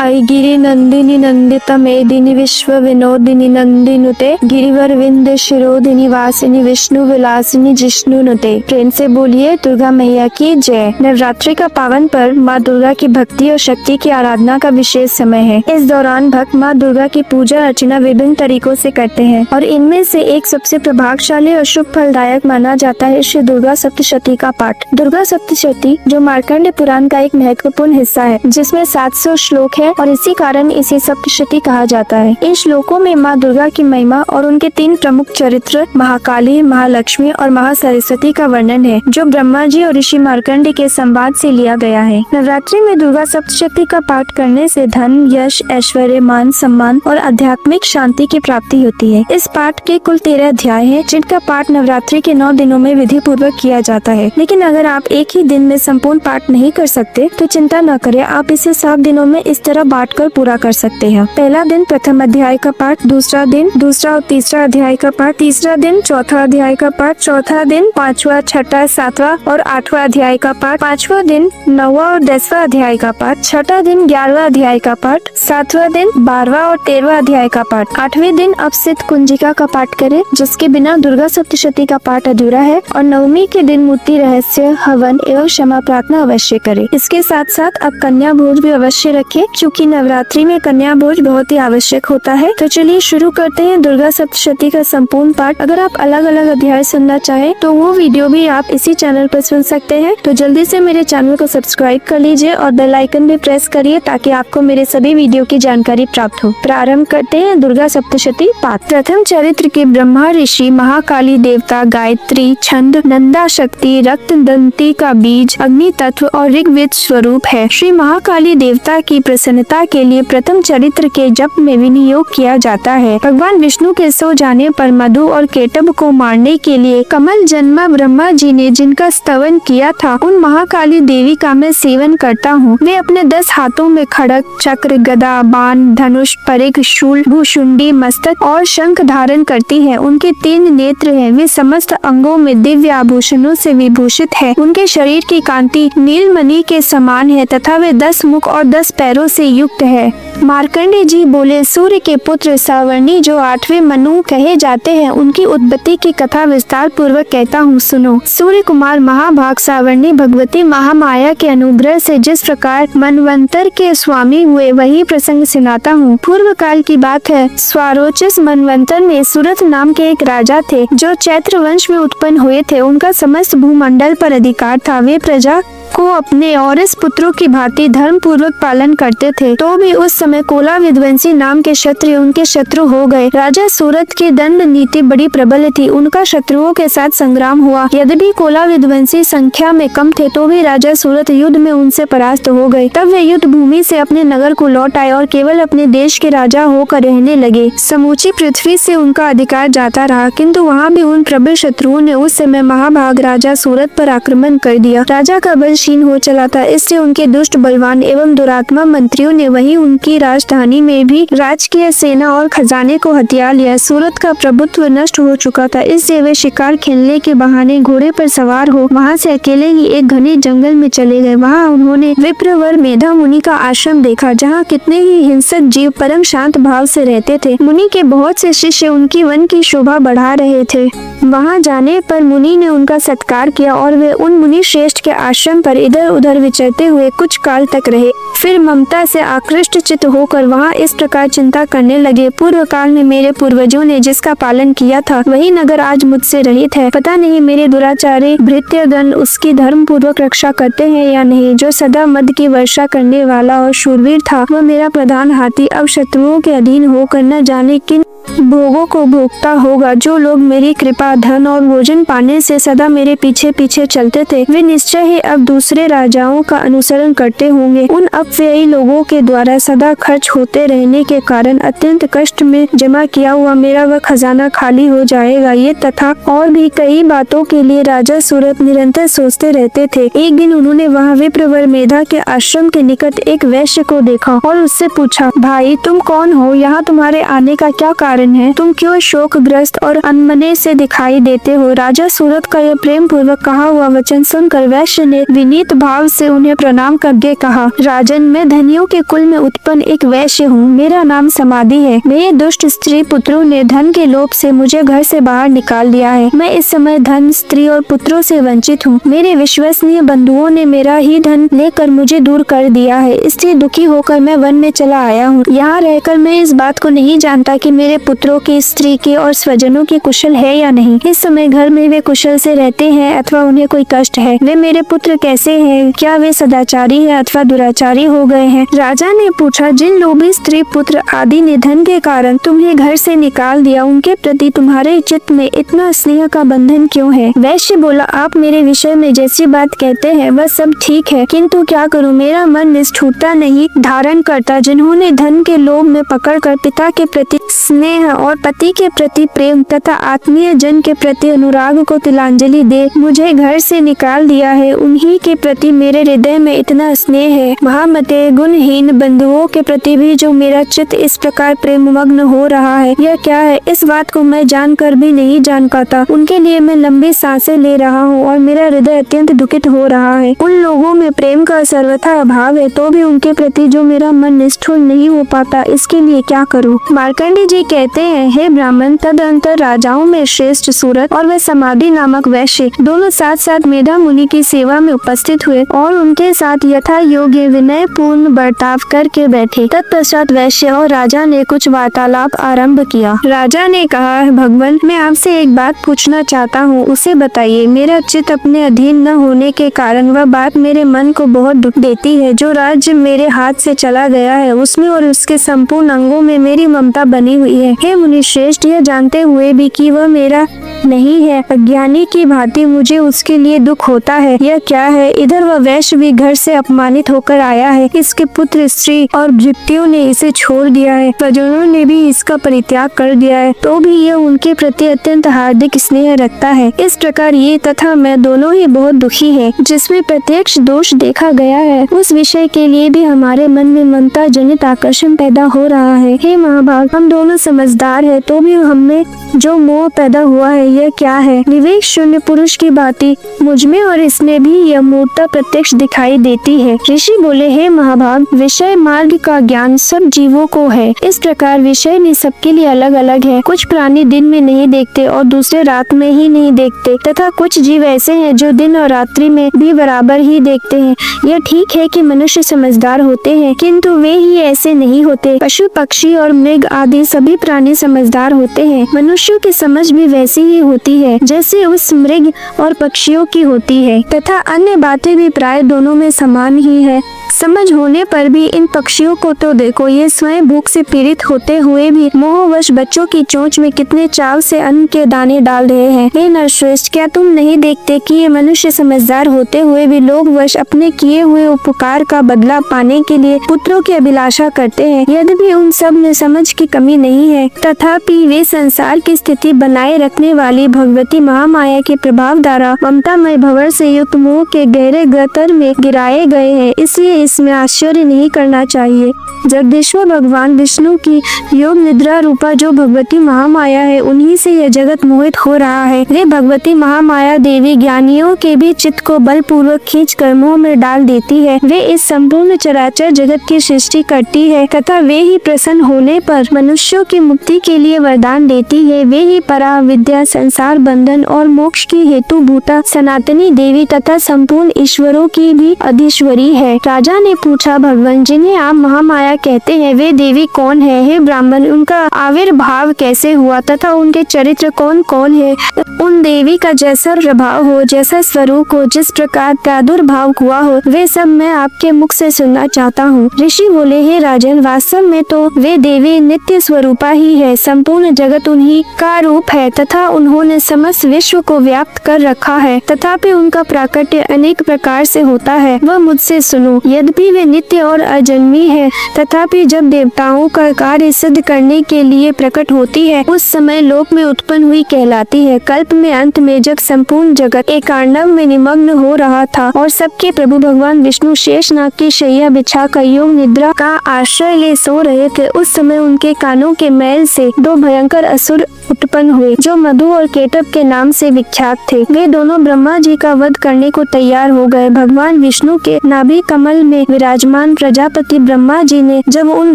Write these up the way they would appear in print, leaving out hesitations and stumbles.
अयि गिरि नंदिनी नंदिता मेदिनी विश्व विनोदिनी नंदिनुते गिरिवर विंध्य शिरोधिनी वासिनी विष्णु विलासिनी जिष्णुनुते। प्रेम से बोलिए दुर्गा मैया की जय। नवरात्रि का पावन पर्व माँ दुर्गा की भक्ति और शक्ति की आराधना का विशेष समय है। इस दौरान भक्त माँ दुर्गा की पूजा अर्चना विभिन्न तरीकों से करते हैं और इनमें से एक सबसे प्रभावशाली और शुभ फलदायक माना जाता है श्री दुर्गा सप्तशती का पाठ। दुर्गा सप्तशती जो मार्कंडेय पुराण का एक महत्वपूर्ण हिस्सा है, जिसमें 700 श्लोक है और इसी कारण इसे सप्तशती कहा जाता है। इन श्लोकों में माँ दुर्गा की महिमा और उनके 3 प्रमुख चरित्र महाकाली, महालक्ष्मी और महासरस्वती का वर्णन है, जो ब्रह्मा जी और ऋषि मार्कंडेय के संवाद से लिया गया है। नवरात्रि में दुर्गा सप्तशती का पाठ करने से धन, यश, ऐश्वर्य, मान सम्मान और आध्यात्मिक शांति की प्राप्ति होती है। इस पाठ के कुल 13 अध्याय हैं, जिनका पाठ नवरात्रि के 9 दिनों में विधि पूर्वक किया जाता है। लेकिन अगर आप एक ही दिन में संपूर्ण पाठ नहीं कर सकते तो चिंता न करें, आप इसे 7 दिनों में इस तरह बांटकर पूरा कर सकते हैं। पहला दिन प्रथम अध्याय का पाठ, दूसरा दिन दूसरा और तीसरा अध्याय का पाठ, तीसरा दिन चौथा अध्याय का पाठ, चौथा दिन 5वां, 6वां, 7वां और 8वां अध्याय का पाठ, 5वां दिन 9वां और 10वां अध्याय का पाठ, 6वां दिन 11वां अध्याय का पाठ, 7वां दिन 12वां और 13वां अध्याय का पाठ, 8वें दिन अपसित कुंजिका का पाठ करें, जिसके बिना दुर्गा सप्तशती का पाठ अधूरा है, और 9वीं के दिन मूर्ति रहस्य, हवन एवं क्षमा प्रार्थना अवश्य करें। इसके साथ साथ आप कन्या भोज भी अवश्य रखें, क्योंकि नवरात्रि में कन्या भोज बहुत ही आवश्यक होता है। तो चलिए शुरू करते हैं दुर्गा सप्तशती का संपूर्ण पाठ। अगर आप अलग अलग अध्याय सुनना चाहें तो वो वीडियो भी आप इसी चैनल पर सुन सकते हैं। तो जल्दी से मेरे चैनल को सब्सक्राइब कर लीजिए और बेल आइकन भी प्रेस करिए, ताकि आपको मेरे सभी वीडियो की जानकारी प्राप्त हो। प्रारंभ करते हैं दुर्गा सप्तशती पाठ। प्रथम चरित्र के ब्रह्मा ऋषि, महाकाली देवता, गायत्री छंद, नंदा शक्ति, रक्त दंती का बीज, अग्नि तत्व और ऋग्वेद स्वरूप है। श्री महाकाली देवता की प्रसन्नता के लिए प्रथम चरित्र के जप में विनियोग किया जाता है। भगवान विष्णु के सो जाने पर मधु और केटब को मारने के लिए कमल जन्मा ब्रह्मा जी ने जिनका स्तवन किया था, उन महाकाली देवी का मैं सेवन करता हूँ। वे अपने 10 हाथों में खड़ग, चक्र, गदा, बाण, धनुष, परिघ, शूल, भूशुंडी, मस्तक और शंख धारण करती है। उनके 3 नेत्र हैं। वे समस्त अंगों में दिव्य आभूषणों से विभूषित है। उनके शरीर की कांति नीलमणि के समान है तथा वे 10 मुख और 10 पैरों से युक्त है। मार्कंडेय जी बोले, सूर्य के पुत्र सावर्णी जो 8वें मनु कहे जाते हैं, उनकी उत्पत्ति की कथा विस्तार पूर्वक कहता हूँ, सुनो। सूर्य कुमार महाभाग सावर्णी भगवती महामाया के अनुग्रह से जिस प्रकार मनवंतर के स्वामी हुए, वही प्रसंग सुनाता हूँ। पूर्व काल की बात है। स्वारोचिस मनवंतर में सूरत नाम के एक राजा थे, जो चैत्र वंश में उत्पन्न हुए थे। उनका समस्त भूमंडल पर अधिकार था। वे प्रजा को अपने और इस पुत्रों की भांति धर्म पूर्वक पालन करते थे। तो भी उस समय कोला विध्वंसी नाम के क्षत्रिय उनके शत्रु हो गए। राजा सूरत की दंड नीति बड़ी प्रबल थी। उनका शत्रुओं के साथ संग्राम हुआ। यद्यपि कोला विध्वंसी संख्या में कम थे, तो भी राजा सूरत युद्ध में उनसे परास्त हो गए। तब वे युद्ध भूमि से अपने नगर को लौट आए और केवल अपने देश के राजा होकर रहने लगे। समूची पृथ्वी से उनका अधिकार जाता रहा, किंतु वहाँ भी उन प्रबल शत्रुओं ने उस समय महाभाग राजा सूरत पर आक्रमण कर दिया। राजा का बल क्षीण हो चला था, इसलिए उनके दुष्ट, बलवान एवं दुरात्मा मंत्रियों ने वहीं उनकी राजधानी में भी राजकीय सेना और खजाने को हथिया लिया। सूरत का प्रभुत्व नष्ट हो चुका था, इसलिए वे शिकार खेलने के बहाने घोड़े पर सवार हो वहां से अकेले ही एक घने जंगल में चले गए। वहां उन्होंने विप्रवर मेधा मुनि का आश्रम देखा, जहाँ कितने ही हिंसक जीव परम शांत भाव से रहते थे। मुनि के बहुत से शिष्य उनकी वन की शोभा बढ़ा रहे थे। वहां जाने पर मुनि ने उनका सत्कार किया और वे उन मुनि श्रेष्ठ के आश्रम पर इधर उधर विचरते हुए कुछ काल तक रहे। फिर ममता से आकृष्ट चित्त होकर वहाँ इस प्रकार चिंता करने लगे, पूर्व काल में मेरे पूर्वजों ने जिसका पालन किया था, वही नगर आज मुझसे रहित है। पता नहीं मेरे दुराचारी भृत्यगण उसकी धर्म पूर्वक रक्षा करते हैं या नहीं। जो सदा मद की वर्षा करने वाला और शूरवीर था, वह मेरा प्रधान हाथी अब शत्रुओं के अधीन होकर न जाने किन भोगों को भोगता होगा। जो लोग मेरी कृपा, धन और भोजन पाने से सदा मेरे पीछे पीछे चलते थे, वे निश्चय ही अब दूसरे राजाओं का अनुसरण करते होंगे। उन अपव्ययी लोगों के द्वारा सदा खर्च होते रहने के कारण अत्यंत कष्ट में जमा किया हुआ मेरा वह खजाना खाली हो जाएगा। ये तथा और भी कई बातों के लिए राजा सूरत निरंतर सोचते रहते थे। एक दिन उन्होंने वहाँ विप्रवर मेधा के आश्रम के निकट एक वैश्य को देखा और उससे पूछा, भाई तुम कौन हो? यहाँ तुम्हारे आने का क्या कारण है? तुम क्यों शोकग्रस्त और अनमने से दिखाई देते हो? राजा सूरत का यह प्रेम पूर्वक कहा हुआ वचन सुनकर वैश्य ने विनीत भाव से उन्हें प्रणाम करके कहा, राजन, मैं धनियों के कुल में उत्पन्न एक वैश्य हूँ, मेरा नाम समाधि है। मेरे दुष्ट स्त्री पुत्रों ने धन के लोभ से मुझे घर से बाहर निकाल दिया है। मैं इस समय धन, स्त्री और पुत्रों से वंचित हूँ। मेरे विश्वसनीय बंधुओं ने मेरा ही धन लेकर मुझे दूर कर दिया है, इसलिए दुखी होकर मैं वन में चला आया हूँ। यहाँ रहकर मैं इस बात को नहीं जानता कि मेरे पुत्रों की, स्त्री के और स्वजनों की कुशल है या नहीं। इस समय घर में वे कुशल से रहते हैं अथवा उन्हें कोई कष्ट है। वे मेरे पुत्र कैसे हैं? क्या वे सदाचारी है अथवा दुराचारी हो गए हैं? राजा ने पूछा, जिन लोभी स्त्री, पुत्र आदि ने धन के कारण तुम्हें घर से निकाल दिया, उनके प्रति तुम्हारे चित्त में इतना स्नेह का बंधन क्यों है? वैश्य बोला, आप मेरे विषय में जैसी बात कहते हैं वह सब ठीक है, किंतु क्या करूं, मेरा मन निष्ठुरता नहीं धारण करता। जिन्होंने धन के लोभ में पकड़कर पिता के प्रति स्नेह और पति के प्रति प्रेम तथा आत्मीय जन के प्रति अनुराग को तिलांजलि दे मुझे घर से निकाल दिया है, उन्हीं के प्रति मेरे हृदय में इतना स्नेह है। महामते, गुणहीन बंधुओं के प्रति भी जो मेरा चित्त इस प्रकार प्रेममग्न हो रहा है, यह क्या है? इस बात को मैं जानकर भी नहीं जान पाता। उनके लिए मैं लंबी सांसें ले रहा हूँ और मेरा हृदय अत्यंत दुखित हो रहा है। उन लोगों में प्रेम का सर्वथा अभाव है, तो भी उनके प्रति जो मेरा मन निष्ठुर नहीं हो पाता, इसके लिए क्या करूँ? मार्कंडेय जी कहते हैं, हे ब्राह्मण, तदनंतर राजाओं में श्रेष्ठ सूरत और वह समाधि नामक वैश्य दोनों साथ साथ मेधा मुनि की सेवा में उपस्थित हुए और उनके साथ यथा योग्य विनय पूर्ण बर्ताव करके बैठे। तत्पश्चात वैश्य और राजा ने कुछ वार्तालाप आरंभ किया। राजा ने कहा, भगवान, मैं आपसे एक बात पूछना चाहता हूँ, उसे बताइए। मेरा चित्त अपने अधीन न होने के कारण वह बात मेरे मन को बहुत दुख देती है। जो राज्य मेरे हाथ से चला गया है, उसमें और उसके संपूर्ण अंगों में मेरी ममता बनी हुई है। हे मुनि श्रेष्ठ, यह जानते हुए भी कि वह मेरा नहीं है, अज्ञानी की भांति मुझे उसके लिए दुख होता है। यह क्या है? इधर वह वैश्य भी घर से अपमानित होकर आया है, इसके पुत्र, स्त्री और भृत्यों ने इसे छोड़ दिया है, स्वजनों ने भी इसका परित्याग कर दिया है, तो भी यह उनके प्रति अत्यंत हार्दिक स्नेह रखता है। इस प्रकार ये तथा मैं दोनों ही बहुत दुखी है। जिसमें प्रत्यक्ष दोष देखा गया है, उस विषय के लिए भी हमारे मन में ममता जनित आकर्षण पैदा हो रहा है। हे महाभाग, हम दोनों समझदार है, तो भी हमें जो मोह पैदा हुआ है, यह क्या है? विवेक शून्य पुरुष की भांति मुझमें और इसमें भी यह मूर्ता प्रत्यक्ष दिखाई देती है। ऋषि बोले, हे महाभाग, विषय मार्ग का ज्ञान सब जीवों को है। इस प्रकार विषय में सबके लिए अलग अलग है। कुछ प्राणी दिन में नहीं देखते और दूसरे रात में ही नहीं देखते, तथा कुछ जीव ऐसे हैं जो दिन और रात्रि में भी बराबर ही देखते हैं। यह ठीक है कि मनुष्य समझदार होते हैं, किंतु वे ही ऐसे नहीं होते। पशु, पक्षी और मृग आदि सभी प्राणी समझदार होते हैं। मनुष्यों की समझ भी वैसी ही होती है जैसे उस मृग और पक्षियों की होती है, तथा अन्य बातें भी प्राय दोनों में समान ही है। समझ होने पर भी इन पक्षियों को तो देखो, ये स्वयं भूख से पीड़ित होते हुए भी मोहवश बच्चों की चोंच में कितने चाव से अन्न के दाने डाल रहे हैं। हे नरश्रेष्ठ, क्या तुम नहीं देखते कि ये मनुष्य समझदार होते हुए भी लोभवश अपने किए हुए उपकार का बदला पाने के लिए पुत्रों की अभिलाषा करते हैं? यद्यपि उन सब में समझ की कमी नहीं है, तथापि वे संसार की स्थिति बनाए रखने वाली भगवती महामाया के प्रभाव द्वारा ममतामय भंवर से युक्त मोह के गहरे गतर में गिराए गए हैं। इसलिए इसमें आश्चर्य नहीं करना चाहिए। जगदीश्वर भगवान विष्णु की योग निद्रा रूपा जो भगवती महामाया है, उन्हीं से यह जगत मोहित हो रहा है। वे भगवती महामाया देवी ज्ञानियों के भी चित्त को बलपूर्वक खींच कर मोह में डाल देती है। वे इस संपूर्ण चराचर जगत की सृष्टि करती है तथा वे ही प्रसन्न होने पर मनुष्यों की मुक्ति के लिए वरदान देती है। वे ही परा विद्या, संसार बंधन और मोक्ष की हेतु भूता सनातनी देवी तथा संपूर्ण ईश्वरों की भी अधीश्वरी है। राजा ने पूछा, भगवान, जिन्हें आप महामाया कहते हैं, वे देवी कौन है? हे ब्राह्मण, उनका आविर्भाव कैसे हुआ तथा उनके चरित्र कौन कौन है? उन देवी का जैसा प्रभाव हो, जैसा स्वरूप हो, जिस प्रकार प्रादुर्भाव हुआ हो, वे सब मैं आपके मुख से सुनना चाहता हूँ। ऋषि बोले, हे राजन, वास्तव में तो वे देवी नित्य स्वरूपा ही है। संपूर्ण जगत उन्हीं का रूप है तथा उन्होंने समस्त विश्व को व्याप्त कर रखा है। तथापि उनका प्राकट्य अनेक प्रकार से होता है, वह मुझसे सुनो। यद्यपि वे नित्य और अजन्मी है, तथापि जब देवताओं का कार्य सिद्ध करने के लिए प्रकट होती है, उस समय लोक में उत्पन्न हुई कहलाती है। कल्प में अंत में जब संपूर्ण जगत एक आर्णव में निमग्न हो रहा था और सबके प्रभु भगवान विष्णु शेषनाग की शैया बिछाकर योग निद्रा का आश्रय ले सो रहे थे, उस समय उनके कानों के मैल से दो भयंकर असुर उत्पन्न उत्पन्न हुए जो मधु और केटब के नाम से विख्यात थे। वे दोनों ब्रह्मा जी का वध करने को तैयार हो गए। भगवान विष्णु के नाभि कमल में विराजमान प्रजापति ब्रह्मा जी ने जब उन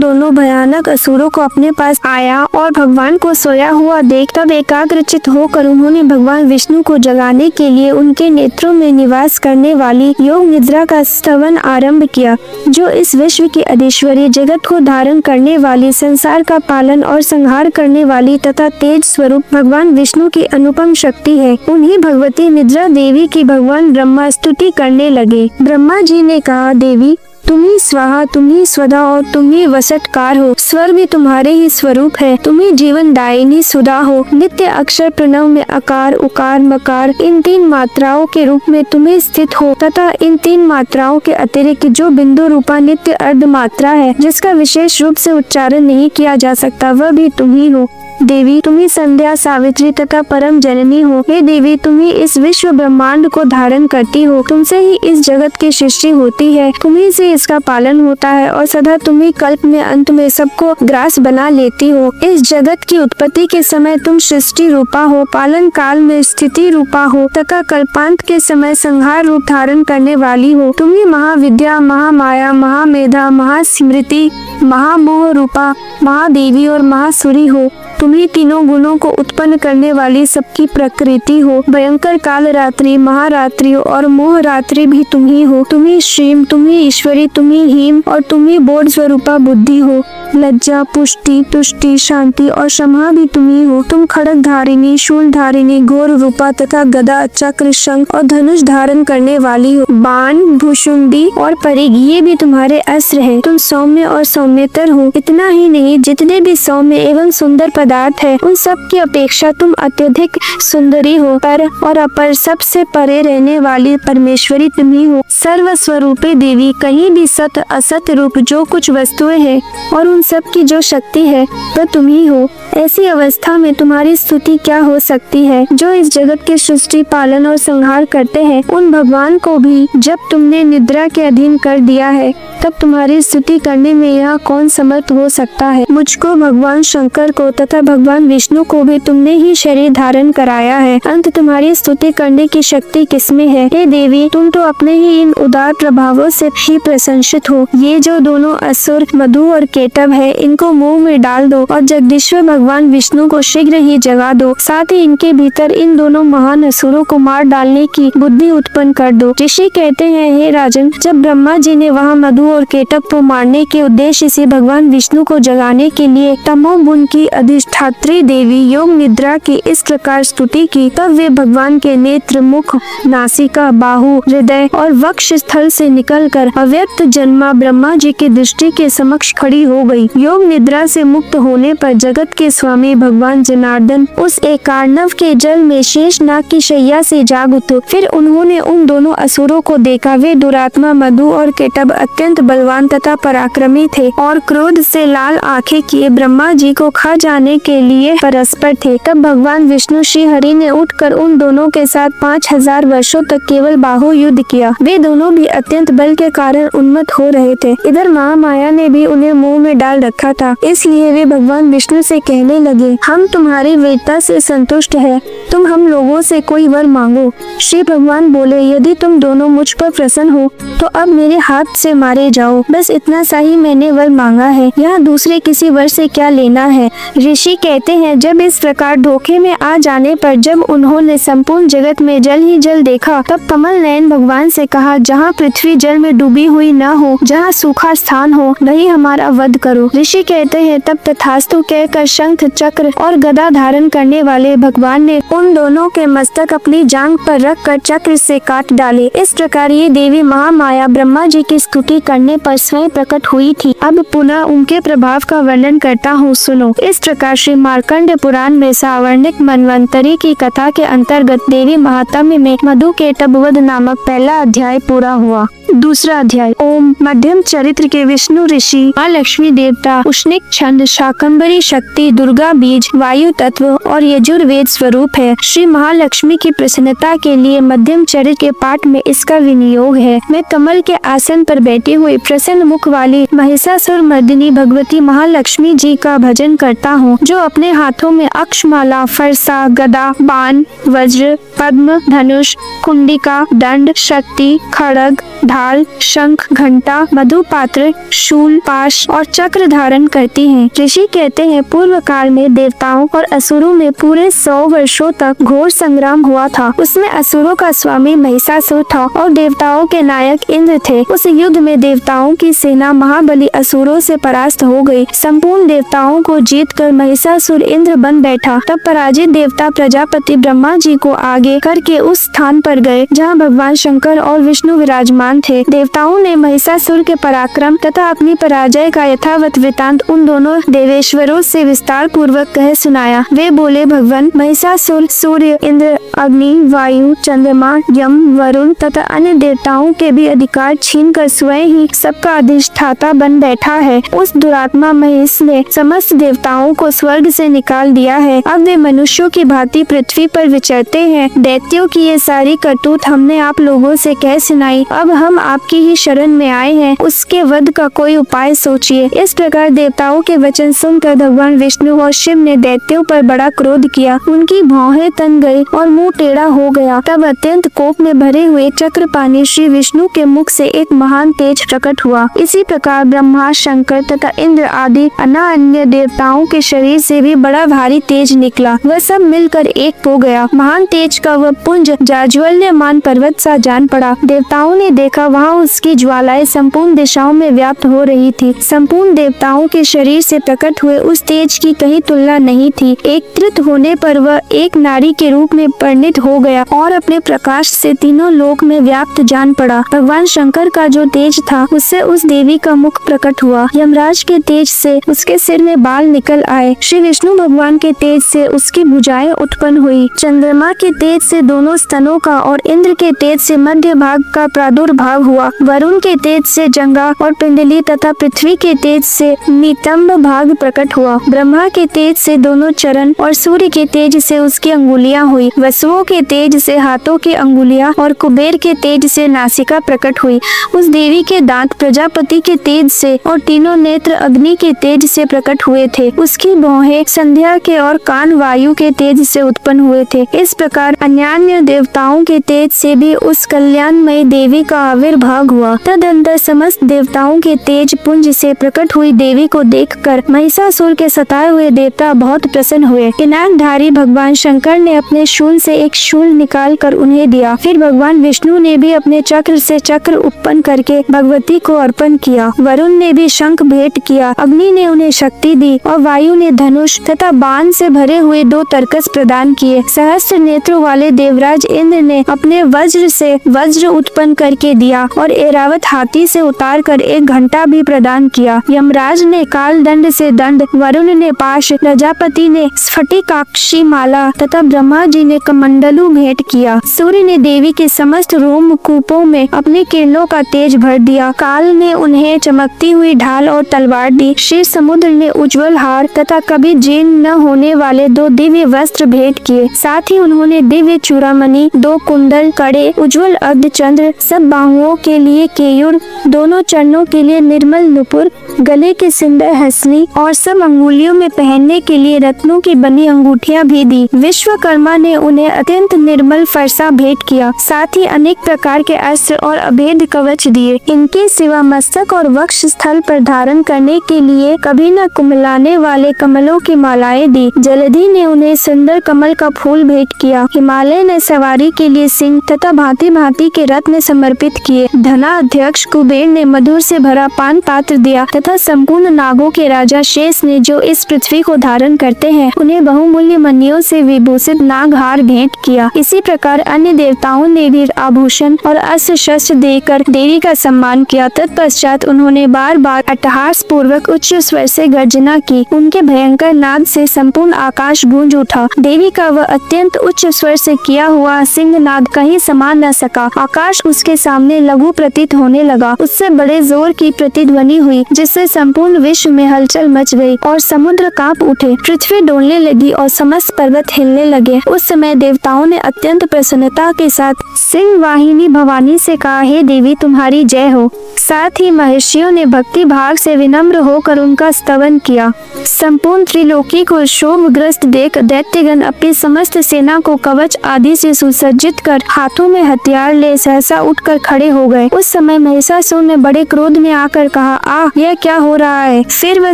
दोनों भयानक असुरों को अपने पास आया और भगवान को सोया हुआ देख तब एकाग्रचित होकर उन्होंने भगवान विष्णु को जगाने के लिए उनके नेत्रों में निवास करने वाली योग निद्रा का स्तवन आरंभ किया, जो इस विश्व की अधीश्वरी, जगत को धारण करने वाली, संसार का पालन और संहार करने वाली तथा तेज स्वरूप भगवान विष्णु की अनुपम शक्ति है। उन्हीं भगवती निद्रा देवी की भगवान ब्रह्मा स्तुति करने लगे। ब्रह्मा जी ने कहा, देवी तुम ही स्वाहा, तुम ही स्वधा और तुम ही वसटकार हो। स्वर भी तुम्हारे ही स्वरूप है। तुम ही जीवन दायिनी सुधा हो। नित्य अक्षर प्रणव में अकार, उकार, मकार इन 3 मात्राओं के रूप में तुम्हें स्थित हो तथा इन 3 मात्राओं के अतिरिक्त जो बिंदु रूपा नित्य अर्ध मात्रा है जिसका विशेष रूप से उच्चारण नहीं किया जा सकता, वह भी तुम ही हो। देवी तुम ही संध्या, सावित्री तथा परम जननी हो। हे देवी तुम ही इस विश्व ब्रह्मांड को धारण करती हो। तुमसे ही इस जगत की सृष्टि होती है, तुम्ही से इसका पालन होता है और सदा तुम ही कल्प में अंत में सबको ग्रास बना लेती हो। इस जगत की उत्पत्ति के समय तुम सृष्टि रूपा हो, पालन काल में स्थिति रूपा हो तथा कल्पांत के समय संहार रूप धारण करने वाली हो। तुम ही महाविद्या, महामाया, महामेधा, महास्मृति, महामोह रूपा महादेवी और महासुरी हो। तुम ही तीनों गुणों को उत्पन्न करने वाली सबकी प्रकृति हो। भयंकर काल रात्रि, महारात्रि और मोह रात्रि भी तुम ही हो। तुम ही श्रीम, तुम ही ईश्वरी, तुम ही हीम और तुम ही बोध स्वरूपा बुद्धि हो। लज्जा, पुष्टि, तुष्टि, शांति और क्षमा भी तुम ही हो। तुम खड़ग धारिणी, शूल धारिणी, घोर रूपा तथा गदा, चक्र, शंख और धनुष धारण करने वाली हो। बाण, भुशुंडी और परिघ ये भी तुम्हारे अस्त्र हैं। तुम सौम्य और सौम्यतर हो। इतना ही नहीं, जितने भी सौम्य एवं सुंदर पदार्थ है उन सब की अपेक्षा तुम अत्यधिक सुंदरी हो। पर और अपर सबसे परे रहने वाली परमेश्वरी तुम ही हो। सर्व स्वरूपे देवी, कहीं भी सत असत रूप जो कुछ वस्तुएं हैं और उन सब की जो शक्ति है वह तुम ही हो। ऐसी अवस्था में तुम्हारी स्तुति क्या हो सकती है। जो इस जगत के सृष्टि, पालन और संहार करते हैं उन भगवान को भी जब तुमने निद्रा के अधीन कर दिया है तब तुम्हारी स्तुति करने में यह कौन समर्थ हो सकता है। मुझको, भगवान शंकर को तथा भगवान विष्णु को भी तुमने ही शरीर धारण कराया है। अंत तुम्हारी स्तुति करने की शक्ति किसमें है। हे देवी तुम तो अपने ही इन उदार प्रभावों से ही प्रशंसित हो। ये जो दोनों असुर मधु और केटब है इनको मुंह में डाल दो और जगदीश्वर भगवान विष्णु को शीघ्र ही जगा दो। साथ ही इनके भीतर इन दोनों महान असुरों को मार डालने की बुद्धि उत्पन्न कर दो। ऋषि कहते हैं, हे राजन, जब ब्रह्मा जी ने वहाँ मधु और केटब को मारने के उद्देश्य से भगवान विष्णु को जगाने के लिए तमोगुण की अधिष्ठात्री देवी योग निद्रा की इस प्रकार स्तुति की, तब वे भगवान के नेत्र, मुख, नासिका, बाहु, हृदय और वक्ष स्थल से निकलकर अव्यक्त जन्मा ब्रह्मा जी की दृष्टि के समक्ष खड़ी हो गई। योग निद्रा से मुक्त होने पर जगत के स्वामी भगवान जनार्दन उस एकार्णव के जल में शेष नाग की शैया से जाग उठे। फिर उन्होंने उन दोनों असुरों को देखा। वे दुरात्मा मधु और केटब अत्यंत बलवान तथा पराक्रमी थे और क्रोध से लाल आंखें किए ब्रह्मा जी को खा जाने के लिए परस्पर थे। तब भगवान विष्णु श्री हरि ने उठकर उन दोनों के साथ 5000 वर्षों तक केवल बाहु युद्ध किया। वे दोनों भी अत्यंत बल के कारण उन्मत्त हो रहे थे। इधर महामाया ने भी उन्हें मुंह में डाल रखा था, इसलिए वे भगवान विष्णु से कहने लगे, हम तुम्हारी वीरता से संतुष्ट है, तुम हम लोगों से कोई वर मांगो। श्री भगवान बोले, यदि तुम दोनों मुझ पर प्रसन्न हो तो अब मेरे हाथ से मारे जाओ। बस इतना सा ही मैंने वर मांगा है, यह दूसरे किसी वर से क्या लेना है। ऋषि कहते हैं, जब इस प्रकार धोखे में आ जाने पर जब उन्होंने संपूर्ण जगत में जल ही जल देखा तब कमल नयन भगवान से कहा, जहाँ पृथ्वी जल में डूबी हुई न हो, जहाँ सूखा स्थान हो, वही हमारा वध करो। ऋषि कहते हैं, तब तथास्तु कहकर शंख, चक्र और गदा धारण करने वाले भगवान ने उन दोनों के मस्तक अपनी जांघ पर रख कर चक्र से काट डाले। इस प्रकार ये देवी महामाया ब्रह्मा जी की स्तुति करने पर स्वयं प्रकट हुई थी। अब पुनः उनके प्रभाव का वर्णन करता हूँ, सुनो। इस प्रकार श्री मार्कंड पुराण में सावर्णिक मनवंतरी की कथा के अंतर्गत देवी महात्म्य में मधु केटब वध नामक पहला अध्याय पूरा हुआ। दूसरा अध्याय। ओम। मध्यम चरित्र के विष्णु ऋषि, माँ लक्ष्मी देवता, उष्णिक छंद, शाकंभरी शक्ति, दुर्गा बीज, वायु तत्व और यजुर्वेद स्वरूप है। श्री महालक्ष्मी की प्रसन्नता के लिए मध्यम चरित्र के पाठ में इसका विनियोग है। मैं कमल के आसन पर बैठी हुई प्रसन्न मुख वाली महिषासुर मर्दिनी भगवती महालक्ष्मी जी का भजन करता हूँ, जो अपने हाथों में अक्षमाला, फरसा, गदा, बाण, वज्र, पद्म, धनुष, कुंडिका, दंड, शक्ति, खड़ग, ढाल, शंख, घंटा, मधुपात्र, शूल, पाश और चक्र धारण करती हैं। ऋषि कहते हैं, पूर्व काल में देवताओं और असुरों में पूरे 100 वर्षों तक घोर संग्राम हुआ था। उसमें असुरों का स्वामी महिषासुर था और देवताओं के नायक इंद्र थे। उस युद्ध में देवताओं की सेना महाबली असुरों से परास्त हो गई। संपूर्ण देवताओं को जीतकर महिषासुर इंद्र बन बैठा। तब पराजित देवता प्रजापति ब्रह्मा जी को आगे करके उस स्थान पर गए जहाँ भगवान शंकर और विष्णु विराजमान थे। देवताओं ने महिषासुर के पराक्रम तथा अपनी पराजय का यथावत वृतांत उन दोनों देवेश्वरों से विस्तार पूर्वक कह सुनाया। वे बोले, भगवान, महिषासुर सूर्य, इंद्र, अग्नि, वायु, चंद्रमा, यम, वरुण तथा अन्य देवताओं के भी अधिकार छीनकर स्वयं ही सबका अधिष्ठाता बन बैठा है। उस दुरात्मा महिष ने समस्त देवताओं को स्वर्ग से निकाल दिया है। अब वे मनुष्यों की भांति पृथ्वी पर विचरते हैं। दैत्यों की ये सारी करतूत हमने आप लोगों से कह सुनाई। अब हम आपकी ही शरण में आए हैं। उसके वध का कोई उपाय सोचिए। इस प्रकार देवताओं के वचन सुनकर भगवान विष्णु और शिव ने दैत्यों पर बड़ा क्रोध किया। उनकी भौहें तन गई और मुंह टेढ़ा हो गया। तब अत्यंत कोप में भरे हुए चक्रपाणी श्री विष्णु के मुख से एक महान तेज प्रकट हुआ। इसी प्रकार ब्रह्मा, शंकर तथा इंद्र आदि अन्य देवताओं के शरीर से भी बड़ा भारी तेज निकला। वह सब मिलकर एक हो गया। महान तेज का वह पुंज जाज्वल्यमान पर्वत सा जान पड़ा। देवताओं ने देखा, वहाँ उसकी ज्वालाएं संपूर्ण दिशाओं में व्याप्त हो रही थी। संपूर्ण देवताओं के शरीर से प्रकट हुए उस तेज की कहीं तुलना नहीं थी। एकत्रित होने पर वह एक नारी के रूप में परिणित हो गया और अपने प्रकाश से तीनों लोक में व्याप्त जान पड़ा। भगवान शंकर का जो तेज था, उससे उस देवी का मुख प्रकट हुआ। यमराज के तेज से उसके सिर में बाल निकल आए। श्री विष्णु भगवान के तेज से उसकी भुजाएं उत्पन्न हुई। चंद्रमा के तेज से दोनों स्तनों का और इंद्र के तेज से मध्य भाग का प्रादुर्भाव हुआ। वरुण के तेज से जंगा और पिंडली तथा पृथ्वी के तेज से नितंब भाग प्रकट हुआ। ब्रह्मा के तेज से दोनों चरण और सूर्य के तेज से उसकी अंगुलियां हुई। वसुओं के तेज से हाथों की अंगुलियां और कुबेर के तेज से नासिका प्रकट हुई। उस देवी के दांत प्रजापति के तेज से और तीनों नेत्र अग्नि के तेज से प्रकट हुए थे। उसकी भौहें संध्या के और कान वायु के तेज से उत्पन्न हुए थे। इस प्रकार अन्य देवताओं के तेज से भी उस कल्याणमयी देवी का आविर्भाव हुआ। तदंतर समस्त देवताओं के तेज पुंज से प्रकट हुई देवी को देखकर महिषासुर के सताए हुए देवता बहुत प्रसन्न हुए। पिनाकधारी भगवान शंकर ने अपने शूल से एक शूल निकाल कर उन्हें दिया। फिर भगवान विष्णु ने भी अपने चक्र से चक्र उत्पन्न करके भगवती को अर्पण किया। वरुण ने भी शंख भेंट किया। अग्नि ने उन्हें शक्ति दी और वायु ने धनुष तथा बाण से भरे हुए 2 तरकस प्रदान किए। सहस्त्र नेत्रों वाले देवराज इंद्र ने अपने वज्र से वज्र उत्पन्न करके दिया और ऐरावत हाथी से उतार कर एक घंटा भी प्रदान किया। यमराज ने काल दंड से दंड, वरुण ने पाश, प्रजापति ने स्फटिकाक्षी माला तथा ब्रह्मा जी ने कमंडलू भेंट किया। सूर्य ने देवी के समस्त रोम कूपों में अपने किरणों का तेज भर दिया। काल ने उन्हें चमकती हुई ढाल और तलवार दी। क्षीर समुद्र ने उज्जवल हार तथा कभी जीर्ण न होने वाले 2 दिव्य वस्त्र भेंट किए। साथ ही उन्होंने दिव्य चूड़ामणि, 2 कुंडल, कड़े, उज्जवल अर्धचंद्र, सब बाहुओं के लिए केयूर, दोनों चरणों के लिए निर्मल नुपुर, गले के सिंदूर हंसनी और सब अंगुलियों में पहनने के लिए रत्नों की बनी अंगूठियां भी दी। विश्वकर्मा ने उन्हें अत्यंत निर्मल फरसा भेंट किया। साथ ही अनेक प्रकार के अस्त्र और अभेद कवच दिए। इनके सिवा मस्तक और वक्ष स्थल पर धारण करने के लिए कभी न कुमलाने वाले कमलों की मालाएं दी। जलधि ने उन्हें सुंदर कमल का फूल भेंट किया। हिमालय ने सवारी के लिए सिंह तथा भांति भांति के रत्न समर्पित किए। धना अध्यक्ष कुबेर ने मधुर से भरा पान पात्र दिया तथा संपूर्ण नागों के राजा शेष ने, जो इस पृथ्वी को धारण करते हैं, उन्हें बहुमूल्य मणियों से विभूषित नागहार भेंट किया। इसी प्रकार अन्य देवताओं ने भी आभूषण और अस्त्र शस्त्र देकर देवी का सम्मान किया। तत्पश्चात उन्होंने बार बार अट्टहास पूर्वक उच्च स्वर से गर्जना की। उनके भयंकर नाद से संपूर्ण आकाश गूंज उठा। देवी का वह अत्यंत उच्च स्वर से किया हुआ सिंह नाद कहीं समा न सका। आकाश उसके सामने सामने लघु प्रतीत होने लगा। उससे बड़े जोर की प्रतिध्वनि हुई जिससे संपूर्ण विश्व में हलचल मच गई और समुद्र कांप उठे, पृथ्वी डोलने लगी और समस्त पर्वत हिलने लगे। उस समय देवताओं ने अत्यंत प्रसन्नता के साथ सिंह वाहिनी भवानी से कहा, हे देवी तुम्हारी जय हो। साथ ही महर्षियों ने भक्ति भाव से विनम्र होकर उनका स्तवन किया। संपूर्ण त्रिलोकी को शोभग्रस्त देख दैत्यगण अपनी समस्त सेना को कवच आदि से सुसज्जित कर हाथों में हथियार ले सहसा उठकर खड़े हो गए। उस समय महिषासुर ने बड़े क्रोध में आकर कहा, यह क्या हो रहा है। फिर वह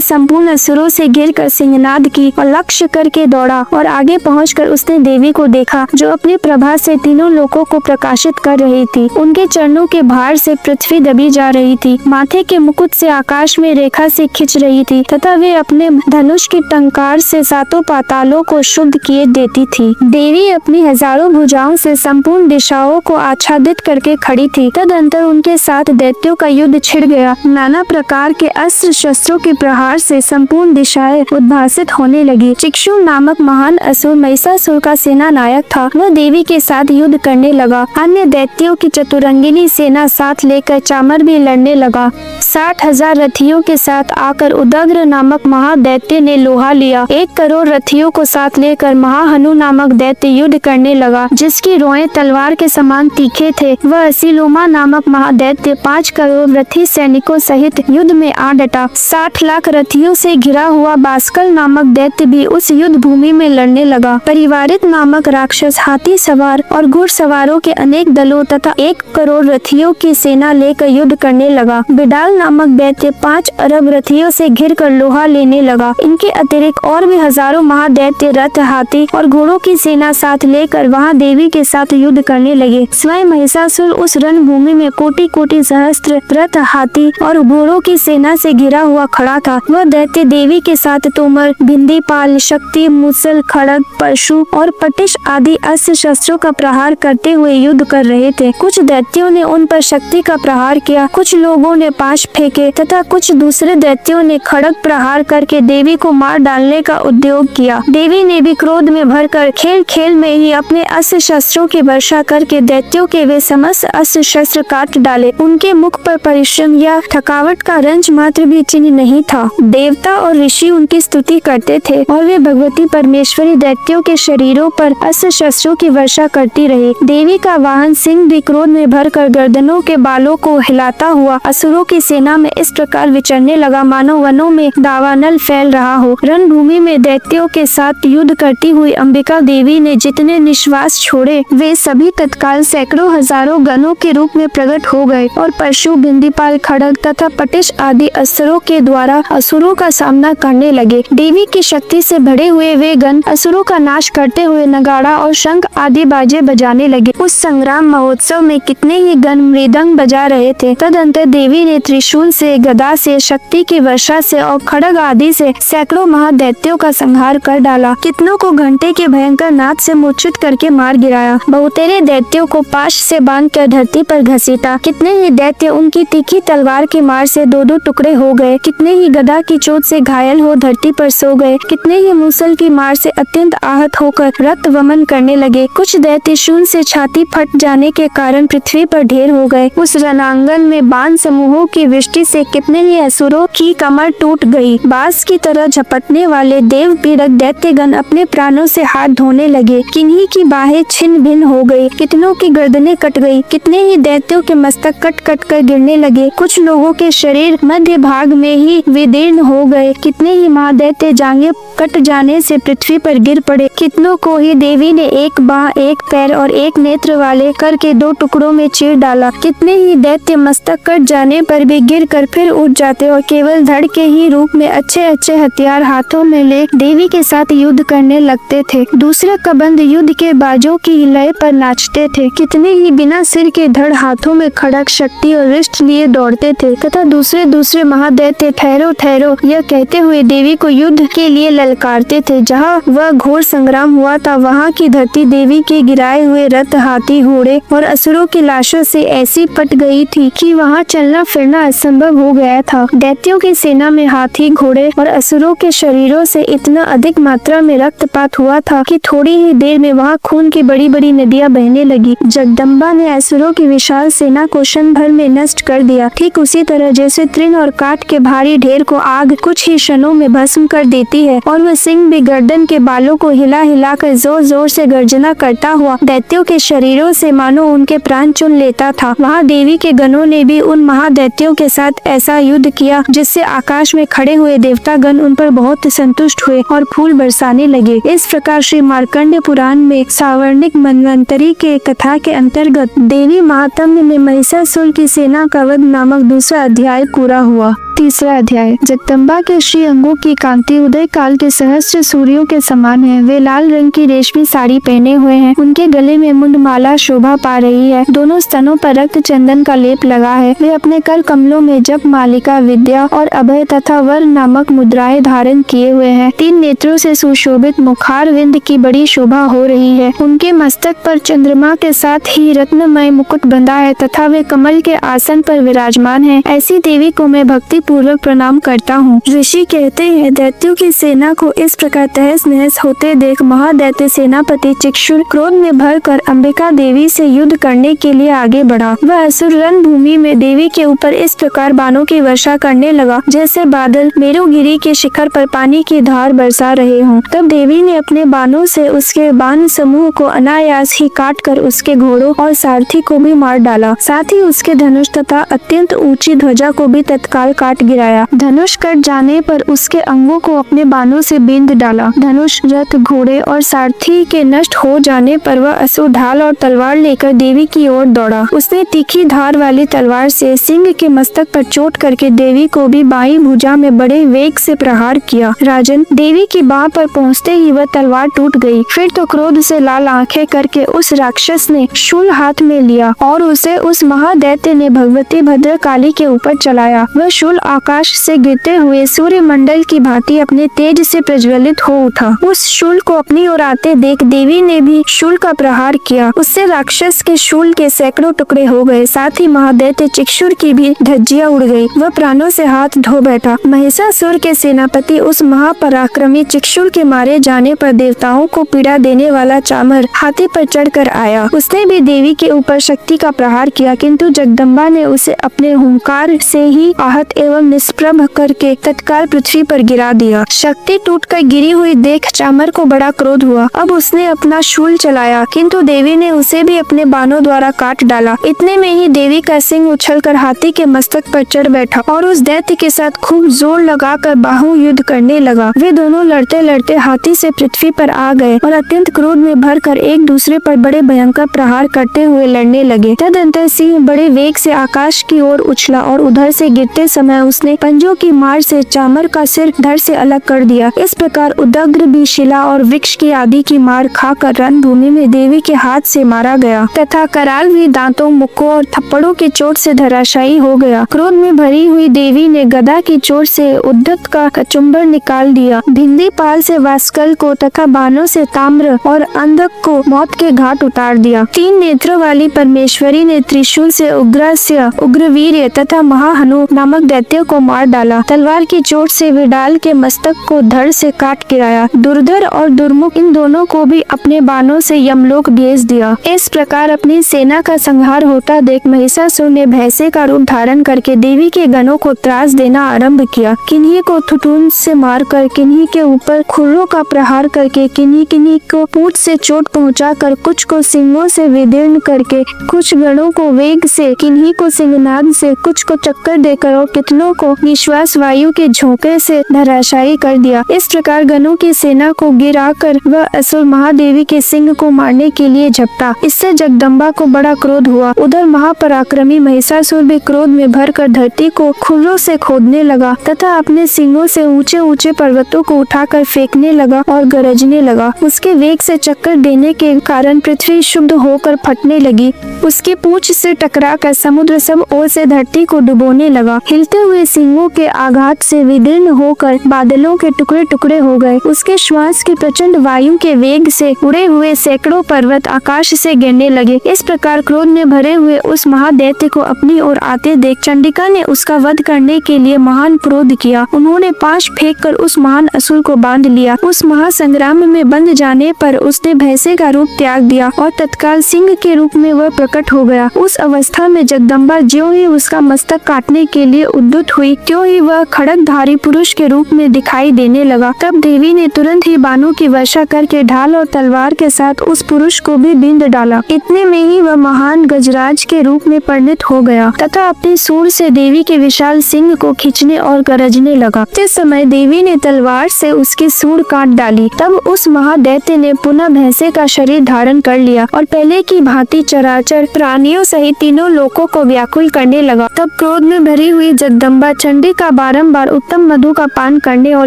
संपूर्ण असुरों से घिरकर सिंहनाद की और लक्ष्य करके दौड़ा और आगे पहुंचकर उसने देवी को देखा जो अपनी प्रभा से तीनों लोकों को प्रकाशित कर रही थी। उनके चरणों के भार से पृथ्वी दबी जा रही थी, माथे के मुकुट से आकाश में रेखा से खिंच रही थी तथा वे अपने धनुष की टंकार से सातों पातालों को शुद्ध किए देती थी। देवी अपनी हजारों भुजाओं से संपूर्ण दिशाओं को आच्छादित करके खड़ी थी। तदंतर उनके साथ दैत्यों का युद्ध छिड़ गया। नाना प्रकार के अस्त्र शस्त्रों के प्रहार से संपूर्ण दिशाएं उद्भासित होने लगी। चिक्षु नामक महान असुर महिषासुर का सेना नायक था, वह देवी के साथ युद्ध करने लगा। अन्य दैत्यों की चतुरंगिनी सेना साथ लेकर चामर भी लड़ने लगा। 60,000 रथियों के साथ आकर उदग्र नामक महादैत्य ने लोहा लिया। 1 करोड़ रथियों को साथ लेकर महाहनु नामक दैत्य युद्ध करने लगा, जिसकी रोएं तलवार के समान तीखे थे। वह असीलोमा नामक महादैत्य 5 करोड़ रथी सैनिकों सहित युद्ध में आ डटा। 60 लाख रथियों से घिरा हुआ बास्कल नामक दैत्य भी उस युद्ध भूमि में लड़ने लगा। परिवारित नामक राक्षस हाथी सवार और घुड़सवारों के अनेक दलों तथा 1 करोड़ रथियों की सेना लेकर युद्ध करने लगा। बिडाल नामक दैत्य 5 अरब रथियों से घिरकर लोहा लेने लगा। इनके अतिरिक्त और भी हजारों महादैत्य रथ, हाथी और घोड़ों की सेना साथ लेकर वहां देवी के साथ युद्ध करने लगे। स्वयं महिषासुर उस रणभूमि में कोटि कोटि सहस्त्र रथ, हाथी और घोड़ों की सेना से घिरा हुआ खड़ा था। वह दैत्य देवी के साथ तोमर, भिंदीपाल, शक्ति, मूसल, खड़ग, परशु और पटिश आदि अस्त्र शस्त्रों का प्रहार करते हुए युद्ध कर रहे थे। कुछ दैत्यों ने उन पर शक्ति का प्रहार किया, कुछ लोगों ने पाश फेंके तथा कुछ दूसरे दैत्यों ने खड़ग प्रहार करके देवी को मार डालने का उद्योग किया। देवी ने भी क्रोध में भरकर खेल खेल में ही अपने अस्त्र शस्त्रों की वर्षा करके दैत्यों के वे समस्त अस्त्र शस्त्र काट डाले। उनके मुख पर परिश्रम या थकावट का रंज मात्र भी चिन्ह नहीं था। देवता और ऋषि उनकी स्तुति करते थे और वे भगवती परमेश्वरी दैत्यों के शरीरों पर अस्त्र शस्त्रों की वर्षा करती रही। देवी का वाहन सिंह भी क्रोध में भरकर गर्दनों के बालों को हिलाता हुआ असुरों की सेना में इस प्रकार विचरने लगा मानो वनों में दावानल फैल रहा हो। रणभूमि में दैत्यों के साथ युद्ध करती हुई अंबिका देवी ने जितने निश्वास छोड़े वे सभी तत्काल सैकड़ों हजारों गणों के रूप में प्रकट हो गए और परशु, भिंदीपाल, खड़ग तथा पटिश आदि अस्त्रों के द्वारा असुरों का सामना करने लगे। देवी की शक्ति से भरे हुए वे गण असुरों का नाश करते हुए नगाड़ा और शंख आदि बाजे बजाने लगे। उस संग्राम महोत्सव में कितने ही गण मृदंग बजा रहे थे। तदंतर देवी ने त्रिशूल से, गदा से, शक्ति की वर्षा से और खड़ग आदि से सैकड़ों महादैत्यों का संहार कर डाला। कितनों को घंटे के भयंकर नाद से मूर्छित करके मार गिराया। बहुतेरे दैत्यों को पाश से बांधकर धरती पर घसीटा। कितने ही दैत्य उनकी तीखी तलवार के मार से 2-2 टुकड़े हो गए। कितने ही गदा की चोट से घायल हो धरती पर सो गए। कितने ही मूसल की मार से अत्यंत आहत होकर रक्त वमन करने लगे। कुछ दैत्य शूल से छाती फट जाने के कारण पृथ्वी पर ढेर हो गए। उस रणांगन में बाण समूहों की वृष्टि से कितने ही असुरों की कमर टूट गई। बांस की तरह झपटने वाले देव पीड़क दैत्यगण अपने प्राणों से हाथ धोने लगे। किन्हीं की बाहें छिन्न भिन्न हो गई, कितनों की गर्दनें कट गई। कितने ही दैत्यों के मस्तक कट कट कर गिरने लगे। कुछ लोगों के शरीर मध्य भाग में ही विदीर्ण हो गए। कितने ही महादैत्य जांघें कट जाने से पृथ्वी पर गिर पड़े। कितनों को ही देवी ने 1 बांह, 1 पैर और 1 नेत्र वाले करके 2 टुकड़ों में चीर डाला। कितने ही दैत्य मस्तक कट जाने पर भी गिर कर फिर उठ जाते और केवल धड़ के ही रूप में अच्छे अच्छे हथियार हाथों में ले देवी के साथ युद्ध करने लगते थे। दूसरे कबंध युद्ध के बाजों की लय पर नाचते थे। कितने ही बिना सिर के धड़ हाथों में खड़ग, शक्ति और रिष्ट लिए दौड़ते थे तथा दूसरे महादैत्य ठहरो ठहरो यह कहते हुए देवी को युद्ध के लिए ललकारते थे। जहाँ वह घोर संग्राम हुआ था वहाँ की धरती देवी के गिराए हुए रथ, हाथी, घोड़े और असुरों की लाशों से ऐसी पट गई थी कि वहाँ चलना फिरना असंभव हो गया था। दैत्यों की सेना में हाथी, घोड़े और असुरों के शरीरों से इतना अधिक मात्रा में रक्तपात हुआ था कि थोड़ी ही देर में वहाँ खून की बड़ी बड़ी नदियाँ बहने लगी। जगदम्बा ने असुरों की विशाल सेना को क्षण भर में नष्ट कर दिया। ठीक उसी तरह जैसे तृण और काठ के भारी ढेर को आग कुछ ही क्षणों में भस्म कर देती है, और वह सिंह भी गर्दन के बालों को हिला हिला कर जोर जोर से गर्जना करता हुआ दैत्यों के शरीरों से मानो उनके प्राण चुन लेता था। वहाँ देवी के गणों ने भी उन महादैत्यों के साथ ऐसा युद्ध किया जिससे आकाश में खड़े हुए देवतागण उन पर बहुत संतुष्ट हुए और फूल बरसाने लगे। इस प्रकार श्री मार्कंड पुराण में सावर्णिक मनवंतरी के कथा के अंतर्गत देवी महात्म्य में महिषासुर की सेना का वध नामक दूसरा अध्याय पूरा हुआ। तीसरा अध्याय। जगदम्बा के श्री अंगों की कांति उदय काल के सहस्त्र सूर्यों के समान है। वे लाल रंग की रेशमी साड़ी पहने हुए हैं। उनके गले में मुंडमाला शोभा पा रही है। दोनों स्तनों पर रक्त चंदन का लेप लगा है। वे अपने कर कमलों में जप मालिका, विद्या और अभय तथा वर नामक मुद्राएं धारण किए हुए हैं। 3 नेत्रों से सुशोभित मुखार विंद की बड़ी शोभा हो रही है। उनके मस्तक पर चंद्रमा के साथ ही रत्नमय मुकुट बंधा है तथा वे कमल के आसन पर विराजमान है। ऐसी देवी को मैं भक्ति पूर्वक प्रणाम करता हूँ। ऋषि कहते हैं, दैत्यों की सेना को इस प्रकार तहस नहस होते देख महादैत्य सेनापति चिक्षुर क्रोध में भरकर अंबिका देवी से युद्ध करने के लिए आगे बढ़ा। वह असुर रणभूमि में देवी के ऊपर इस प्रकार बाणों की वर्षा करने लगा जैसे बादल मेरुगिरी के शिखर पर पानी की धार बरसा रहे हों। तब देवी ने अपने बाणों से उसके बाण समूह को अनायास ही काट कर उसके घोड़ों और सारथी को भी मार डाला। साथ ही उसके धनुष तथा अत्यंत ऊंची ध्वजा को भी तत्काल काट गिराया। धनुष कट जाने पर उसके अंगों को अपने बाणों से बींध डाला। धनुष, रथ, घोड़े और सारथी के नष्ट हो जाने पर वह असुर ढाल और तलवार लेकर देवी की ओर दौड़ा। उसने तीखी धार वाली तलवार से सिंह के मस्तक पर चोट करके देवी को भी बाईं भुजा में बड़े वेग से प्रहार किया। राजन, देवी की बाह पर पहुंचते ही वह तलवार टूट गई। फिर तो क्रोध से लाल आंखें करके उस राक्षस ने शूल हाथ में लिया और उसे उस महादैत्य ने भगवती भद्रकाली के ऊपर चलाया। वह शूल आकाश से गिरते हुए सूर्य मंडल की भांति अपने तेज से प्रज्वलित हो उठा। उस शूल को अपनी ओर आते देख देवी ने भी शूल का प्रहार किया। उससे राक्षस के शूल के सैकड़ों टुकड़े हो गए। साथ ही महादैत्य चिक्षुर की भी धज्जियां उड़ गई। वह प्राणों से हाथ धो बैठा। महिषासुर के सेनापति उस महापराक्रमी चिक्षुर के मारे जाने पर देवताओं को पीड़ा देने वाला चामर हाथी पर चढ़कर आया। उसने भी देवी के ऊपर शक्ति का प्रहार किया, किंतु जगदम्बा ने उसे अपने हुंकार से ही आहत एवं निष्प्रभ करके तत्काल पृथ्वी पर गिरा दिया। शक्ति टूटकर गिरी हुई देख चामर को बड़ा क्रोध हुआ। अब उसने अपना शूल चलाया, किंतु देवी ने उसे भी अपने बाणों द्वारा काट डाला। इतने में ही देवी का सिंह उछलकर हाथी के मस्तक पर चढ़ बैठा और उस दैत्य के साथ खूब जोर लगाकर बाहु युद्ध करने लगा। वे दोनों लड़ते लड़ते हाथी से पृथ्वी पर आ गए और अत्यंत क्रोध में भरकर एक दूसरे पर बड़े भयंकर प्रहार करते हुए लड़ने लगे। तदंतर सिंह बड़े वेग से आकाश की ओर उछला और उधर से गिरते समय उसने पंजों की मार से चामर का सिर धड़ से अलग कर दिया। इस प्रकार उदग्र भी शिला और वृक्ष की आदि की मार खाकर रणभूमि में देवी के हाथ से मारा गया तथा कराल भी दांतों, मुक्कों और थप्पड़ों की चोट से धराशायी हो गया। क्रोध में भरी हुई देवी ने गदा की चोट से उद्धत का कचुम्बर निकाल दिया। भिंदी पाल से वास्कल को तथा बाणों से ताम्र और अंधक को मौत के घाट उतार दिया। 3 नेत्रों वाली परमेश्वरी ने त्रिशूल से उग्रास्य, उग्रवीर्य तथा महाहनु नामक दैत्य को मार डाला। तलवार की चोट से विडाल के मस्तक को धड़ से काट गिराया। दुर्धर और दुर्मुख इन दोनों को भी अपने बाणों से यमलोक भेज दिया। इस प्रकार अपनी सेना का संहार होता देख महिषासुर ने भैंसे का रूप धारण करके देवी के गणों को त्रास देना आरंभ किया। किन्हीं को ठुठुन से मारकर, किन्हीं के ऊपर खुरों का प्रहार करके, किन्हीं को पूंछ से चोट पहुंचाकर, कुछ को सिंगों से विदीर्ण करके, कुछ गणों को वेग से, किन्हीं को सिंहनाद से, कुछ को चक्कर देकर और कितनों को निश्वास वायु के झोंके से धराशायी कर दिया। इस प्रकार गणों की सेना को गिराकर वह असुर महादेवी के सिंह को मारने के लिए झपटा। इससे जगदम्बा को बड़ा क्रोध हुआ। उधर महापराक्रमी महिषासुर भी क्रोध में भरकर धरती को खुरों से खोदने लगा तथा अपने सिंगों से ऊंचे ऊंचे पर्वतों को उठाकर फेंकने लगा और गरजने लगा। उसके वेग से चक्कर देने के कारण पृथ्वी शुद्ध होकर फटने लगी। उसकी पूंछ से टकराकर समुद्र सब ओर से धरती को डुबोने लगा। हिलते हुए सिंगों के आघात से विदीर्ण होकर बादलों के टुकड़े टुकड़े हो गए। उसके श्वास की प्रचंड वायु के वेग से उड़े हुए सैकड़ों पर्वत आकाश से गिरने लगे। इस प्रकार क्रोध में भरे हुए उस महादैत्य को अपनी ओर आते देख चंडिका ने उसका वध करने के लिए महान क्रोध किया। उन्होंने पाश फेंक कर उस महान असुर को बांध लिया। उस महासंग्राम में बंध जाने पर उसने भैंसे का रूप त्याग दिया और तत्काल सिंह के रूप में वह प्रकट प्रकट हो गया। उस अवस्था में जगदम्बा ज्यों ही उसका मस्तक काटने के लिए उद्युत हुई, त्यों ही वह खड्गधारी पुरुष के रूप में दिखाई देने लगा। तब देवी ने तुरंत ही बाणों की वर्षा करके ढाल और तलवार के साथ उस पुरुष को भी बींध डाला। इतने में ही वह महान गजराज के रूप में परिणत हो गया तथा अपनी सूंड से देवी के विशाल सिंह को खींचने और गरजने लगा। इस समय देवी ने तलवार से उसकी सूंड काट डाली। तब उस महादैत्य ने पुनः भैंसे का शरीर धारण कर लिया और पहले की भांति चराचर प्राणियों सहित तीनों लोकों को व्याकुल करने लगा। तब क्रोध में भरी हुई जगदम्बा चंडी का बारंबार उत्तम मधु का पान करने और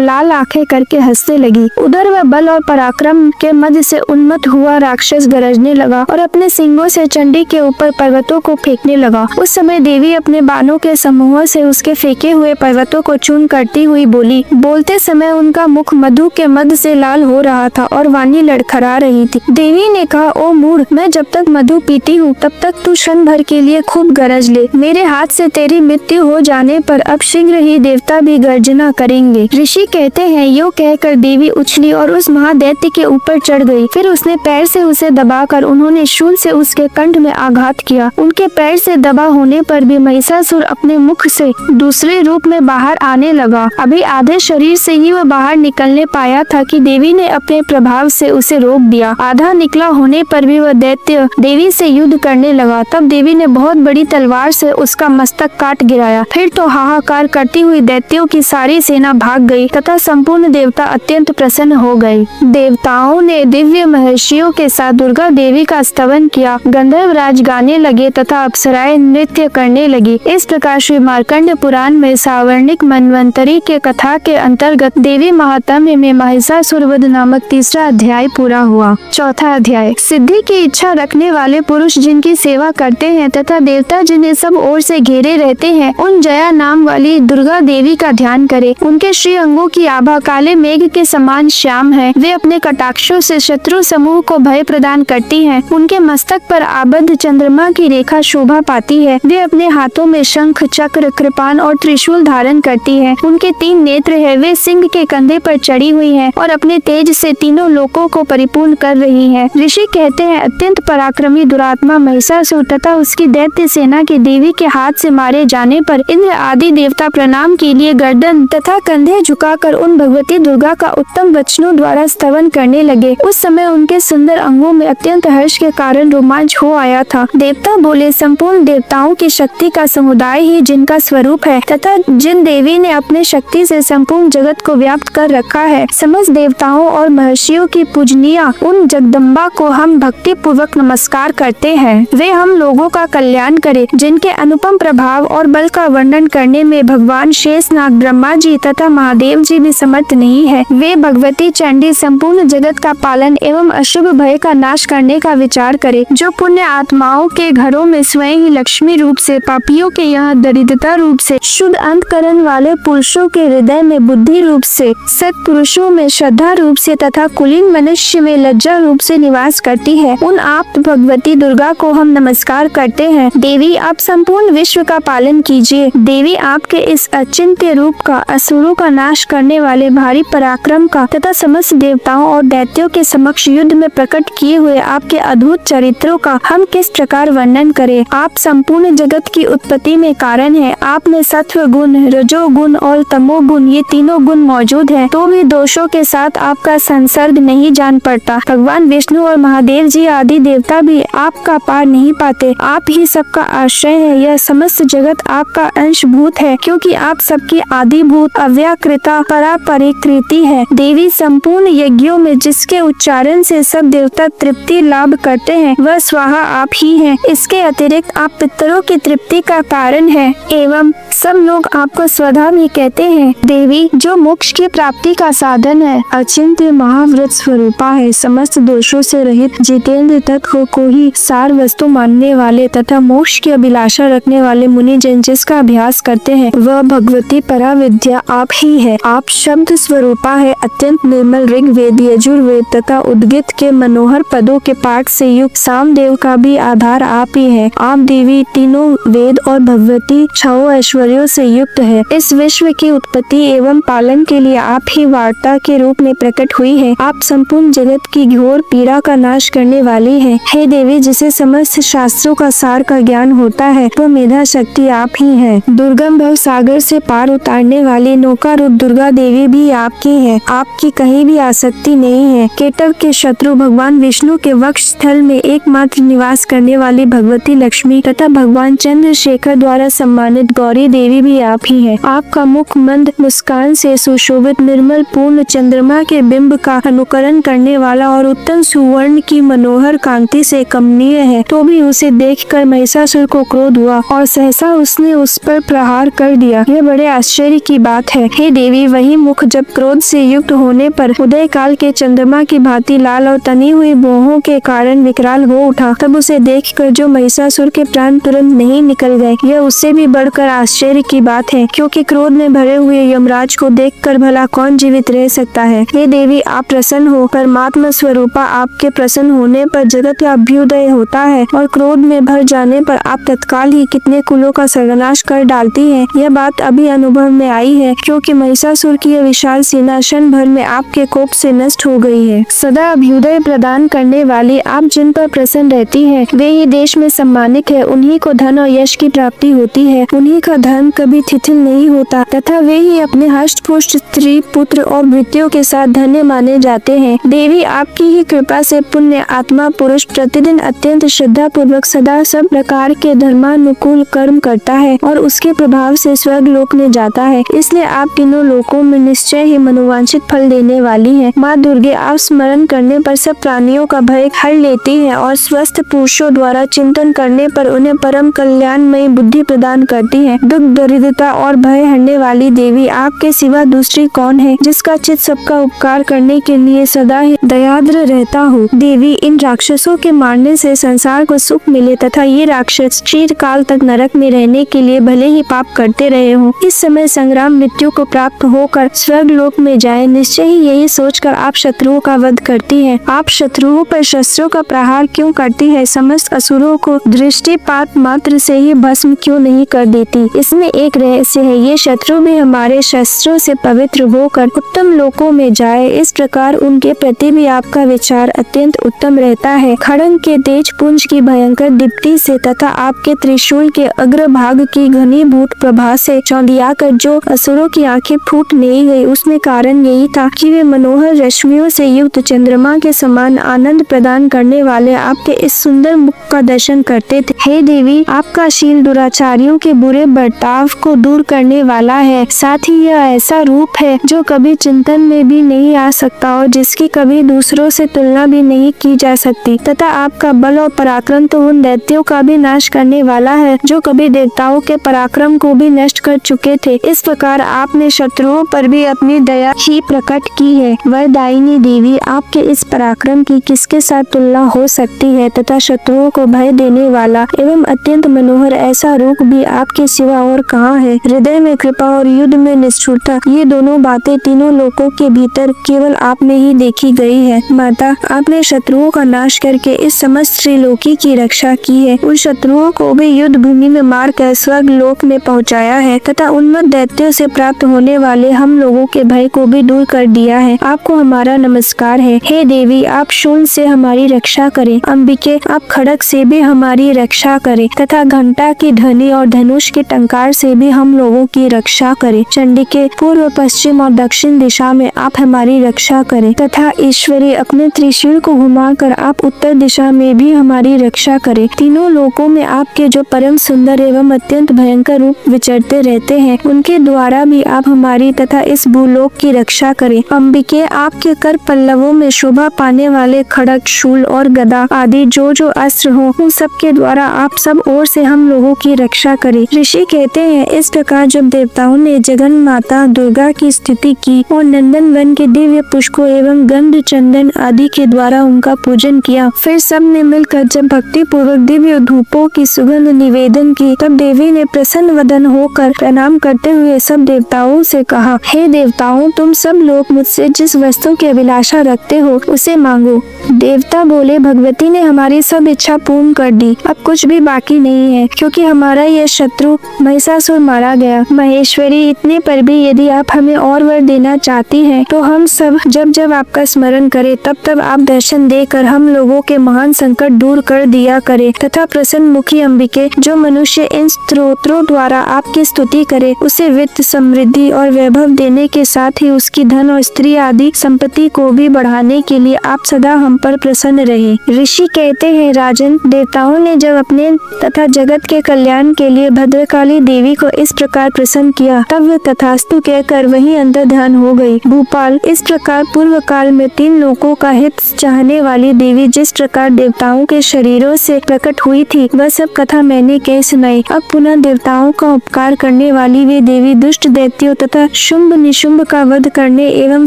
लाल आंखें करके हंसने लगी। उधर वह बल और पराक्रम के मध्य से उन्मत्त हुआ राक्षस गरजने लगा और अपने सिंगों से चंडी के ऊपर पर्वतों को फेंकने लगा। उस समय देवी अपने बाणों के समूह से उसके फेंके हुए पर्वतों को चूर्ण करती हुई बोली। बोलते समय उनका मुख मधु के मध्य से लाल हो रहा था और वाणी लड़खड़ा रही थी। देवी ने कहा, ओ मूढ़, मैं जब तक मधु पीती हूँ तब तक तू क्षण भर के लिए खूब गरज ले। मेरे हाथ से तेरी मृत्यु हो जाने पर अब शीघ्र ही देवता भी गर्जना करेंगे। ऋषि कहते हैं, यो कहकर देवी उछली और उस महादैत्य के ऊपर चढ़ गई। फिर उसने पैर से उसे दबाकर उन्होंने शूल से उसके कंठ में आघात किया। उनके पैर से दबा होने पर भी महिषासुर अपने मुख से दूसरे रूप में बाहर आने लगा। अभी आधे शरीर से ही वह बाहर निकलने पाया था कि देवी ने अपने प्रभाव से उसे रोक दिया। आधा निकला होने पर भी वह दैत्य देवी से युद्ध करने लगा। तब देवी ने बहुत बड़ी तलवार से उसका मस्तक काट गिराया। फिर तो हाहाकार करती हुई दैत्यों की सारी सेना भाग गई तथा संपूर्ण देवता अत्यंत प्रसन्न हो गए। देवताओं ने दिव्य महर्षियों के साथ दुर्गा देवी का स्तवन किया। गंधर्वराज गाने लगे तथा अप्सराएं नृत्य करने लगी। इस प्रकार श्री मार्कंड पुराण में सावर्णिक मनवंतरी के कथा के अंतर्गत देवी महात्म्य में महिषासुर वध नामक तीसरा अध्याय पूरा हुआ। चौथा अध्याय, सिद्धि की इच्छा रखने वाले पुरुष जिनकी सेवा करते हैं तथा देवता जिन्हें सब ओर से घेरे रहते हैं, उन जया नाम वाली दुर्गा देवी का ध्यान करें। उनके श्री अंगों की आभा काले मेघ के समान श्याम है। वे अपने कटाक्षों से शत्रु समूह को भय प्रदान करती हैं। उनके मस्तक पर आबद्ध चंद्रमा की रेखा शोभा पाती है। वे अपने हाथों में शंख, चक्र, कृपान और त्रिशूल धारण करती है। उनके 3 नेत्र है। वे सिंह के कंधे पर चढ़ी हुई है और अपने तेज से तीनों लोकों को परिपूर्ण कर रही है। ऋषि कहते हैं, अत्यंत पराक्रमी दुरात्मा महिषासुर तथा उसकी दैत्य सेना के देवी के हाथ से मारे जाने पर इंद्र आदि देवता प्रणाम के लिए गर्दन तथा कंधे झुकाकर उन भगवती दुर्गा का उत्तम वचनों द्वारा स्तवन करने लगे। उस समय उनके सुंदर अंगों में अत्यंत हर्ष के कारण रोमांच हो आया था। देवता बोले, संपूर्ण देवताओं की शक्ति का समुदाय ही जिनका स्वरूप है तथा जिन देवी ने अपने शक्ति से संपूर्ण जगत को व्याप्त कर रखा है, समस्त देवताओं और महर्षियों की पूजनीय उन जगदम्बा को हम भक्ति पूर्वक नमस्कार करते हैं। वे हम लोगों का कल्याण करे। जिनके अनुपम प्रभाव और बल का वर्णन करने में भगवान शेषनाग, ब्रह्मा जी तथा महादेव जी भी समर्थ नहीं है। वे भगवती चंडी संपूर्ण जगत का पालन एवं अशुभ भय का नाश करने का विचार करे। जो पुण्य आत्माओं के घरों में स्वयं ही लक्ष्मी रूप से, पापियों के यहाँ दरिद्रता रूप से, शुद्ध अंतकरण वाले पुरुषों के हृदय में बुद्धि रूप से, सत्पुरुषों में श्रद्धा रूप से तथा कुलीन मनुष्य में लज्जा रूप से निवास करती है, उन आप भगवती दुर्गा को हम नमस्कार करते हैं। देवी, आप संपूर्ण विश्व का पालन कीजिए। देवी, आपके इस अचिंत्य रूप का, असुरों का नाश करने वाले भारी पराक्रम का तथा समस्त देवताओं और दैत्यों के समक्ष युद्ध में प्रकट किए हुए आपके अद्भुत चरित्रों का हम किस प्रकार वर्णन करें। आप संपूर्ण जगत की उत्पत्ति में कारण है। आप में सत्व गुण, रजो गुण और तमो गुण, ये तीनों गुण मौजूद हैं, तो भी दोषों के साथ आपका संसर्ग नहीं जान पड़ता। भगवान विष्णु और महादेव जी आदि देवता भी आपका पार नहीं पाते। आप ही सबका आश्रय है। यह समस्त जगत आपका अंशभूत है, क्योंकि आप सबकी आदिभूत, अव्याकृता, परापरिकृति है। देवी, संपूर्ण यज्ञों में जिसके उच्चारण से सब देवता तृप्ति लाभ करते हैं, वह स्वाहा आप ही हैं। इसके अतिरिक्त आप पितरों की तृप्ति का कारण है एवं सब लोग आपको स्वधा भी कहते हैं। देवी, जो मोक्ष की प्राप्ति का साधन है, अचिंत्य महाव्रत स्वरूपा है, समस्त दोषों से रहित जितेंद्र तत्व को ही सार वस्तु मानने वाले तथा मोक्ष की अभिलाषा रखने वाले मुनि जन जिसका अभ्यास करते हैं, वह भगवती पराविद्या आप ही है। आप शब्द स्वरूपा है। अत्यंत निर्मल ऋग्वेद, यजुर्वेद तथा उद्गीत के मनोहर पदों के पाठ से युक्त सामदेव का भी आधार आप ही है। आप देवी तीनों वेद और भगवती 6 ऐश्वर्यों से युक्त है। इस विश्व की उत्पत्ति एवं पालन के लिए आप ही वार्ता के रूप में प्रकट हुई है। आप संपूर्ण जगत की घोर पीड़ा का नाश करने वाली है। हे देवी, जिसे समस्त समस्त शास्त्रों का सार का ज्ञान होता है वो मेधा शक्ति आप ही हैं। दुर्गम भव सागर से पार उतारने वाली नौका रूप दुर्गा देवी भी आपकी है। आपकी कहीं भी आसक्ति नहीं है। केटव के शत्रु भगवान विष्णु के वक्ष स्थल में एकमात्र निवास करने वाली भगवती लक्ष्मी तथा भगवान चंद्रशेखर द्वारा सम्मानित गौरी देवी भी आप ही है। आपका मुख मंद मुस्कान से सुशोभित निर्मल पूर्ण चंद्रमा के बिंब का अनुकरण करने वाला और उत्तम सुवर्ण की मनोहर कांति से कमनीय है। तो भी उसे देखकर महिषासुर को क्रोध हुआ और सहसा उसने उस पर प्रहार कर दिया। यह बड़े आश्चर्य की बात है। हे देवी, वही मुख जब क्रोध से युक्त होने पर उदय काल के चंद्रमा की भांति लाल और तनी हुई भौहों के कारण विकराल हो उठा, तब उसे देखकर जो महिषासुर के प्राण तुरंत नहीं निकल गए, यह उससे भी बढ़कर आश्चर्य की बात है, क्योंकि क्रोध में भरे हुए यमराज को देखकर भला कौन जीवित रह सकता है। हे देवी, आप प्रसन्न हो। परमात्मा स्वरूपा आपके प्रसन्न होने पर जगत का अभ्युदय होता है और क्रोध में भर जाने पर आप तत्काल ही कितने कुलों का सर्वनाश कर डालती हैं। यह बात अभी अनुभव में आई है, क्योंकि महिषासुर की यह विशाल सेना क्षण भर में आपके कोप से नष्ट हो गई है। सदा अभ्युदय प्रदान करने वाली आप जिन पर प्रसन्न रहती हैं, वे ही देश में सम्मानित है। उन्हीं को धन और यश की प्राप्ति होती है। उन्हीं का धर्म कभी शिथिल नहीं होता तथा वे ही अपने हष्ट पुष्ट स्त्री पुत्र और मृत्यु के साथ धन्य माने जाते हैं। देवी, आपकी ही कृपा से पुण्य आत्मा पुरुष प्रतिदिन अत्यंत श्रद्धा पूर्वक सदा सब प्रकार के धर्मानुकूल कर्म करता है और उसके प्रभाव से स्वर्ग लोक में जाता है। इसलिए आप तीनों लोकों में निश्चय ही मनोवांछित फल देने वाली हैं। माँ दुर्गे, आप स्मरण करने पर सब प्राणियों का भय हर लेती है और स्वस्थ पुरुषों द्वारा चिंतन करने पर उन्हें परम कल्याणमयी बुद्धि प्रदान करती है। दुख दरिद्रता और भय हरने वाली देवी, आपके सिवा दूसरी कौन है जिसका चित्त सबका उपकार करने के लिए सदा ही दयाद्र रहता हो। देवी, इन राक्षसों के मारने से संसार को सुख मिले तथा ये राक्षस चिर काल तक नरक में रहने के लिए भले ही पाप करते रहे हों, इस समय संग्राम मृत्यु को प्राप्त होकर स्वर्ग लोक में जाए, निश्चय ही यही सोचकर आप शत्रुओं का वध करती है। आप शत्रुओं पर शस्त्रों का प्रहार क्यों करती है? समस्त असुरों को दृष्टिपात मात्र से ही भस्म क्यों नहीं कर देती? इसमें एक रहस्य है। ये शत्रु भी हमारे शस्त्रों से पवित्र होकर उत्तम लोकों में जाए, इस प्रकार उनके प्रति भी आपका विचार अत्यंत उत्तम रहता है। खड्ग के तेज पुंज की भयंकर दीप्ति से तथा आपके त्रिशूल के अग्रभाग की घनीभूत प्रभा से चौंधिया कर जो असुरों की आंखें फूट नहीं गई, उसमें कारण यही था कि वे मनोहर रश्मियों से युक्त चंद्रमा के समान आनंद प्रदान करने वाले आपके इस सुंदर मुख का दर्शन करते थे। हे देवी, आपका शील दुराचारियों के बुरे बर्ताव को दूर करने वाला है। साथ ही यह ऐसा रूप है जो कभी चिंतन में भी नहीं आ सकता और जिसकी कभी दूसरों से तुलना भी नहीं की जा सकती, तथा आपका बल और पराक्रम तो उन दैत्यों का भी नाश करने वाला है जो कभी देवताओं के पराक्रम को भी नष्ट कर चुके थे। इस प्रकार आपने शत्रुओं पर भी अपनी दया ही प्रकट की है। वरदायिनी देवी, आपके इस पराक्रम की किसके साथ तुलना हो सकती है तथा शत्रुओं को भय देने वाला एवं अत्यंत मनोहर ऐसा रूप भी आपके सिवा और कहाँ है? हृदय में कृपा और युद्ध में निष्ठुरता, ये दोनों बातें तीनों लोकों के भीतर केवल आप में ही देखी गई है। माता, आपने शत्रुओं का नाश करके इस समस्त त्रिलोकी की रक्षा की है। उन शत्रुओं को भी युद्ध भूमि में मार कर स्वर्ग लोक में पहुँचाया है तथा उन्मत्त दैत्यों से प्राप्त होने वाले हम लोगों के भय को भी दूर कर दिया है। आपको हमारा नमस्कार है। हे देवी, आप शूल से हमारी रक्षा करें। अंबिके, आप खड्ग से भी हमारी रक्षा करें तथा घंटा की ध्वनि और धनुष के टंकार से भी हम लोगों की रक्षा करें। चंडिके, पूर्व पश्चिम और दक्षिण दिशा में आप हमारी रक्षा करें तथा ईश्वरी, अपने त्रिशूल को घुमाकर आप उत्तर दिशा में भी हमारी रक्षा करें। तीनों लोकों में आपके जो परम सुंदर एवं अत्यंत भयंकर रूप विचरते रहते हैं, उनके द्वारा भी आप हमारी तथा इस भूलोक की रक्षा करें। अंबिके, आपके कर पल्लवों में शोभा पाने वाले खड्ग, शूल और गदा आदि जो जो अस्त्र हो, उन सब के द्वारा आप सब ओर से हम लोगों की रक्षा करें। ऋषि कहते हैं, इस प्रकार जब देवताओं ने जगन माता दुर्गा की स्तुति की और नंदन वन के दिव्य पुष्पों एवं गंध चंदन आदि के द्वारा उनका पूजन किया, फिर सब ने मिलकर जब भक्ति पूर्वक दिव्य धूपों की सुगंध निवेदन की, तब देवी ने प्रसन्न वदन होकर प्रणाम करते हुए सब देवताओं से कहा, हे देवताओं, तुम सब लोग मुझसे जिस वस्तु की अभिलाषा रखते हो उसे मांगो। देवता बोले, भगवती ने हमारी सब इच्छा पूर्ण कर दी, अब कुछ भी बाकी नहीं है, क्योंकि हमारा यह शत्रु महिषासुर मारा गया। महेश्वरी, इतने पर भी यदि आप हमें और वर देना चाहती हैं, तो हम सब जब जब आपका स्मरण करें तब तब आप दर्शन देकर हम लोगों के महान संकट दूर दूर कर दिया करे तथा प्रसन्न मुखी अंबिके, जो मनुष्य इन स्तोत्रों द्वारा आपकी स्तुति करे उसे वित्त, समृद्धि और वैभव देने के साथ ही उसकी धन और स्त्री आदि संपत्ति को भी बढ़ाने के लिए आप सदा हम पर प्रसन्न रहे। ऋषि कहते हैं, राजन, देवताओं ने जब अपने तथा जगत के कल्याण के लिए भद्रकाली देवी को इस प्रकार प्रसन्न किया तब वे तथास्तु कहकर वहीं अंदर ध्यान हो गई। भूपाल, इस प्रकार पूर्व काल में 3 लोकों का हित चाहने वाली देवी जिस प्रकार देवताओं के शरीरों से प्रकट हुई थी वह सब कथा मैंने कह सुनाई। अब पुनः देवताओं का उपकार करने वाली वे देवी दुष्ट दैत्यों तथा शुंभ निशुंभ का वध करने एवं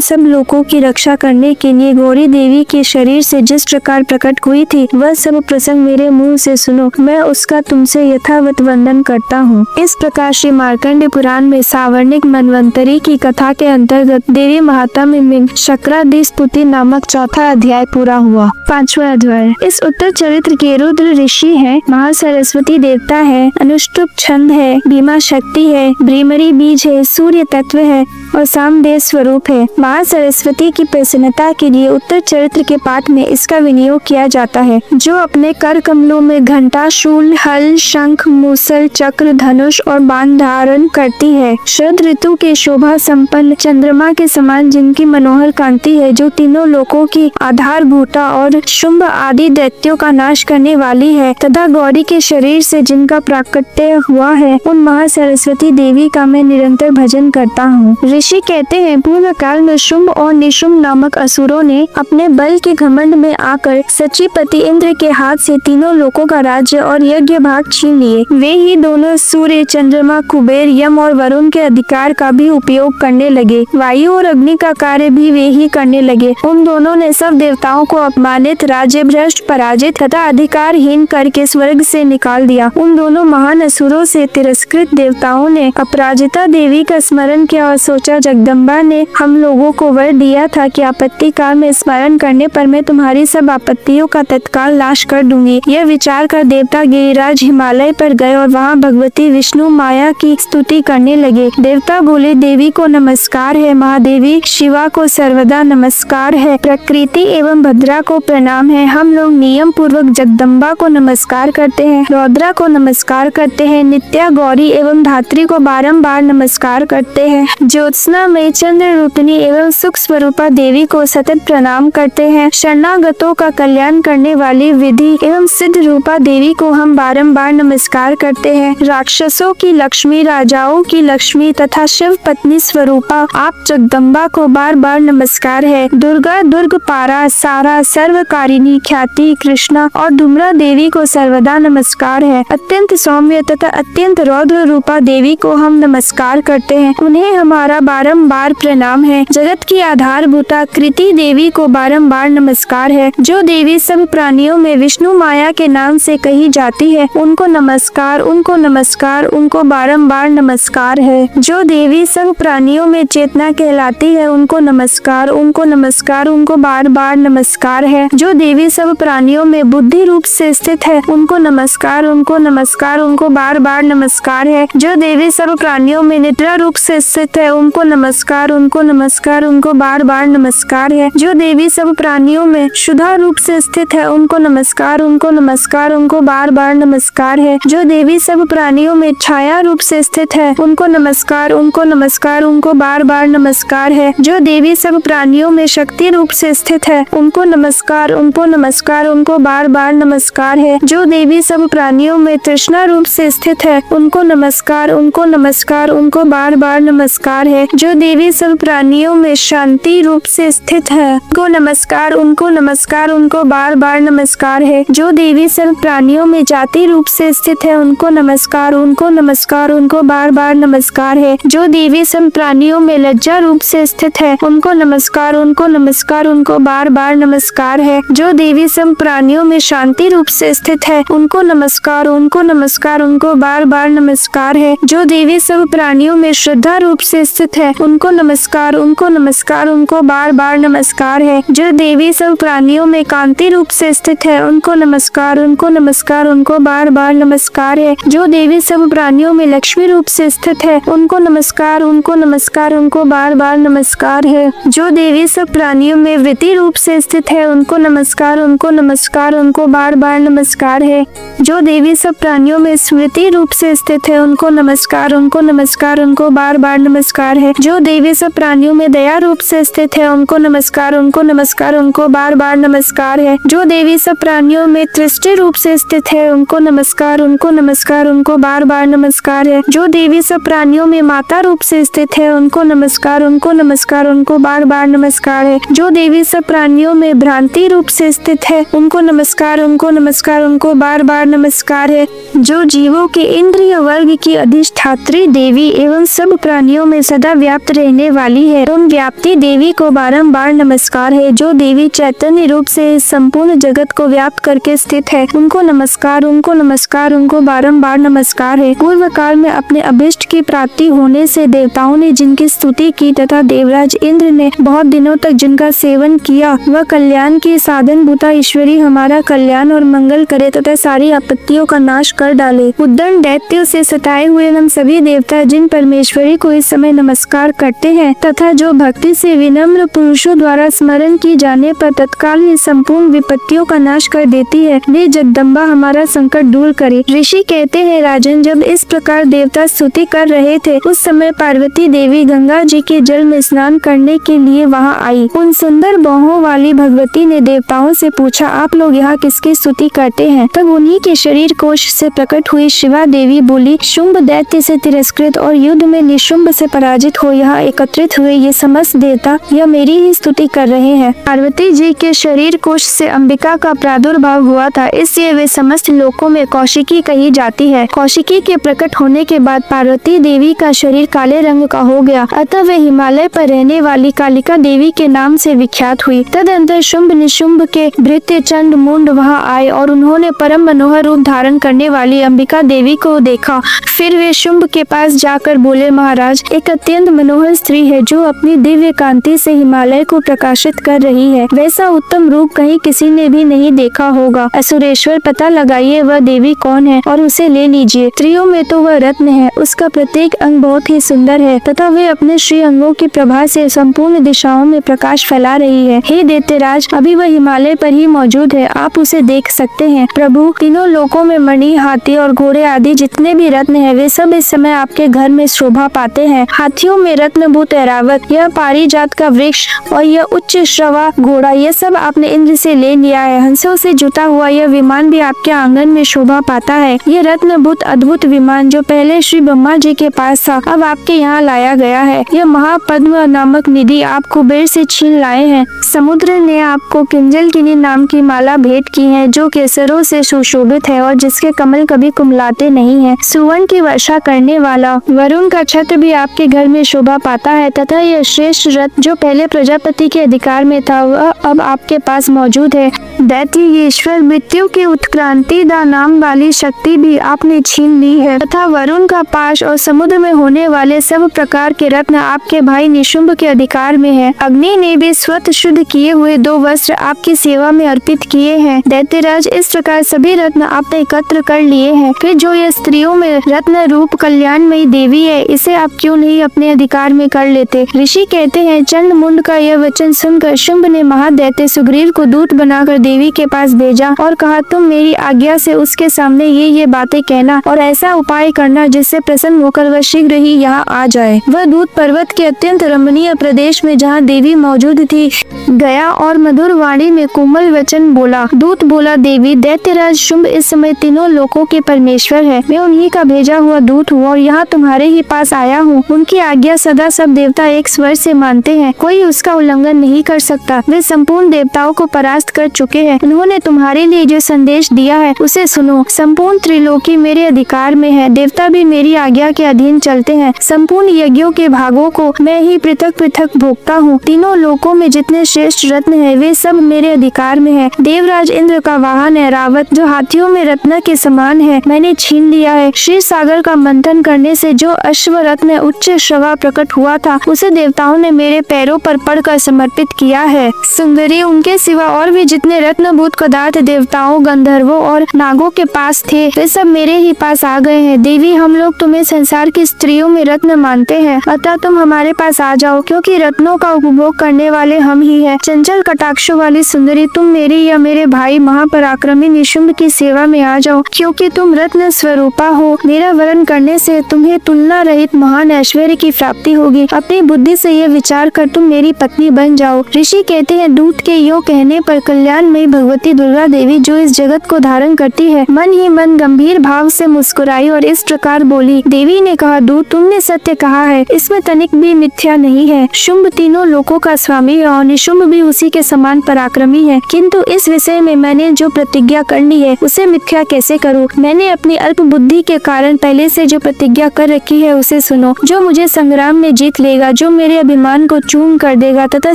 सब लोगों की रक्षा करने के लिए गौरी देवी के शरीर से जिस प्रकार प्रकट हुई थी वह सब प्रसंग मेरे मुंह से सुनो, मैं उसका तुमसे यथावत वर्णन करता हूँ। इस प्रकार श्री मार्कंडेय पुराण में सावर्णिक मनवंतरी की कथा के अंतर्गत देवी महात्म्य में शक्रादि स्तुति नामक चौथा अध्याय पूरा हुआ। 5वां अध्याय। इस उत्तर चरित्र के रुद्र ऋषि है, महासरस्वती देवता है, अनुष्टुप छंद है, भीमा शक्ति है, भ्रीमरी बीज है, सूर्य तत्व है और सामदेव स्वरूप है। महासरस्वती की प्रसन्नता के लिए उत्तर चरित्र के पाठ में इसका विनियोग किया जाता है, जो अपने कर कमलों में घंटा, शूल, हल, शंख, मूसल, चक्र, धनुष और बाण धारण करती है। शरद ऋतु के शोभा संपन्न चंद्रमा के समान जिनकी मनोहर कांति है, जो तीनों लोकों की आधारभूता और शुंभ आदि दैत्यों का नाश करने वाली है, तथा गौरी के शरीर से जिनका प्राकट्य हुआ है, उन महासरस्वती देवी का मैं निरंतर भजन करता हूँ। ऋषि कहते हैं, पूर्व काल में शुंभ और निशुंभ नामक असुरों ने अपने बल के घमंड में आकर सचीपति इंद्र के हाथ से तीनों लोकों का राज्य और यज्ञ भाग छीन लिए। वे ही दोनों सूर्य, चंद्रमा, कुबेर, यम और वरुण के अधिकार का भी उपयोग करने लगे। वायु और अग्नि का कार्य भी वे ही करने लगे। उन दोनों ने सब देवताओं को अपमानित, राज्य भ्रष्ट, पराजित तथा अधिकारहीन करके स्वर्ग से निकाल दिया। उन दोनों महान असुरों से तिरस्कृत देवताओं ने अपराजिता देवी का स्मरण किया और सोचा, जगदम्बा ने हम लोगों को वर दिया था कि आपत्ति काल में स्मरण करने पर मैं तुम्हारी सब आपत्तियों का तत्काल नाश कर दूंगी। यह विचार कर देवता गिरिराज हिमालय पर गए और वहाँ भगवती विष्णु माया की स्तुति करने लगे। देवता बोले, देवी को नमस्कार है, महादेवी शिवा को सर्वदा नमस्कार है, प्रकृति एवं भद्रा को प्रणाम है। हम लोग नियम पूर्वक जगदम्बा को नमस्कार करते हैं, रौद्रा को नमस्कार करते हैं, नित्या, गौरी एवं धात्री को बारंबार नमस्कार करते हैं, ज्योत्सना में चंद्र रूपिणी एवं सुख स्वरूपा देवी को सतत प्रणाम करते हैं। शरणागतों का कल्याण करने वाली विधि एवं सिद्ध रूपा देवी को हम बारंबार नमस्कार करते हैं। राक्षसों की लक्ष्मी, राजाओं की लक्ष्मी तथा शिव पत्नी स्वरूपा आप जगदम्बा को बार बार नमस्कार है। दुर्गा, दुर्ग पारा, सारा, सर्वकारिणी, ख्याति, कृष्णा और धूम्रा देवी को सर्वदा नमस्कार है। अत्यंत सौम्य तथा अत्यंत रौद्र रूपा देवी को हम नमस्कार करते हैं, उन्हें हमारा बारंबार प्रणाम है। जगत की आधारभूता कृति देवी को बारंबार नमस्कार है। जो देवी सब प्राणियों में विष्णु माया के नाम से कही जाती है, उनको नमस्कार, उनको नमस्कार, उनको बारंबार नमस्कार है। जो देवी सब प्राणियों में चेतना कहलाती है, उनको नमस्कार, उनको नमस्कार, उनको बार बार नमस्कार है। जो देवी सब प्राणियों में बुद्धि रूप से स्थित है, उनको नमस्कार, उनको नमस्कार, उनको बार बार नमस्कार है। जो देवी सब प्राणियों में निद्रा रूप से स्थित है, उनको नमस्कार, उनको नमस्कार, उनको बार बार नमस्कार है। जो देवी सब प्राणियों में शुद्धा रूप से स्थित है, उनको नमस्कार, उनको नमस्कार, उनको बार बार नमस्कार है। जो देवी सब प्राणियों में छाया रूप से स्थित है, उनको नमस्कार, उनको नमस्कार, उनको बार बार नमस्कार है। जो देवी सब प्राणियों में शक्ति रूप से स्थित है, उनको नमस्कार, उनको नमस्कार, उनको बार बार नमस्कार है। जो देवी सब प्राणियों में तृष्णा रूप से स्थित है, उनको नमस्कार, उनको नमस्कार, उनको बार बार नमस्कार है। जो देवी सब प्राणियों में शांति रूप से स्थित है, उनको नमस्कार, उनको नमस्कार, उनको बार बार नमस्कार है। जो देवी सब प्राणियों में जाति रूप से स्थित है, उनको नमस्कार, उनको नमस्कार, उनको बार बार नमस्कार है। जो देवी सब प्राणियों में लज्जा रूप से स्थित है, उनको नमस्कार, उनको नमस्कार, उनको बार बार नमस्कार है। जो देवी सब प्राणियों में शांति रूप से स्थित है, उनको नमस्कार, उनको नमस्कार, उनको बार बार नमस्कार है। जो देवी सब प्राणियों में श्रद्धा रूप से स्थित है, उनको नमस्कार, उनको नमस्कार, उनको बार बार नमस्कार है। जो देवी सब प्राणियों में कांति रूप से स्थित है, उनको नमस्कार, उनको नमस्कार, उनको बार बार नमस्कार है। जो देवी सब प्राणियों में लक्ष्मी रूप से स्थित है, उनको नमस्कार, उनको नमस्कार, उनको बार बार नमस्कार है। जो देवी सब प्राणियों में वृत्ति रूप से स्थित है, उनको नमस्कार, उनको नमस्कार, उनको बार बार नमस्कार है। जो देवी सब प्राणियों में स्मृति रूप से स्थित है उनको नमस्कार, उनको नमस्कार, उनको बार बार नमस्कार है। जो देवी सब प्राणियों में दया रूप से स्थित है उनको नमस्कार, उनको नमस्कार, उनको बार बार नमस्कार है। जो देवी सब प्राणियों में दृष्टि रूप से स्थित है उनको नमस्कार, उनको नमस्कार, उनको बार बार नमस्कार है। जो देवी सब प्राणियों में माता रूप से स्थित है उनको नमस्कार, उनको नमस्कार, उनको बार बार नमस्कार है। जो देवी सब प्राणियों में भ्रांति रूप से स्थित है उनको नमस्कार, उनको नमस्कार, उनको बार बार नमस्कार है। जो जीवों के इंद्रिय वर्ग की अधिष्ठात्री देवी एवं सब प्राणियों में सदा व्याप्त रहने वाली है उन व्याप्ति देवी को बारंबार नमस्कार है। जो देवी चैतन्य रूप से इस संपूर्ण जगत को व्याप्त करके स्थित है उनको नमस्कार, उनको नमस्कार, उनको बारंबार नमस्कार है। पूर्व काल में अपने अभिष्ट की प्राप्ति होने से देवताओं ने जिनकी स्तुति की तथा देवराज इंद्र ने बहुत दिनों तक जिनका सेवन किया, वह कल्याण की साधन भूता ईश्वरी हमारा कल्याण और मंगल करे तथा सारी आपत्तियों का नाश कर डाले। उद्दंड दैत्यों से सताए हुए हम सभी देवता जिन परमेश्वरी को इस समय नमस्कार करते हैं तथा जो भक्ति से विनम्र पुरुषों द्वारा स्मरण की जाने पर तत्काल ही संपूर्ण विपत्तियों का नाश कर देती है, वे जगदम्बा हमारा संकट दूर करे। ऋषि कहते हैं, राजन, जब इस प्रकार देवता स्तुति कर रहे थे उस समय पार्वती देवी गंगा जी के जल में स्नान करने के लिए वहां आई। उन सुंदर बाहों वाली भगवती ने देवताओं से पूछा, आप लोग यहाँ किसकी स्तुति करते हैं? तब उन्हीं के शरीर कोश से प्रकट हुई शिवा देवी बोली, शुंभ दैत्य से तिरस्कृत और युद्ध में निशुंभ से पराजित हो यहाँ एकत्रित हुए ये समस्त देवता यह मेरी ही स्तुति कर रहे हैं। पार्वती जी के शरीर कोश से अंबिका का प्रादुर्भाव हुआ था, इसलिए वे समस्त लोकों में कौशिकी कही जाती है। कौशिकी के प्रकट होने के बाद पार्वती देवी का शरीर काले रंग का हो गया, अतः वे हिमालय पर रहने वाली कालिका देवी के नाम से विख्यात हुई। तदंतर शुंभ निशुंभ के भृत्य चंड मुंड वहां आए और उन्होंने परम मनोहर रूप धारण करने वाली अंबिका देवी को देखा। फिर वे शुंभ के पास जाकर बोले, महाराज, एक अत्यंत मनोहर स्त्री है जो अपनी दिव्य कांति से हिमालय को प्रकाशित कर रही है। वैसा उत्तम रूप कहीं किसी ने भी नहीं देखा होगा। असुरेश्वर, पता लगाइए वह देवी कौन है और उसे ले लीजिए। स्त्रियों में तो वह रत्न है, उसका प्रत्येक अंग बहुत ही सुंदर है तथा वे अपने श्री अंगों की प्रभा से संपूर्ण दिशाओं में प्रकाश फैला रही है। हे दैत्यराज, अभी वह हिमालय पर ही मौजूद है, आप उसे देख सकते हैं। प्रभु, तीनों लोकों में मणि, हाथी और घोड़े आदि जितने भी रत्न है वे सब इस समय आपके घर में शोभा पाते हैं। हाथियों में रत्नभूत ऐरावत, यह पारिजात का वृक्ष और यह उच्च श्रवा घोड़ा, यह सब आपने इंद्र से ले लिया है। हंसों से जुटा हुआ यह विमान भी आपके आंगन में शोभा पाता है। यह रत्नभूत अद्भुत विमान जो पहले श्री ब्रह्मा जी के पास था अब आपके यहाँ लाया गया है। यह महापद्म नामक निधि आप कुबेर से छीन लाए हैं। समुद्र ने आपको किंजलकिनी नाम की माला भेंट की है जो केसरों से सुशोभित है और जिसके कमल कभी कुमलाते नहीं है। सुवर्ण की वर्षा करने वाला वरुण का छत्र भी आपके घर में शोभा पाता है तथा यह श्रेष्ठ रत्न जो पहले प्रजापति के अधिकार में था वह अब आपके पास मौजूद है। दैत्य ईश्वर मृत्यु की उत्क्रांति दा नाम वाली शक्ति भी आपने छीन ली है तथा वरुण का पाश और समुद्र में होने वाले सब प्रकार के रत्न आपके भाई निशुंभ के अधिकार में है। अग्नि ने भी स्वतः शुद्ध किए हुए 2 वस्त्र आपकी सेवा में अर्पित किए हैं। दैत्यराज, इस प्रकार सभी रत्न आपने एकत्र कर लिए हैं। फिर जो यह स्त्रियों में रत्न रूप कल्याणमयी देवी है इसे आप क्यों नहीं अपने अधिकार में कर लेते? ऋषि कहते हैं, चंड मुंड का यह वचन सुनकर शुंभ ने महादैत्य सुग्रीव को दूत बनाकर देवी के पास भेजा और कहा, तुम मेरी आज्ञा से उसके सामने ये बातें कहना और ऐसा उपाय करना जिससे प्रसन्न होकर वह शीघ्र ही यहाँ आ जाए। वह दूत पर्वत के अत्यंत रमणीय प्रदेश में जहाँ देवी मौजूद थी गया और मधुर वाणी में कोमल वचन बोला। दूत बोला, देवी, दैत्यराज शुंभ इस समय तीनों लोकों के परमेश्वर है। मैं उन्हीं का भेजा हुआ दूत हूँ और यहाँ तुम्हारे ही पास आया हूँ। उनकी आज्ञा सदा सब देवता एक स्वर से मानते हैं, कोई उसका उल्लंघन नहीं कर सकता। वे संपूर्ण देवताओं को परास्त कर चुके हैं। उन्होंने तुम्हारे लिए जो संदेश दिया है उसे सुनो। संपूर्ण त्रिलोकी मेरे अधिकार में है, देवता भी मेरी आज्ञा के अधीन चलते हैं। संपूर्ण यज्ञों के भागों को मैं ही पृथक पृथक भोगता हूँ। तीनों लोकों में जितने श्रेष्ठ रत्न है वे सब मेरे अधिकार में है। देवराज इंद्र का वाहन है रावत जो हाथियों में रत्न के समान है, मैंने छीन लिया है। क्षीर सागर का मंथन करने से जो अश्व रत्न उच्च श्रवा प्रकट हुआ था उसे देवताओं ने मेरे पैरों पर पड़कर समर्पित किया है। सुंदरी, उनके सिवा और भी जितने रत्नभूत पदार्थ देवताओं, गंधर्वों और नागों के पास थे वे सब मेरे ही पास आ गए हैं। देवी, हम लोग तुम्हें संसार की स्त्रियों में रत्न मानते हैं, अतः तुम हमारे पास आ जाओ, क्योंकि रत्नों का उपभोग करने वाले हम ही हैं। चंचल कटाक्षों वाली सुंदरी, तुम मेरी या मेरे भाई महापराक्रमी निशुंभ की सेवा में आ जाओ, क्योंकि तुम रत्न स्वरूपा हो। मेरा वरण करने से तुम्हें तुलना रहित महान ऐश्वर्य की प्राप्ति होगी। अपनी बुद्धि से यह विचार कर तुम मेरी पत्नी बन जाओ। ऋषि कहते हैं, दूत के यूँ कहने पर कल्याणमयी भगवती दुर्गा देवी जो इस जगत को धारण करती है, मन ही मन गंभीर भाव से मुस्कुराई और इस प्रकार बोली। देवी ने कहा, दूत, तुमने सत्य कहा है, इसमें तनिक भी मिथ्या नहीं है। शुंभ तीनों लोकों का स्वामी है और निशुंभ भी उसी के समान पराक्रमी है, किंतु इस विषय में मैंने जो प्रतिज्ञा कर ली है उसे मिथ्या कैसे करूं? मैंने अपनी अल्प बुद्धि के कारण पहले से जो प्रतिज्ञा कर रखी है उसे सुनो। जो मुझे संग्राम में जीत लेगा, जो मेरे अभिमान को चूर्ण कर देगा तथा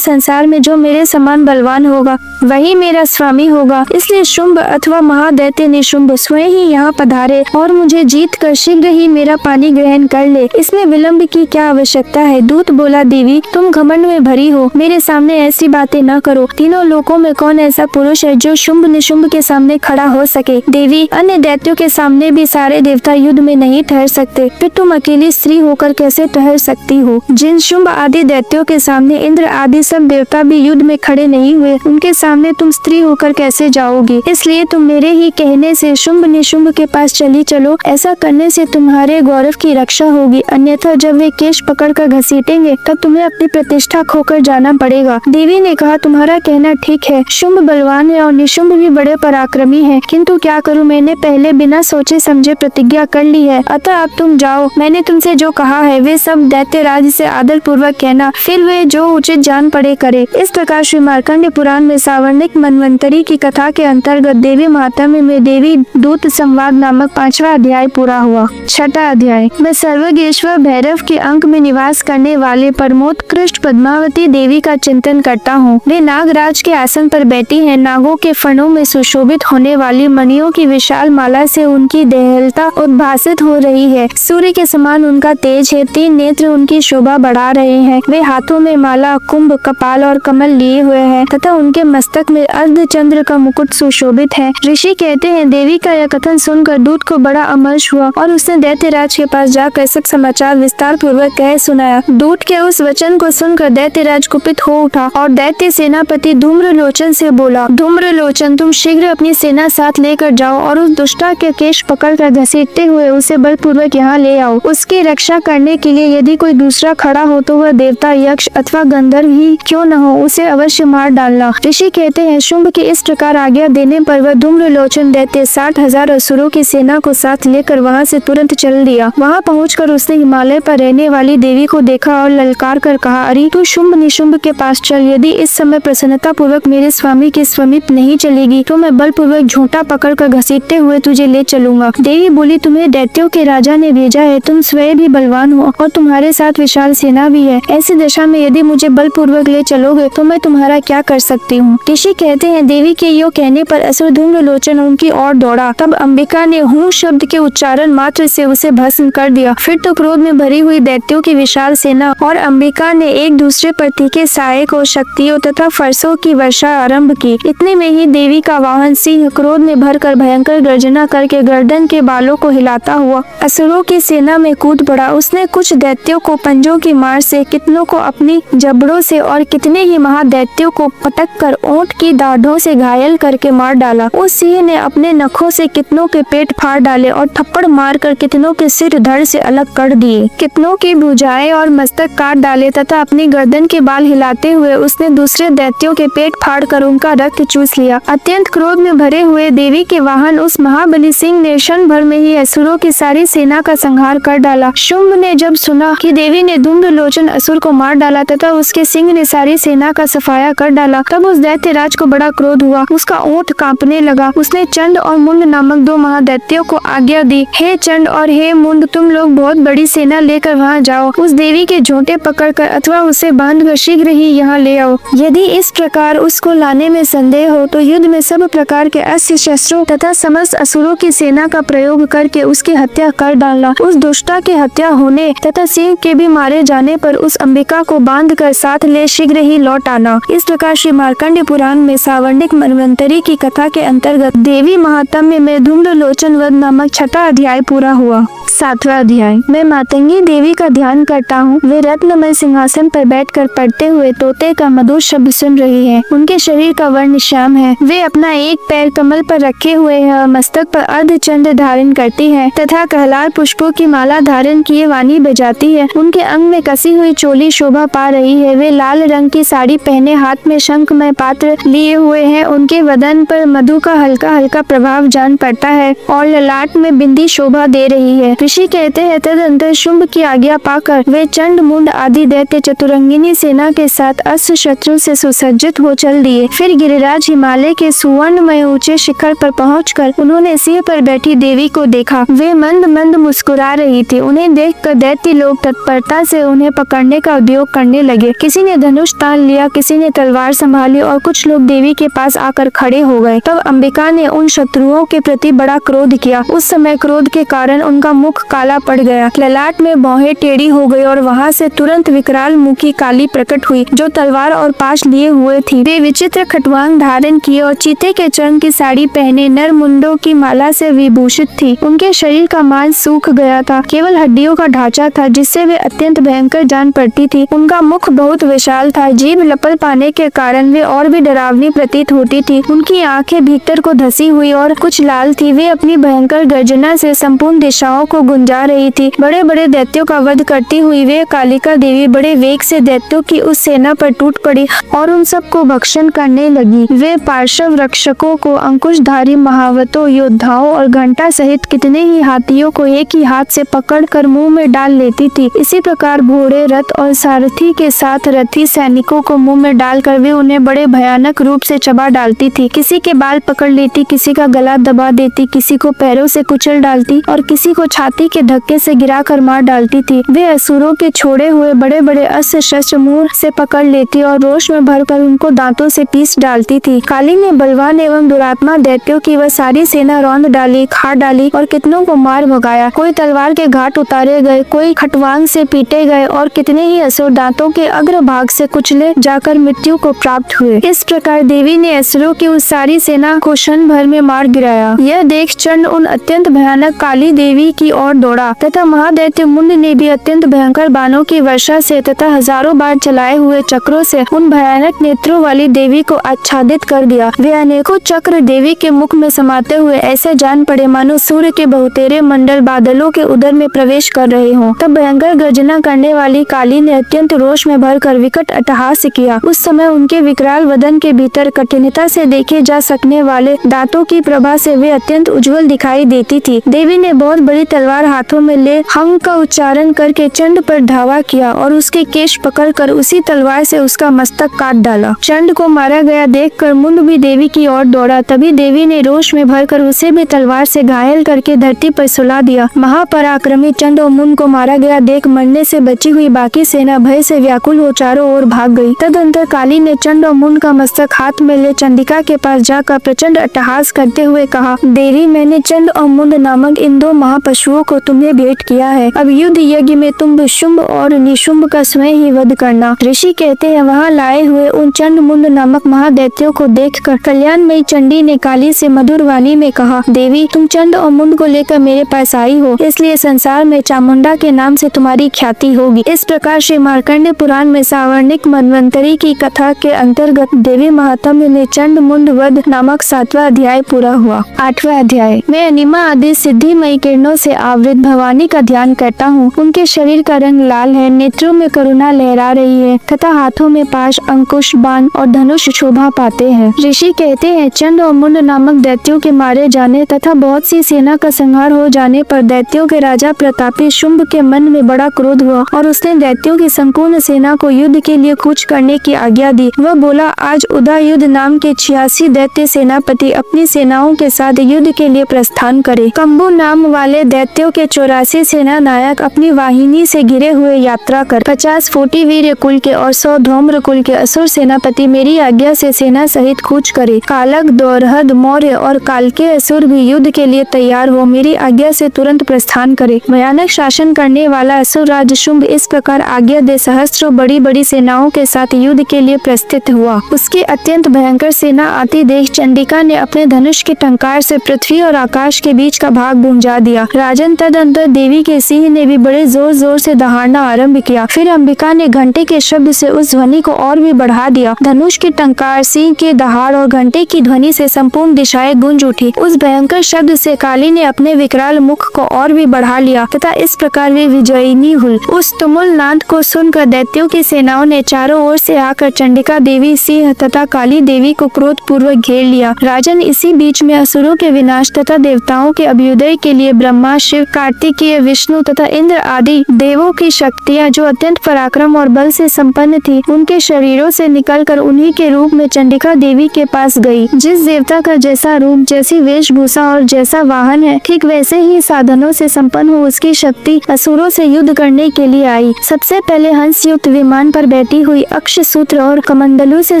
संसार में जो मेरे समान बलवान होगा, वही मेरा स्वामी होगा। इसलिए शुंभ अथवा महादैत्य निशुंभ स्वयं ही यहाँ पधारे और मुझे जीत कर शीघ्र ही मेरा पानी ग्रहण कर ले। इसमें विलंब की क्या आवश्यकता है? दूत बोला, देवी, तुम घमंड में भरी हो, मेरे सामने ऐसी बातें न करो। तीनों लोकों में कौन ऐसा पुरुष है जो शुंभ निशुंभ के सामने खड़ा हो सके? देवी, अन्य दैत्यों के सामने भी सारे देवता युद्ध में नहीं ठहर सकते, फिर तुम अकेली स्त्री होकर कैसे ठहर सकती हो? जिन शुंभ आदि दैत्यों के सामने इंद्र आदि सब देवता भी युद्ध में खड़े नहीं हुए, उनके सामने तुम स्त्री होकर कैसे जाओगी? इसलिए तुम मेरे ही कहने से शुंभ निशुंभ के पास चली चलो। ऐसा करने से तुम्हारे गौरव की रक्षा होगी, अन्यथा जब वे केश पकड़कर घसीटेंगे तब तुम्हें अपनी प्रतिष्ठा खोकर जाना पड़ेगा। देवी ने कहा, तुम्हारा कहना ठीक है, शुंभ बलवान है और निशुंभ भी बड़े पराक्रमी है, किंतु क्या करूं, मैंने पहले बिना सोचे समझे प्रतिज्ञा कर ली है, अतः अब तुम जाओ। मैंने तुमसे जो कहा है वे सब दैत्यराज से आदर पूर्वक कहना, फिर वे जो उचित जान पड़े करे। इस प्रकार श्री मार्कंड पुराण में सावर्णिक मनवंतरी की कथा के अंतर्गत देवी महात्म्य में देवी दूत संवाद नामक 5वां अध्याय पूरा हुआ। 6वां अध्याय में सर्वज्ञेश्वर भैरव के अंक में निवास करने वाले परमोत्कृष्ट पद्मावती देवी का चिंतन करता हूँ। वे नागराज के आसन पर बैठी हैं। नागों के फणों में सुशोभित होने वाली मणियों की विशाल माला से उनकी देहलता उद्भासित हो रही है। सूर्य के समान उनका तेज है। 3 नेत्र उनकी शोभा बढ़ा रहे हैं। वे हाथों में माला, कुंभ, कपाल और कमल लिए हुए हैं तथा उनके मस्तक में अर्धचंद्र का मुकुट सुशोभित है। ऋषि कहते हैं, देवी का यह कथन सुनकर दूत को बड़ा अमर्ष हुआ और उसने दैत्यराज के पास जाकर सब समाचार विस्तार पूर्वक कह सुनाया। दूत के उस वचन को सुनकर दैत्यराज कुपित हो उठा और दैत्य सेनापति धूम्रलोचन से बोला, धूम्रलोचन, तुम शीघ्र अपनी सेना साथ लेकर जाओ और उस दुष्टा के केश पकड़कर घसीटते हुए उसे बलपूर्वक यहाँ ले आओ। उसकी रक्षा करने के लिए यदि कोई दूसरा खड़ा हो तो वह देवता, यक्ष अथवा गंधर्व ही क्यों न हो, उसे अवश्य मार डालना। ऋषि कहते हैं, शुंभ के इस प्रकार आज्ञा देने पर वह धूम्रलोचन दैत्य 60,000 असुरों की सेना को साथ लेकर वहाँ से तुरंत चल दिया। वहाँ पहुंचकर उसने हिमालय पर रहने वाली देवी को देखा और ललकार कर कहा, अरे तू शुंभ निशुंभ के पास चल। यदि इस समय प्रसन्नता पूर्वक मेरे स्वामी के समीप नहीं चलेगी तो मैं बलपूर्वक झूठा पकड़कर घसीटते हुए तुझे ले चलूंगा। देवी बोली, तुम्हें दैत्यों के राजा ने भेजा है, तुम स्वयं भी बलवान हो और तुम्हारे साथ विशाल सेना भी है। ऐसी दशा में यदि मुझे बलपूर्वक ले चलोगे तो मैं तुम्हारा क्या कर सकती हूँ? ऋषि कहते हैं, देवी के यो कहने पर असुर धूम्रलोचन उनकी ओर दौड़ा। तब अंबिका ने हूँ शब्द के उच्चारण मात्र से उसे भस्म कर दिया। फिर तो क्रोध में भरी हुई दैत्यों की विशाल सेना और अंबिका ने एक दूसरे पर तीखे सहायक और शक्तियों तथा फरसों की वर्षा आरंभ की। इतने में ही देवी का वाहन सिंह क्रोध में भरकर भयंकर गर्जना करके गर्दन के बालों को हिलाता हुआ असुरों की सेना में कूद पड़ा। उसने कुछ दैत्यों को पंजों की मार से, कितनों को अपनी जबड़ों से और कितने ही महादैत्यों को पटक कर ऊंट की दाढ़ों से घायल करके मार डाला। उस सिंह ने अपने नखों से कितनों के पेट फाड़ डाले और थप्पड़ मारकर कितनों के सिर धड़ से अलग कर दिए। कितनों की भुजाएं और मस्तक काट डाले तथा अपनी गर्दन के बाल हिलाते हुए उसने दूसरे दैत्यों के पेट फाड़कर उनका रक्त चूस लिया। अत्यंत क्रोध में भरे हुए देवी के वाहन उस महाबली सिंह ने क्षण भर में ही असुरों की सारी सेना का संहार कर डाला। शुंभ ने जब सुना कि देवी ने धूम्रलोचन असुर को मार डाला तथा उसके सिंह ने सारी सेना का सफाया कर डाला, तब उस दैत्यराज को बड़ा क्रोध हुआ। उसका ओंठ कांपने लगा। उसने चंड और मुंड नामक 2 महादैत्यों को आज्ञा दी, हे चंड और हे मुंड, तुम लोग बहुत बड़ी सेना लेकर वहाँ जाओ। उस देवी के झोंटे पकड़कर अथवा उसे बांधकर शीघ्र ही यहाँ ले आओ। यदि इस प्रकार उसको लाने में संदेह हो तो युद्ध में सब प्रकार के अस्त्र शस्त्रों तथा समस्त असुरों की सेना का प्रयोग करके उसकी हत्या कर डालना। उस दुष्टा की हत्या होने तथा सिंह के भी मारे जाने पर उस अंबिका को बांधकर साथ ले शीघ्र ही लौट आना। इस प्रकार श्री मार्कंड पुराण में सावर्णिक मनवंतरी की कथा के अंतर्गत देवी महात्म्य में धूम्र लोचन वध नामक 6वां अध्याय पूरा हुआ। 7वां अध्याय। मैं मातंगी देवी का ध्यान करता हूँ। वे रत्नमय सिंहासन पर बैठकर पढ़ते हुए तोते का मधुर शब्द सुन रही है। उनके शरीर का वर्ण श्याम है। वे अपना एक पैर कमल पर रखे हुए है और मस्तक पर अर्धचंद्र धारण करती है तथा कहलार पुष्पों की माला धारण किए वाणी बजाती है। उनके अंग में कसी हुई चोली शोभा पा रही है। वे लाल रंग की साड़ी पहने हाथ में शंखमय पात्र लिए हुए हैं। उनके वदन पर मधु का हल्का हल्का प्रभाव जान पड़ता है और ललाट में बिंदी शोभा दे रही है। ऋषि कहते हैं तदंतर शुंभ की आज्ञा पाकर वे चंड मुंड आदि दैत्य चतुरंगिनी सेना के साथ अस्त्र शत्रु से सुसज्जित हो चल दिए। फिर गिरिराज हिमालय के सुवर्णमय ऊंचे शिखर पर पहुंचकर उन्होंने सिंह पर बैठी देवी को देखा। वे मंद मंद मुस्कुरा रही थी। उन्हें देखकर दैत्य लोग तत्परता से उन्हें पकड़ने का उद्योग करने लगे। किसी ने धनुष तान लिया, किसी ने तलवार संभाली और कुछ लोग देवी के पास आकर खड़े हो गए। तब अंबिका ने उन शत्रुओं के प्रति बड़ा क्रोध किया। उस समय क्रोध के कारण उनका मुख काला पड़ गया, ललाट में भौहें टेढ़ी हो गई और वहाँ से तुरंत विकराल मुखी काली प्रकट हुई जो तलवार और पाश लिए हुए थी। वे विचित्र खटवांग धारण किए और चीते के चर्म की साड़ी पहने नर मुंडों की माला से विभूषित थी। उनके शरीर का मांस सूख गया था, केवल हड्डियों का ढांचा था जिससे वे अत्यंत भयंकर जान पड़ती थी। उनका मुख बहुत विशाल था, जीभ लपल पाने के कारण वे और भी डरावनी प्रतीत होती थी। उनकी आंखें भीतर को धसी हुई और कुछ लाल थी। वे अपनी भयंकर गर्जना से संपूर्ण दिशाओं को गुंजा रही थी। बड़े बड़े दैत्यों का वध करती हुई वे कालिका देवी बड़े वेग से दैत्यों की उस सेना पर टूट पड़ी और उन सबको भक्षण करने लगी। वे पार्श्व रक्षकों को, अंकुशधारी महावतों, योद्धाओं और घंटा सहित कितने ही हाथियों को एक ही हाथ से पकड़ कर मुंह में डाल लेती थी। इसी प्रकार घोड़े, रथ और सारथी के साथ रथी सैनिकों को मुंह में डालकर वे उन्हें बड़े भयानक रूप से चबा डालती थी। किसी के बाल पकड़ लेती, किसी का गला दबा देती, किसी को पैरों से कुचल डालती और किसी को छाती के धक्के से गिराकर मार डालती थी। वे असुरों के छोड़े हुए बड़े बड़े अस्त्र शस्त्र मुंह से पकड़ लेती और रोष में भरकर उनको दांतों से पीस डालती थी। काली ने बलवान एवं दुरात्मा दैत्यों की वह सारी सेना रौंद डाली, खा डाली और कितनों को मार भगाया। कोई तलवार के घाट उतारे गए, कोई खटवांग से पीटे गए और कितने ही असुर दांतों के अग्र भाग से कुचले जाकर मृत्यु को प्राप्त हुए। इस प्रकार देवी ने असुरों की उस सारी सेना को क्षण भर में मार गिराया। यह देख चंड उन अत्यंत भयानक काली देवी की ओर दौड़ा तथा महादैत्य मुंड ने भी अत्यंत भयंकर बाणों की वर्षा से तथा हजारों बार चलाए हुए चक्रों से उन भयानक नेत्रों वाली देवी को आच्छादित कर दिया। वे अनेकों चक्र देवी के मुख में समाते हुए ऐसे जान पड़े मानो सूर्य के बहुतेरे मंडल बादलों के उदर में प्रवेश कर रहे हों। तब भयंकर गर्जना करने वाली काली ने अत्यंत रोष में भरकर विकट अट्टहास किया। उस समय उनके विकराल वदन के भीतर कठिनता से देखे जा सकने वाले दांतों की प्रभा से वे अत्यंत उज्जवल दिखाई देती थी। देवी ने बहुत बड़ी तलवार हाथों में ले हंग का उच्चारण करके चंड पर धावा किया और उसके केश पकड़कर उसी तलवार से उसका मस्तक काट डाला। चंड को मारा गया देखकर मुंड भी देवी की ओर दौड़ा। तभी देवी ने रोष में भरकर उसे भी तलवार से घायल करके धरती पर सुला दिया। महापराक्रमी चंड और मुंड को मारा गया देख मरने से बची हुई बाकी सेना भय से व्याकुल हो चारों ओर भाग गई। तदंतर काली ने चंड और मुंड का मस्तक हाथ में ले चंडिका के पास जाकर प्रचंड अट्टहास करते हुए कहा, देवी मैंने चंड और मुंड नामक इन दो महापशुओं को तुम्हें भेंट किया है। अब युद्ध यज्ञ में तुम शुंभ और निशुंभ का स्वयं ही वध करना। ऋषि कहते हैं वहाँ लाए हुए उन चंड मुंड नामक महादैत्यों को देखकर कल्याणमयी चंडी ने काली से मधुर वाणी में कहा, देवी तुम चंड और मुंड को लेकर मेरे पास आई हो, इसलिए संसार में चामुंडा के नाम से तुम्हारी ख्याति होगी। इस प्रकार श्री मार्कंडेय पुराण में सावर्णिक मनवंतरी की कथा के अंतर्गत देवी महात्म्य में चंड मुंड वध नामक 7वां अध्याय पूरा हुआ। 8वां अध्याय। मैं अनिमा आदि सिद्धिमयी किरणों से आवृत भवानी का ध्यान करता हूँ। उनके शरीर का रंग लाल है, नेत्रों में करुणा लहरा रही है तथा हाथों में पाश, अंकुश, बाण और धनुष शोभा पाते हैं। ऋषि कहते हैं चंड और मुंड नामक दैत्यों के मारे जाने तथा बहुत सी सेना का संहार हो जाने पर दैत्यों के राजा प्रतापी शुंभ के मन में बड़ा क्रोध हुआ और उसने दैत्यों की संपूर्ण सेना को युद्ध के लिए कूच करने की आज्ञा दी। वह बोला, आज उदययुध नाम के 86 दैत्य सेनापति अपनी सेनाओं के साथ युद्ध के लिए प्रस्थान करे। कंबू नाम वाले दैत्यों के 84 सेना नायक अपनी वाहिनी से घिरे हुए यात्रा कर 50 फूटी वीर कुल के और 100 धूम्र कुल के असुर सेनापति मेरी आज्ञा से सेना सहित कूच करे। कालक, दौरहद, मौर्य और काल के असुर भी युद्ध के लिए तैयार हो मेरी आज्ञा से तुरंत प्रस्थान करे। भयानक शासन करने वाला असुर राज शुंभ इस प्रकार आज्ञा दे सहस्त्रों बड़ी बड़ी सेनाओं के साथ युद्ध के लिए प्रस्थित हुआ। उसके अत्यंत अत्यंत भयंकर सेना आती देख चंडिका ने अपने धनुष के टंकार से पृथ्वी और आकाश के बीच का भाग भुंजा दिया। राजन, तदंतर देवी के सिंह ने भी बड़े जोर जोर से दहाड़ना आरंभ किया। फिर अंबिका ने घंटे के शब्द से उस ध्वनि को और भी बढ़ा दिया। धनुष के टंकार, सिंह के दहाड़ और घंटे की ध्वनि से संपूर्ण दिशाएं गूंज उठी। उस भयंकर शब्द से काली ने अपने विकराल मुख को और भी बढ़ा लिया तथा इस प्रकार वे विजयिनी हुई। उस तुमुल नाद को सुनकर दैत्यों की सेनाओं ने चारों ओर से आकर चंडिका देवी, सिंह तथा काली देवी को क्रोध पूर्वक घेर लिया। राजन, इसी बीच में असुरों के विनाश तथा देवताओं के अभ्युदय के लिए ब्रह्मा, शिव, कार्तिकेय, विष्णु तथा इंद्र आदि देवों की शक्तियां जो अत्यंत पराक्रम और बल से संपन्न थी, उनके शरीरों से निकलकर उन्हीं के रूप में चंडिका देवी के पास गई। जिस देवता का जैसा रूप, जैसी वेशभूषा और जैसा वाहन है, ठीक वैसे ही साधनों से संपन्न हो उसकी शक्ति असुरों से युद्ध करने के लिए आई। सबसे पहले हंस युक्त विमान पर बैठी हुई अक्ष सूत्र और कमंडलों से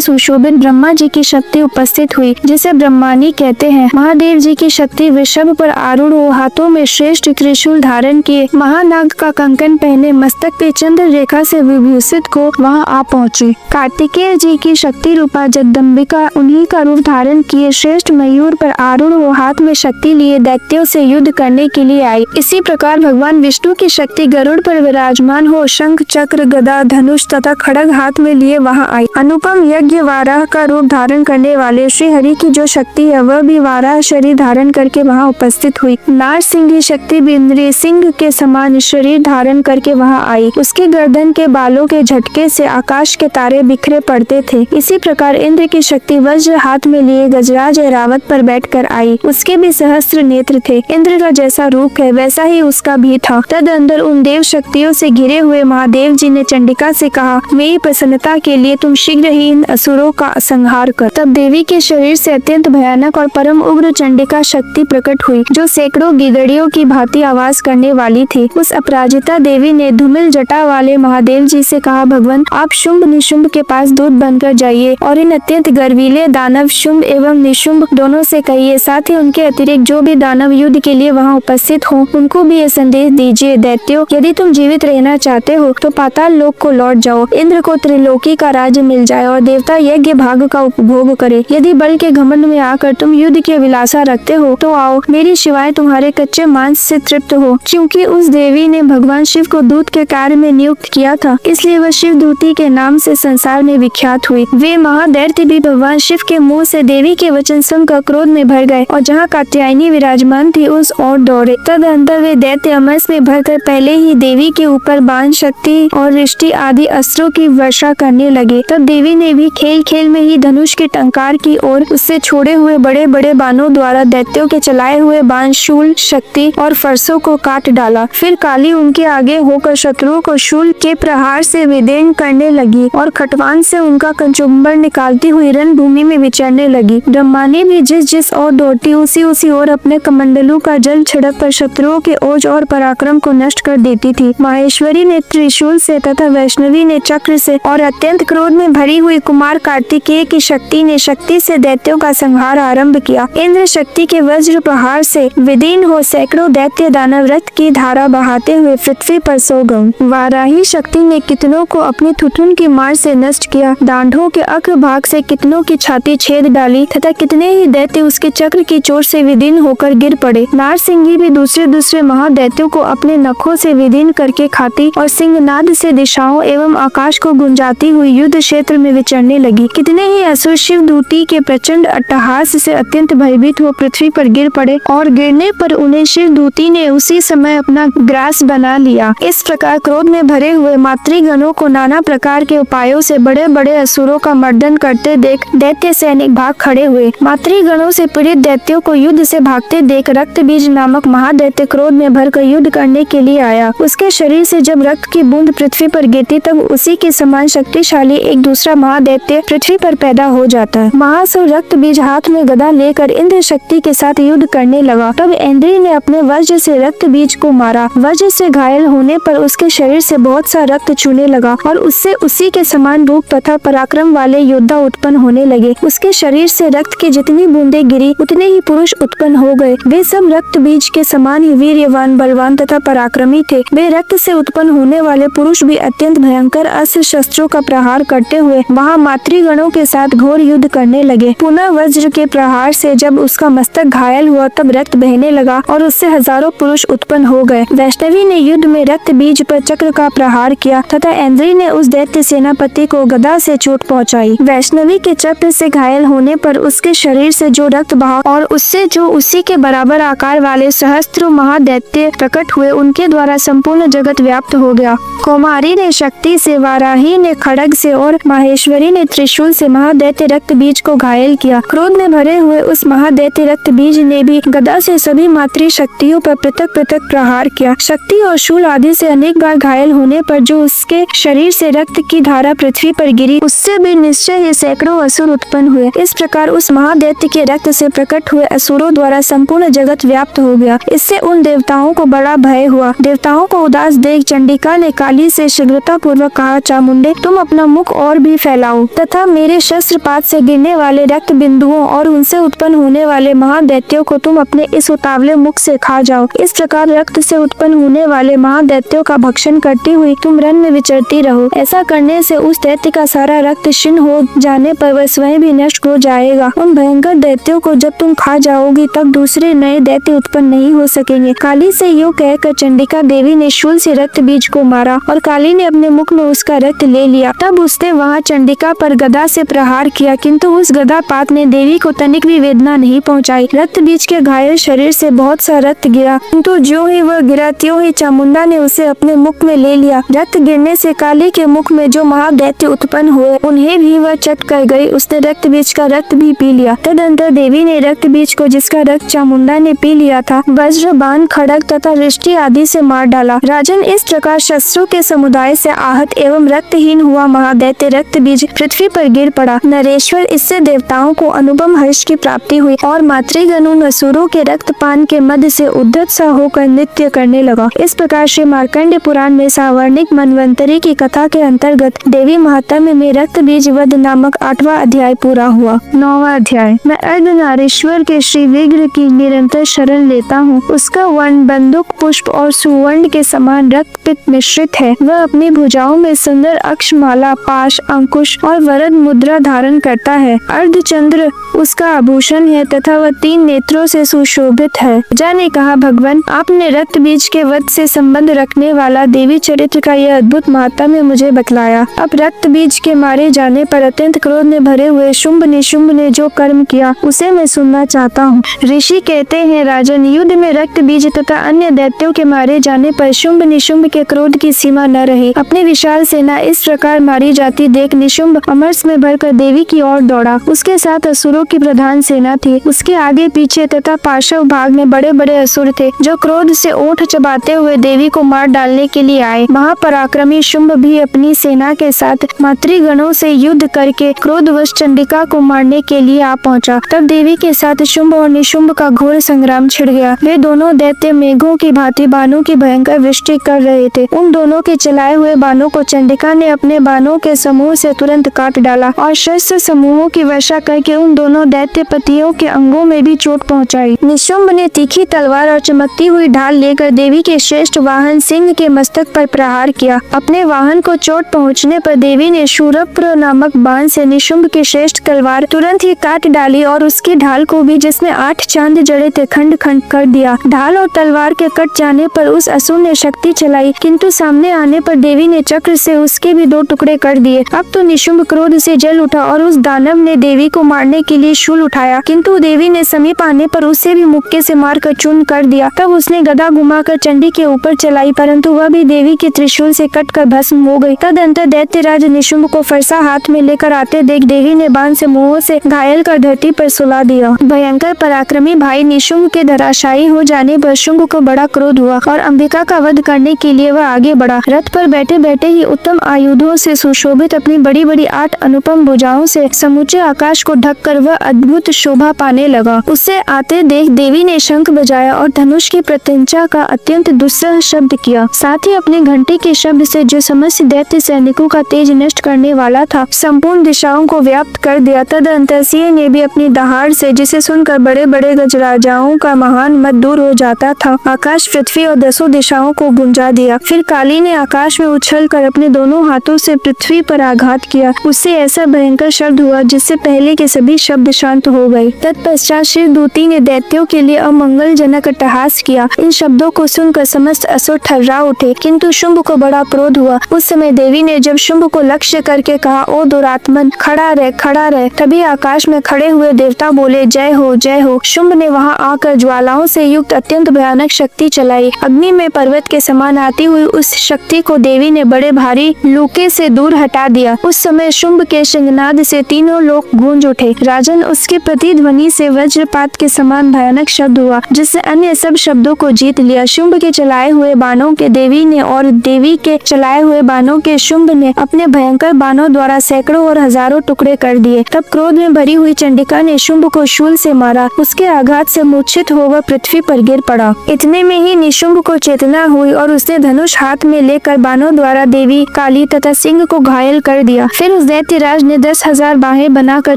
सुशोभित ब्रह्मा जी की शक्ति उपस्थित हुई, जिसे ब्रह्मानी कहते हैं। महादेव जी की शक्ति वृषभ पर आरूढ़ हो, हाथों में श्रेष्ठ त्रिशूल धारण किए, महानाग का कंकन पहने, मस्तक पे चंद्र रेखा से विभूषित को वहां आ पहुंची। कार्तिकेय जी की शक्ति रूपा जगदम्बिका उन्हीं का रूप धारण किए श्रेष्ठ मयूर पर आरूढ़ हो, हाथ में शक्ति लिए दैत्यों से युद्ध करने के लिए आई। इसी प्रकार भगवान विष्णु की शक्ति गरुड़ पर विराजमान हो, शंख, चक्र, गदा, धनुष तथा खड़ग हाथ में लिए वहां आई। अनुपम यज्ञ वाराह का रूप धारण करने वाले श्री हरि की जो शक्ति है, वह भी वाराह शरीर धारण करके वहां उपस्थित हुई। नार सिंह की शक्ति भी इंद्रिय सिंह के समान शरीर धारण करके वहां आई। उसके गर्दन के बालों के झटके से आकाश के तारे बिखरे पड़ते थे। इसी प्रकार इंद्र की शक्ति वज्र हाथ में लिए गजराज ऐरावत पर बैठकर आई। उसके भी सहस्त्र नेत्र थे। इंद्र का जैसा रूप है वैसा ही उसका भी था। तदंतर उन देव शक्तियों से घिरे हुए महादेव जी ने चंडिका से कहा, मेरी प्रसन्नता के लिए तुम शीघ्र ही इन असुरों का संहार कर। तब देवी के शरीर से अत्यंत भयानक और परम उग्र चंडिका शक्ति प्रकट हुई, जो सैकड़ों गिदड़ियों की भांति आवाज करने वाली थी। उस अपराजिता देवी ने धूमिल जटा वाले महादेव जी से कहा, भगवान, आप शुंभ निशुंभ के पास दूत बनकर जाइए और इन अत्यंत गर्वीले दानव शुंभ एवं निशुंभ दोनों से कहिए, साथ ही उनके अतिरिक्त जो भी दानव युद्ध के लिए वहां उपस्थित हो, उनको भी ये संदेश दीजिए, दैत्यों, यदि तुम जीवित रहना चाहते हो तो पाताल लोक को लौट जाओ। इंद्र को त्रिलोकी का राज्य मिल जाए और देवता यज्ञ भाग का उपभोग करे। यदि बल के घमंड में आकर तुम युद्ध की अभिलाषा रखते हो तो आओ, मेरी शिवाय तुम्हारे कच्चे मांस से तृप्त हो। क्योंकि उस देवी ने भगवान शिव को दूत के कार्य में नियुक्त किया था, इसलिए वह शिव दूती के नाम से संसार में विख्यात हुई। वे महादैत्य भी भगवान शिव के मुंह से देवी के वचन सुनकर क्रोध में भर गए और जहाँ कात्यायनी विराजमान थी उस ओर दौड़े। तदंतर वे दैत्य अमरस में भरकर पहले ही देवी के ऊपर बाण, शक्ति और रिष्टि आदि अस्त्रों की वर्षा करने लगे। तब देवी ने भी खेल खेल में ही धनुष के टंकार की ओर उससे छोड़े हुए बड़े बड़े बाणों द्वारा दैत्यों के चलाए हुए बाण, शूल, शक्ति और फरसों को काट डाला। फिर काली उनके आगे होकर शत्रुओं को शूल के प्रहार से विदीर्ण करने लगी और खटवान से उनका कंचुम्बर निकालती हुई रणभूमि में विचरने लगी। ब्रह्मानी भी जिस जिस ओर दौड़ती उसी उसी ओर अपने कमंडलों का जल छिड़क कर शत्रुओं के ओज और पराक्रम को नष्ट कर देती थी। माहेश्वरी ने त्रिशूल से तथा वैष्णवी ने चक्र से और अत्यंत क्रोध में भरी हुई कुमार कार्तिकेय की शक्ति ने शक्ति से दैत्यों का संहार आरंभ किया। इंद्र शक्ति के वज्र प्रहार से विदीर्ण हो सैकड़ों दैत्य दानव रक्त की धारा बहाते हुए पृथ्वी पर सो गए। वाराही शक्ति ने कितनों को अपनी थुथुन की मार से नष्ट किया, दांढ़ों के अग्र भाग से कितनों की छाती छेद डाली तथा कितने ही दैत्य उसके चक्र की चोट से विदीर्ण होकर गिर पड़े। नारसिंगी भी दूसरे दूसरे महादैत्यों को अपने नखों से विदीर्ण करके खाती और सिंहनाद से दिशाओं एवं आकाश को गुंजाती हुई युद्ध क्षेत्र में विचरने लगी। कितने ही असुर शिव दूती के प्रचंड अट्टहास से अत्यंत भयभीत हो पृथ्वी पर गिर पड़े और गिरने पर उन्हें शिव दूती ने उसी समय अपना ग्रास बना लिया। इस प्रकार क्रोध में भरे हुए मातृगणों को नाना प्रकार के उपायों से बड़े बड़े असुरों का मर्दन करते देख दैत्य सैनिक भाग खड़े हुए। मातृगणों से पीड़ित दैत्यों को युद्ध से भागते देख रक्त बीज नामक महादैत्य क्रोध में भरकर युद्ध करने के लिए आया। उसके शरीर से जब रक्त की बूंद पृथ्वी पर गिरती तब उसी के समान शक्तिशाली एक दूसरा महादैत्य पृथ्वी पर पैदा हो जाता है। महासुर रक्त बीज हाथ में गदा लेकर इंद्र शक्ति के साथ युद्ध करने लगा। तब इंद्र ने अपने वज्र से रक्त बीज को मारा। वज्र से घायल होने पर उसके शरीर से बहुत सा रक्त चूने लगा और उससे उसी के समान रूप तथा पराक्रम वाले योद्धा उत्पन्न होने लगे। उसके शरीर से रक्त की जितनी बूंदे गिरी उतने ही पुरुष उत्पन्न हो गए। वे सब रक्त बीज के समान ही वीर्यवान, बलवान तथा पराक्रमी थे। वे रक्त से उत्पन्न होने वाले पुरुष भी अत्यंत भयंकर अस्त्र शस्त्रों का प्रहार करते हुए वहां मातृगणों के साथ घोर युद्ध करने लगे। पुनः वज्र के प्रहार से जब उसका मस्तक घायल हुआ तब रक्त बहने लगा और उससे हजारों पुरुष उत्पन्न हो गए। वैष्णवी ने युद्ध में रक्त बीज पर चक्र का प्रहार किया तथा ऐन्द्री ने उस दैत्य सेनापति को गदा से चोट पहुंचाई। वैष्णवी के चक्र से घायल होने पर उसके शरीर से जो रक्त बहा और उससे जो उसी के बराबर आकार वाले सहस्त्रों महादैत्य प्रकट हुए, उनके द्वारा संपूर्ण जगत व्याप्त हो गया। कौमारी ने शक्ति से, वाराही ने खड्ग से और माहेश्वरी ने त्रिशूल से महादैत्य रक्त बीज को घायल किया। क्रोध में भरे हुए उस महादैत्य रक्त बीज ने भी गदा से सभी मातृ शक्तियों पर पृथक पृथक प्रहार किया। शक्ति और शूल आदि से अनेक बार घायल होने पर जो उसके शरीर से रक्त की धारा पृथ्वी पर गिरी, उससे भी निश्चय ही सैकड़ों असुर उत्पन्न हुए। इस प्रकार उस महादैत्य के रक्त से प्रकट हुए असुरों द्वारा संपूर्ण जगत व्याप्त हो गया। इससे उन देवताओं को बड़ा भय हुआ। देवताओं को उदास देख चंडिका ने काली से शीघ्रता पूर्वक कहा, चामुंडे तुम अपना मुख और भी फैलाओ तथा मेरे शस्त्रपात से गिरने वाले रक्त बिंदुओं और उनसे उत्पन्न होने वाले महादैत्यों को तुम अपने इस उतावले मुख से खा जाओ। इस प्रकार रक्त से उत्पन्न होने वाले महादैत्यों का भक्षण करती हुई तुम रन में विचरती रहो। ऐसा करने से उस दैत्य का सारा रक्त क्षीण हो जाने पर वह स्वयं भी नष्ट हो जाएगा। उन भयंकर दैत्यों को जब तुम खा जाओगी तब दूसरे नए दैत्य उत्पन्न नहीं हो सकेंगे। काली से यूँ कहकर चंडिका देवी ने शूल से रक्त बीज को मारा और काली ने अपने मुख में उसका रक्त ले लिया। तब उसने वहाँ चंडिका पर गदा से प्रहार किया, किंतु उस गदा पात ने देवी को तनिक भी वेदना नहीं पहुँचाई। रक्त बीज के घायल शरीर से बहुत सा रक्त गिरा, किंतु ज्यों ही वह गिरा त्यों ही चामुंडा ने उसे अपने मुख में ले लिया। रक्त गिरने से काली के मुख में जो महादैत्य उत्पन्न हुए उन्हें भी वह चट कर गई। उसने रक्त बीज का रक्त भी पी लिया। तदंतर देवी ने रक्त बीज को, जिसका रक्त चामुंडा ने पी लिया था, वज्र, बाण, खड्ग तथा वृष्टि आदि से मार डाला। राजन, इस प्रकार शस्त्रों के समुदाय से आहत एवं रक्तहीन हुआ महादैत्य रक्त बीज पृथ्वी पर गिर पड़ा। नरेश्वर, इससे देवताओं को अनुपम हर्ष की प्राप्ति हुई और मातृगण उन असुरों के रक्तपान के मध्य से उद्धत सा होकर नृत्य करने लगा। इस प्रकार श्री मार्कंडेय पुराण में सावर्णिक मनवंतरी की कथा के अंतर्गत देवी महात्म्य में रक्त बीज वध नामक 8वां अध्याय पूरा हुआ। 9वां अध्याय। मैं अर्धनारीश्वर के श्री विग्रह की निरंतर शरण लेता हूँ। उसका वर्ण बंदूक पुष्प और सुवर्ण के समान रक्त पित्त मिश्रित है। वह अपनी भुजाओं में सुंदर अक्षमाला, पाश, अंकुश और वरद मुद्रा धारण करता है। अर्धचंद्र उसका आभूषण है तथा वह 3 नेत्रों से सुशोभित है। राजा ने कहा, भगवान आपने रक्त बीज के वध से संबंध रखने वाला देवी चरित्र का यह अद्भुत महात्म्य मुझे बतलाया। अब रक्त बीज के मारे जाने पर अत्यंत क्रोध में भरे हुए शुंभ निशुंभ ने जो कर्म किया उसे मैं सुनना चाहता हूँ। ऋषि कहते हैं, राजन, युद्ध में रक्त बीज तथा अन्य दैत्यों के मारे जाने पर शुंभ निशुंभ के क्रोध की सीमा न रही। अपनी विशाल सेना इस प्रकार मारी जाती देख निशुंभ अमरस में भरकर देवी की ओर दौड़ा। उसके साथ असुरों की प्रधान सेना थी। उसके आगे पीछे तथा पार्श्व भाग में बड़े बड़े असुर थे जो क्रोध से ओंठ चबाते हुए देवी को मार डालने के लिए आए। महापराक्रमी शुंभ भी अपनी सेना के साथ मातृगणों से युद्ध करके क्रोधवश चंडिका को मारने के लिए आ पहुंचा। तब देवी के साथ शुंभ और निशुंभ का घोर संग्राम छिड़ गया। वे दोनों दैत्य मेघों की भांति बाणों की भयंकर वृष्टि कर रहे थे। उन दोनों के चलाए हुए बाणों को चंडिका ने अपने बाणों के समूह से तुरंत काट डाला और शस्त्र समूहों की वर्षा करके उन दोनों दैत्य पतियों के अंगों में भी चोट पहुंचाई। निशुंभ ने तीखी तलवार और चमकती हुई ढाल लेकर देवी के श्रेष्ठ वाहन सिंह के मस्तक पर प्रहार किया। अपने वाहन को चोट पहुंचने पर देवी ने शूरप्र नामक बाण से निशुंभ की श्रेष्ठ तलवार तुरंत ही काट डाली और उसकी ढाल को भी, जिसमें 8 चांद जड़े थे, खंड खंड कर दिया। ढाल और तलवार के कट जाने पर उस असुर ने शक्ति चलाई, किंतु सामने आने पर देवी ने चक्र से उसके भी 2 टुकड़े कर दिए। अब तो निशुंभ क्रोध से जल उठा और उस दानव ने देवी को मारने के लिए शूल उठाया, किंतु देवी ने समीप आने पर उसे भी मुक्के से मारकर चूर्ण कर दिया। तब उसने गदा घुमाकर चंडी के ऊपर चलाई, परंतु वह भी देवी के त्रिशूल से कटकर भस्म हो गई। तदंतर दैत्यराज निशुंभ को फरसा हाथ में लेकर आते देख देवी ने बाण से मुंहों से घायल कर धरती पर सुला दिया। भयंकर पराक्रमी भाई निशुंभ के धराशायी हो जाने पर शुंभ को बड़ा क्रोध हुआ और अंबिका का वध करने के लिए वह आगे बढ़ा। रथ पर बैठे बैठे ही उत्तम आयुधों से सुशोभित अपनी बड़ी बड़ी 8 अनुपम भुजाओं से समूचे आकाश को ढककर वह अद्भुत शोभा पाने लगा। उससे आते देख देवी ने शंख बजाया और धनुष की प्रत्यंचा का अत्यंत दुस्सह शब्द किया। साथ ही अपने घंटे के शब्द से जो समस्त दैत्य सैनिकों का तेज नष्ट करने वाला था, संपूर्ण दिशाओं को व्याप्त कर दिया। तदंतर सिंह ने भी अपनी दहाड़ से, जिसे सुनकर बड़े बड़े गजराजाओं का महान मत दूर हो जाता था, आकाश, पृथ्वी और 10 दिशाओं को गुंजा दिया। फिर काली ने आकाश में उछल कर अपने दोनों हाथों से पृथ्वी पर आघात किया। उससे ऐसा भयंकर शब्द हुआ जिससे पहले के सभी शब्द शांत हो गए। तत्पश्चात शिवदूती ने दैत्यों के लिए अमंगलजनक अट्टहास किया। इन शब्दों को सुनकर समस्त असुर थर्रा उठे, किंतु शुंभ को बड़ा क्रोध हुआ। उस समय देवी ने जब शुंभ को लक्ष्य करके कहा, ओ दुरात्मन, खड़ा रह, खड़ा रह। तभी आकाश में खड़े हुए देवता बोले, जय हो, जय हो। शुंभ ने वहां आकर ज्वालाओं से युक्त अत्यंत भयानक शक्ति चलाई। अग्नि में पर्वत के समान आती हुई उस शक्ति को देवी ने बड़े भारी लूके से दूर हटा दिया। उस समय शुंभ के सिंहनाद से तीनों लोग गूंज उठे। राजन, उसके प्रतिध्वनि से वज्रपात के समान भयानक शब्द हुआ जिससे अन्य सब शब्दों को जीत लिया। शुंभ के चलाए हुए बाणों के देवी ने और देवी के चलाए हुए बाणों के शुंभ ने अपने भयंकर बाणों द्वारा सैकड़ों और हजारों टुकड़े कर दिए। तब क्रोध में भरी हुई चंडिका ने शुंभ को शूल से मारा। उसके आघात से मूर्छित होकर पृथ्वी पर गिर पड़ा। इतने में ही निशुंभ को चेतना हुई और उसने धनुष हाथ में लेकर बाणों द्वारा देवी, काली तथा सिंह को घायल कर दिया। फिर उस दैत्यराज ने 10,000 बाहें बनाकर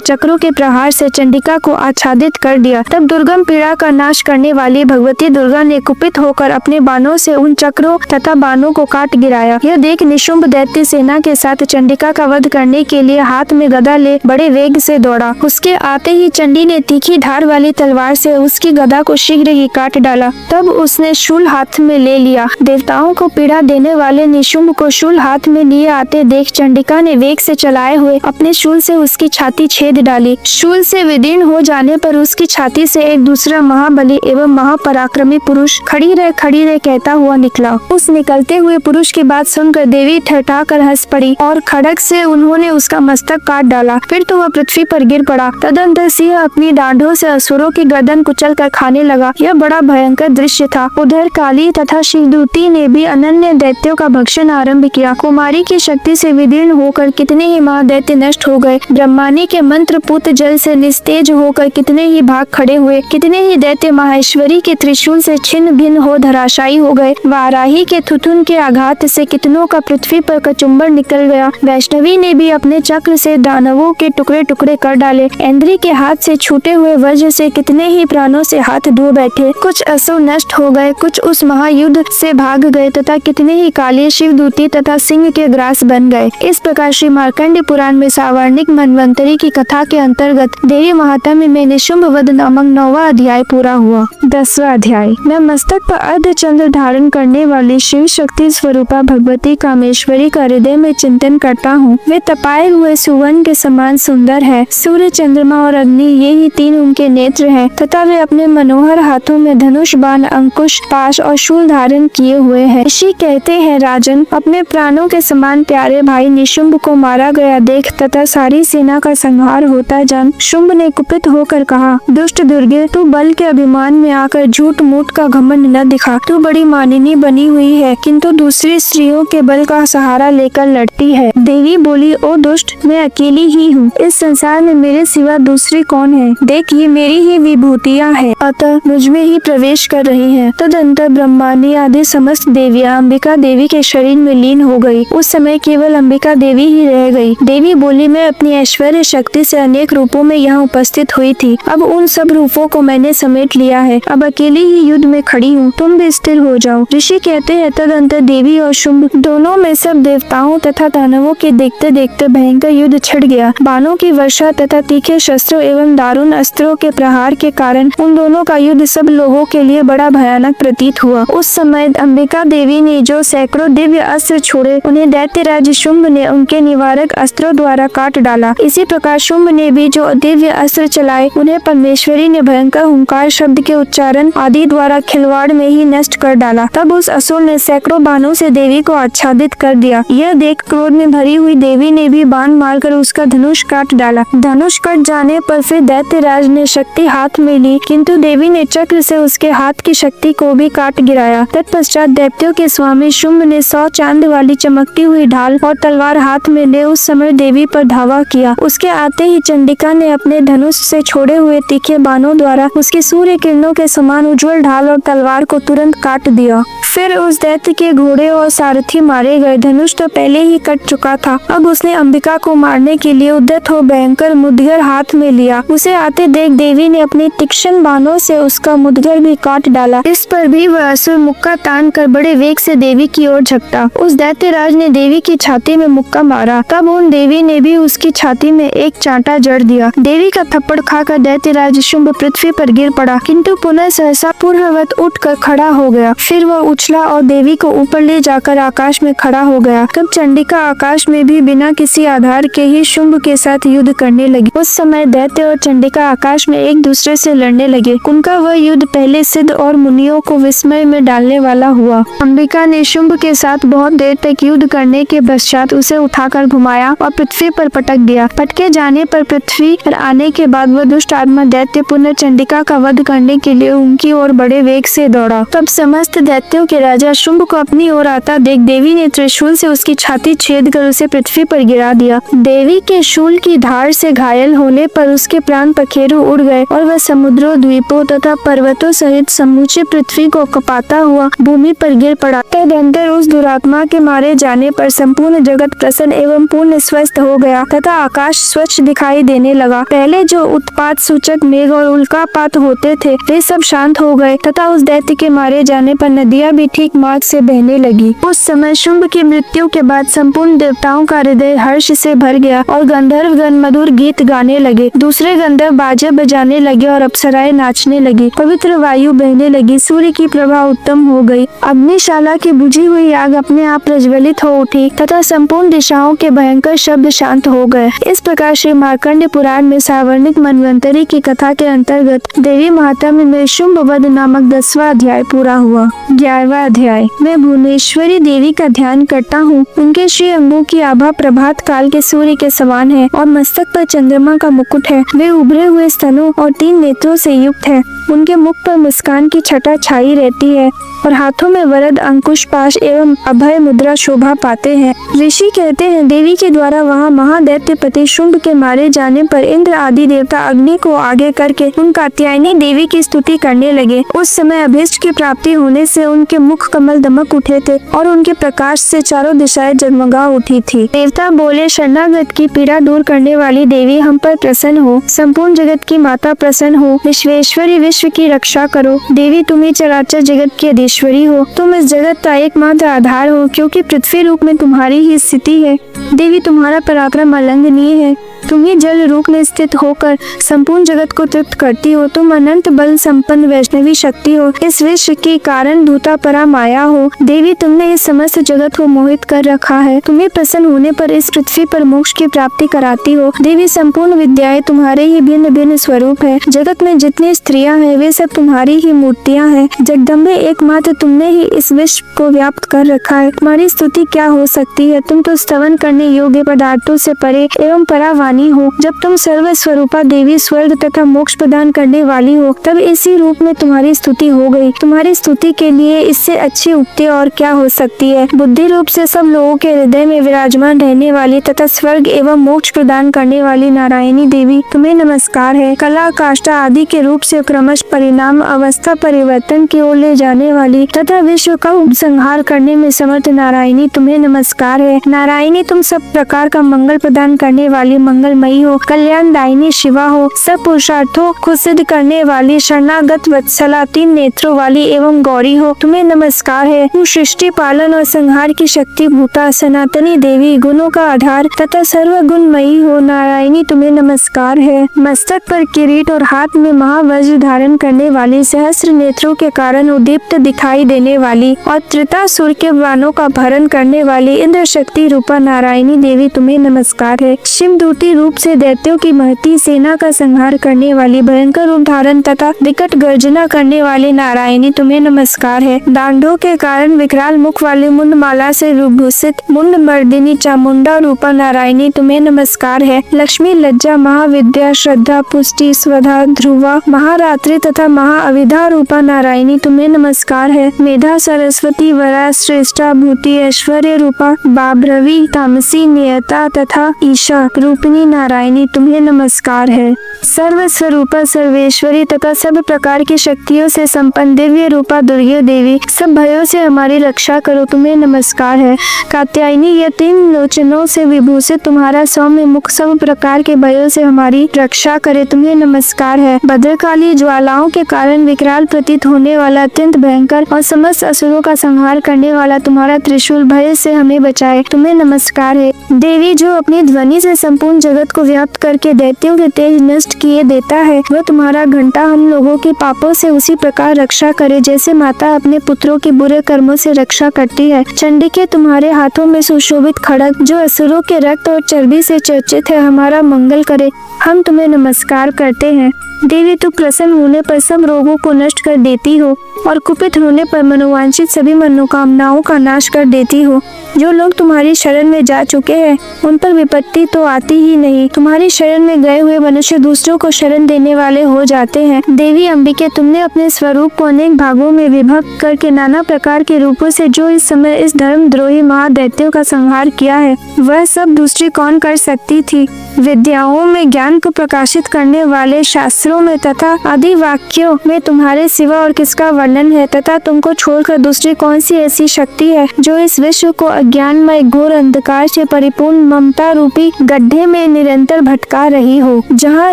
चक्रों के प्रहार से चंडिका को आच्छादित कर दिया। तब दुर्गम पीड़ा का नाश करने वाली भगवती दुर्गा ने कुपित होकर अपने बाणों से उन चक्रों तथा बाणों को काट गिराया। यह देख निशुंभ दैत्य सेना के साथ चंडिका का वध करने के लिए हाथ में गदा ले बड़े वेग से दौड़ा। उसके आते ही चंडी ने तीखी धार वाली तलवार से उसकी गदा को शीघ्र ही काट डाला। तब उसने शूल हाथ में ले लिया। देवताओं को पीड़ा देने वाले निशुंभ को शूल हाथ में लिए आते देख चंडिका ने वेग से चलाए हुए अपने शूल से उसकी छाती छेद डाली। शूल से विदीर्ण हो जाने पर उसकी छाती से एक दूसरा महाबली एवं महापराक्रमी पुरुष खड़ी रह कहता हुआ निकला। उस निकलते हुए पुरुष की बात सुनकर देवी ठठा कर हंस पड़ी और खड़ग से उन्होंने उसका मस्तक काट डाला। फिर तो वह पृथ्वी पर गिर पड़ा। तदंतर सिंह अपनी डांडों से असुरों की गर्दन कुचल कर खाने लगा। यह बड़ा भयंकर दृश्य था। उधर काली तथा शिवदूती ने भी अनन्य दैत्यों का भक्षण आरंभ किया। कुमारी की शक्ति से विदीर्ण होकर कितने ही महादैत्य नष्ट हो गए। ब्रह्मानी के मंत्र पूत जल से निस्तेज होकर कितने ही भाग खड़े हुए। कितने ही दैत्य माहेश्वरी के त्रिशूल से छिन्न भिन्न हो धराशायी हो गए। वाराही के थुथुन के आघात से कितनों का पृथ्वी पर कचुम्बर निकल गया। वैष्णवी ने भी अपने चक्र से दानवों के टुकड़े टुकड़े कर डाले। इंद्री के हाथ से छूटे हुए वज्र से कितने ही प्राणों से हाथ धो बैठे। कुछ असुर नष्ट हो गए, कुछ उस महायुद्ध से भाग गए तथा कितने ही काली शिवदूती तथा सिंह के ग्रास बन गए। इस प्रकार श्री मार्कंडेय पुराण में सावर्णिक मनवंतरी की कथा के अंतर्गत देवी महात्म्य में निशुंभ वध नामक 9वां अध्याय पूरा हुआ। 10वां अध्याय। मैं मस्तक पर अर्ध चंद्र धारण करने वाली शिव शक्ति स्वरूपा भगवती कामेश्वरी का हृदय में चिंतन करता हूँ। वे तपाए हुए सुवर्ण के समान सुंदर है। सूर्य, चंद्रमा और अग्नि ये ही तीन उनके नेत्र हैं तथा वे अपने मनोहर हाथों में धनुष, बाण, अंकुश, पाश और शूल धारण किए हुए हैं। ऋषि कहते हैं, राजन, अपने प्राणों के समान प्यारे भाई निशुंभ को मारा गया देख तथा सारी सेना का संहार होता जान शुंभ ने कुपित होकर कहा, दुष्ट दुर्गे, तू बल के अभिमान में आकर झूठ मूठ का घमंड न दिखा। तू बड़ी मानिनी बनी हुई है किंतु दूसरी स्त्रियों के बल का सहारा लेकर लड़ती है। देवी बोली, ओ दुष्ट, मैं अकेली ही हूँ। इस संसार में मेरे सिवा दूसरी कौन है? देख, ये मेरी ही विभूतियाँ है, अतः मुझमें ही प्रवेश कर रही है। तदंतर ब्रह्मांडी आदि समस्त देवियाँ अंबिका देवी के शरीर में लीन हो गई। उस समय केवल अंबिका देवी ही रह गई। देवी बोली, मैं अपनी ऐश्वर्य शक्ति से अनेक रूपों में यहाँ उपस्थित हुई थी। अब उन सब रूपों को मैंने समेट लिया है। अब अकेली ही युद्ध में खड़ी हूँ, तुम भी स्थिर हो जाओ। ऋषि कहते हैं, तदंतर देवी और शुंभ दोनों में सब देवताओं तथा दानवों के देखते देखते भयंकर युद्ध छिड़ गया। बाणों की वर्षा तथा तीखे शस्त्रों एवं दारुण अस्त्रों के प्रहार के कारण उन दोनों का युद्ध सब लोगों के लिए बड़ा भयानक प्रतीत हुआ। उस समय अंबिका देवी ने जो सैकड़ों दिव्य अस्त्र छोड़े, उन्हें दैत्यराज शुंभ ने उनके निवारक अस्त्रों द्वारा काट डाला। इसी प्रकार शुंभ ने भी जो दिव्य अस्त्र चलाए, उन्हें परमेश्वरी ने भयंकर हुंकार शब्द के उच्चारण आदि द्वारा खिलवाड़ में ही नष्ट कर डाला। तब उस असुर ने सैकड़ों बाणों से देवी को आच्छादित कर दिया। यह देख क्रोध में भरी हुई देवी ने भी बाण मारकर उसका धनुष काट डाला। धनुष कट जाने पर फिर दैत्यराज ने शक्ति हाथ में ली, किंतु देवी ने चक्र से उसके हाथ की शक्ति को भी काट गिराया। तत्पश्चात दैत्यों के स्वामी शुंभ ने 100 चांद वाली चमकती हुई ढाल और तलवार हाथ में ले उस समय देवी पर धावा किया। उसके आते ही चंडिका ने अपने धनुष से छोड़े हुए तीखे बाणों द्वारा उसकी सूर्य किरणों के समान उज्जवल ढाल और तलवार को तुरंत काट दिया। फिर उस दैत्य के घोड़े और सारथी मारे गए। धनुष तो पहले ही कट चुका था। अब उसने अंबिका को मारने के लिए उद्यत हो भयंकर मुद्गर हाथ में लिया। उसे आते देख देवी ने अपनी तीक्ष्ण बाणों से उसका मुद्गर भी काट डाला। इस पर भी वह असुर मुक्का तान कर बड़े वेग से देवी की ओर झपटा। उस दैत्यराज ने देवी की छाती में मुक्का मारा। तब उन देवी ने भी उसकी छाती में एक चांटा जड़ दिया। देवी का थप्पड़ खाकर दैत्यराज शुंभ पृथ्वी पर गिर पड़ा, किंतु पुनः सहसा पूर्ववत उठकर खड़ा हो गया। फिर वह उछला और देवी को ऊपर ले जाकर आकाश में खड़ा हो गया। तब चंडिका आकाश में भी बिना किसी आधार के ही शुंभ के साथ युद्ध करने लगी। उस समय दैत्य और चंडिका आकाश में एक दूसरे से लड़ने लगे। उनका वह युद्ध पहले सिद्ध और मुनियों को विस्मय में डालने वाला हुआ। अंबिका ने शुंभ के साथ बहुत देर तक युद्ध करने के पश्चात उसे उठाकर घुमाया और पृथ्वी पर पटक दिया। पटके जाने पर पृथ्वी पर आने के बाद वह दुष्ट आत्मा दैत्य पुनः चंडिका का वध करने के लिए उनकी ओर बड़े वेग से दौड़ा। तब समस्त दैत्यों के राजा शुंभ को अपनी ओर आता देख देवी ने त्रिशूल से उसकी छाती छेद कर उसे पृथ्वी पर गिरा दिया। देवी के शूल की धार से घायल होने पर उसके प्राण पखेरु उड़ गए और वह समुद्रों, द्वीपों तथा पर्वतों सहित समूचे पृथ्वी को कपाता हुआ भूमि पर गिर पड़ा। तदंतर उस दुरात्मा के मारे जाने पर संपूर्ण जगत प्रसन्न एवं पूर्ण स्वस्थ हो गया तथा आकाश स्वच्छ दिखाई देने लगा। पहले जो उत्पात सूचक मेघ और उल्कापात होते थे वे सब शांत हो गए तथा उस दैत्य के मारे जाने पर नदियां भी ठीक मार्ग से बहने लगी। उस समय शुंभ की मृत्यु के बाद संपूर्ण देवताओं का हृदय हर्ष से भर गया और गंधर्वगण मधुर गीत गाने लगे। दूसरे गंधर्व बाजे बजाने लगे और अप्सराएं नाचने लगी। पवित्र वायु बहने लगी। सूर्य की प्रभा उत्तम हो गई। अग्निशाला की बुझी हुई आग अपने आप प्रज्वलित हो उठी तथा संपूर्ण दिशाओं के भयंकर शब्द शांत हो गए। इस प्रकार श्री मार्कंड पुराण में सावर्णिक मनवंतरी की कथा के अंतर्गत देवी महात्म्य में शुंभ वध नामक 10वां अध्याय पूरा हुआ। 11वां अध्याय। मैं भुवनेश्वरी देवी का ध्यान करता हूँ। उनके श्री अंगों की आभा प्रभात काल के सूर्य के समान है और मस्तक पर चंद्रमा का मुकुट है। वे उभरे हुए स्तनों और 3 नेत्रों से युक्त है। उनके मुख पर मुस्कान की छटा छाई रहती है और हाथों में वरद, अंकुश, पाश एवं अभय मुद्रा शोभा पाते हैं। ऋषि कहते हैं देवी के द्वारा वहाँ महादैत्यपति शुंभ के मारे जाने पर इंद्र आदि देवता अग्नि को आगे करके उन कात्यायनी देवी की स्तुति करने लगे। उस समय अभीष्ट की प्राप्ति होने से उनके मुख कमल दमक उठे थे और उनके प्रकाश से चारों दिशाएं जगमगा उठी थी। देवता बोले, शरणागत की पीड़ा दूर करने वाली देवी हम पर प्रसन्न हो। संपूर्ण जगत की माता प्रसन्न हो। विश्वेश्वरी विश्व की रक्षा करो। देवी तुम ही चराचर जगत की अधीश्वरी हो। तुम इस जगत का एकमात्र आधार हो क्योंकि पृथ्वी रूप में तुम्हारी ही स्थिति है। देवी तुम्हारा पराक्रम अलंघनीय है। तुम ही जल रूप में स्थित होकर संपूर्ण जगत को तृप्त करती हो। तुम अनंत बल संपन्न वैष्णवी शक्ति हो। इस विश्व की कारण धूता परा माया हो। देवी तुमने इस समस्त जगत को मोहित कर रखा है। तुम्हें प्रसन्न होने पर इस पृथ्वी पर मोक्ष की प्राप्ति कराती हो। देवी संपूर्ण विद्याएं तुम्हारे ही भिन्न भिन्न स्वरूप है। जगत में जितनी स्त्रियां हैं वे सब तुम्हारी ही मूर्तियां हैं। जगदम्बे एकमात्र तुमने ही इस विश्व को व्याप्त कर रखा है। तुम्हारी स्तुति क्या हो सकती है। तुम तो स्तवन करने योग्य पदार्थों से परे एवं परावानी हो। जब तुम सर्व स्वरूपा देवी स्वर्ग तथा मोक्ष प्रदान करने वाली हो तब इसी रूप में तुम्हारी स्तुति हो गई। तुम्हारी स्तुति के लिए इससे अच्छी उक्ति और क्या हो सकती है। बुद्धि रूप से सब लोगों के हृदय में विराजमान रहने वाली तथा स्वर्ग एवं मोक्ष प्रदान करने वाली नारायणी देवी तुम्हें नमस्कार है। कला, काष्ठा आदि के रूप से क्रमश परिणाम अवस्था परिवर्तन की ओर ले जाने वाली तथा विश्व का उपसंहार करने में समर्थ नारायणी तुम्हें नमस्कार है। नारायणी तुम सब प्रकार का मंगल प्रदान करने वाली मंगलमयी हो। कल्याणदायिनी शिवा हो। सब पुरुषार्थों को सिद्ध करने वाली शरणागत वत्सला 3 नेत्रों वाली एवं गौरी हो। तुम्हें नमस्कार है। तुम सृष्टि पालन और संहार की शक्ति भूता सनातनी देवी गुणों का आधार तथा सर्वगुणमयी हो। नारायणी तुम्हें नमस्कार है। मस्तक पर किरीट और हाथ में महावज्र धारण करने वाली, सहस्त्र नेत्रों के कारण उदीप्त दिखाई देने वाली और त्रितासुर के बाणों का भरण करने वाली इंद्र शक्ति रूपा नारायणी देवी तुम्हें नमस्कार है। शिवदूती रूप से दैत्यों की महती सेना का संहार करने वाली, भयंकर रूप धारण तथा विकट गर्जना करने वाली नारायणी तुम्हें नमस्कार है। दांडों के कारण विकराल मुख वाली मुंडमाला से विभूषित मुंड मर्दिनी चामुंडा रूपा नारायणी तुम्हें नमस्कार है। लक्ष्मी, लज्जा, महाविद्या, श्रद्धा, पुष्टि, स्वधा, ध्रुवा, महारात्रि तथा महाअविधा रूपा नारायणी तुम्हें नमस्कार है। मेधा, सरस्वती, वरा, श्रेष्ठा, भूति, ऐश्वर्य रूपा बाभ्रवी, तामसी, नियता तथा ईशा रूपिणी नारायणी तुम्हें नमस्कार है। सर्व स्वरूपा सर्वेश्वरी तथा सब प्रकार की शक्तियों से संपन्न दिव्य रूपा दुर्गे देवी, सब भयों से हमारी रक्षा करो, तुम्हें नमस्कार है। कात्यायनी, ये 3 लोचनों से विभूषित तुम्हारा सौम्य मुख सब प्रकार के भयों से हमारी रक्षा करे, तुम्हें नमस्कार है। भद्रकाली, ज्वालाओं के कारण विकराल प्रतीत होने वाला, अत्यंत भयंकर और समस्त असुरों का संहार करने वाला तुम्हारा त्रिशूल भय से हमें बचाए, तुम्हें नमस्कार है। देवी, जो अपनी ध्वनि से संपूर्ण जगत को व्याप्त करके दैत्यों के तेज नष्ट किए देता है, वह तुम्हारा घंटा हम लोगों के पापों से उसी प्रकार रक्षा करे जैसे माता अपने पुत्रों के बुरे कर्मों से रक्षा करती है। चंडिके, तुम्हारे हाथों में सुशोभित खड्ग जो असुरों के रक्त और चर्बी से चर्चित है, हमारा मंगल करे, हम तुम्हें नमस्कार करते हैं। देवी, तू प्रसन्न होने पर सब रोगों को नष्ट कर देती हो और कुपित होने पर मनोवांछित सभी मनोकामनाओं का नाश कर देती हो। जो लोग तुम्हारी शरण में जा चुके हैं उन पर विपत्ति तो आती ही नहीं, तुम्हारी शरण में गए हुए मनुष्य दूसरों को शरण देने वाले हो जाते हैं। देवी अंबिके, तुमने अपने स्वरूप को अनेक भागों में विभक्त करके नाना प्रकार के रूपों से जो इस समय इस धर्मद्रोही महादैत्यों का संहार किया है, वह सब दूसरी कौन कर सकती थी। विद्याओं में ज्ञान को प्रकाशित करने वाले शास्त्रों में तथा आदि वाक्यों में तुम्हारे सिवा और किसका वर्णन है, तथा तुमको छोड़कर दूसरी कौन सी ऐसी शक्ति है जो इस विश्व को अज्ञानमय घोर अंधकार से परिपूर्ण ममता रूपी गड्ढे में निरंतर भटका रही हो। जहाँ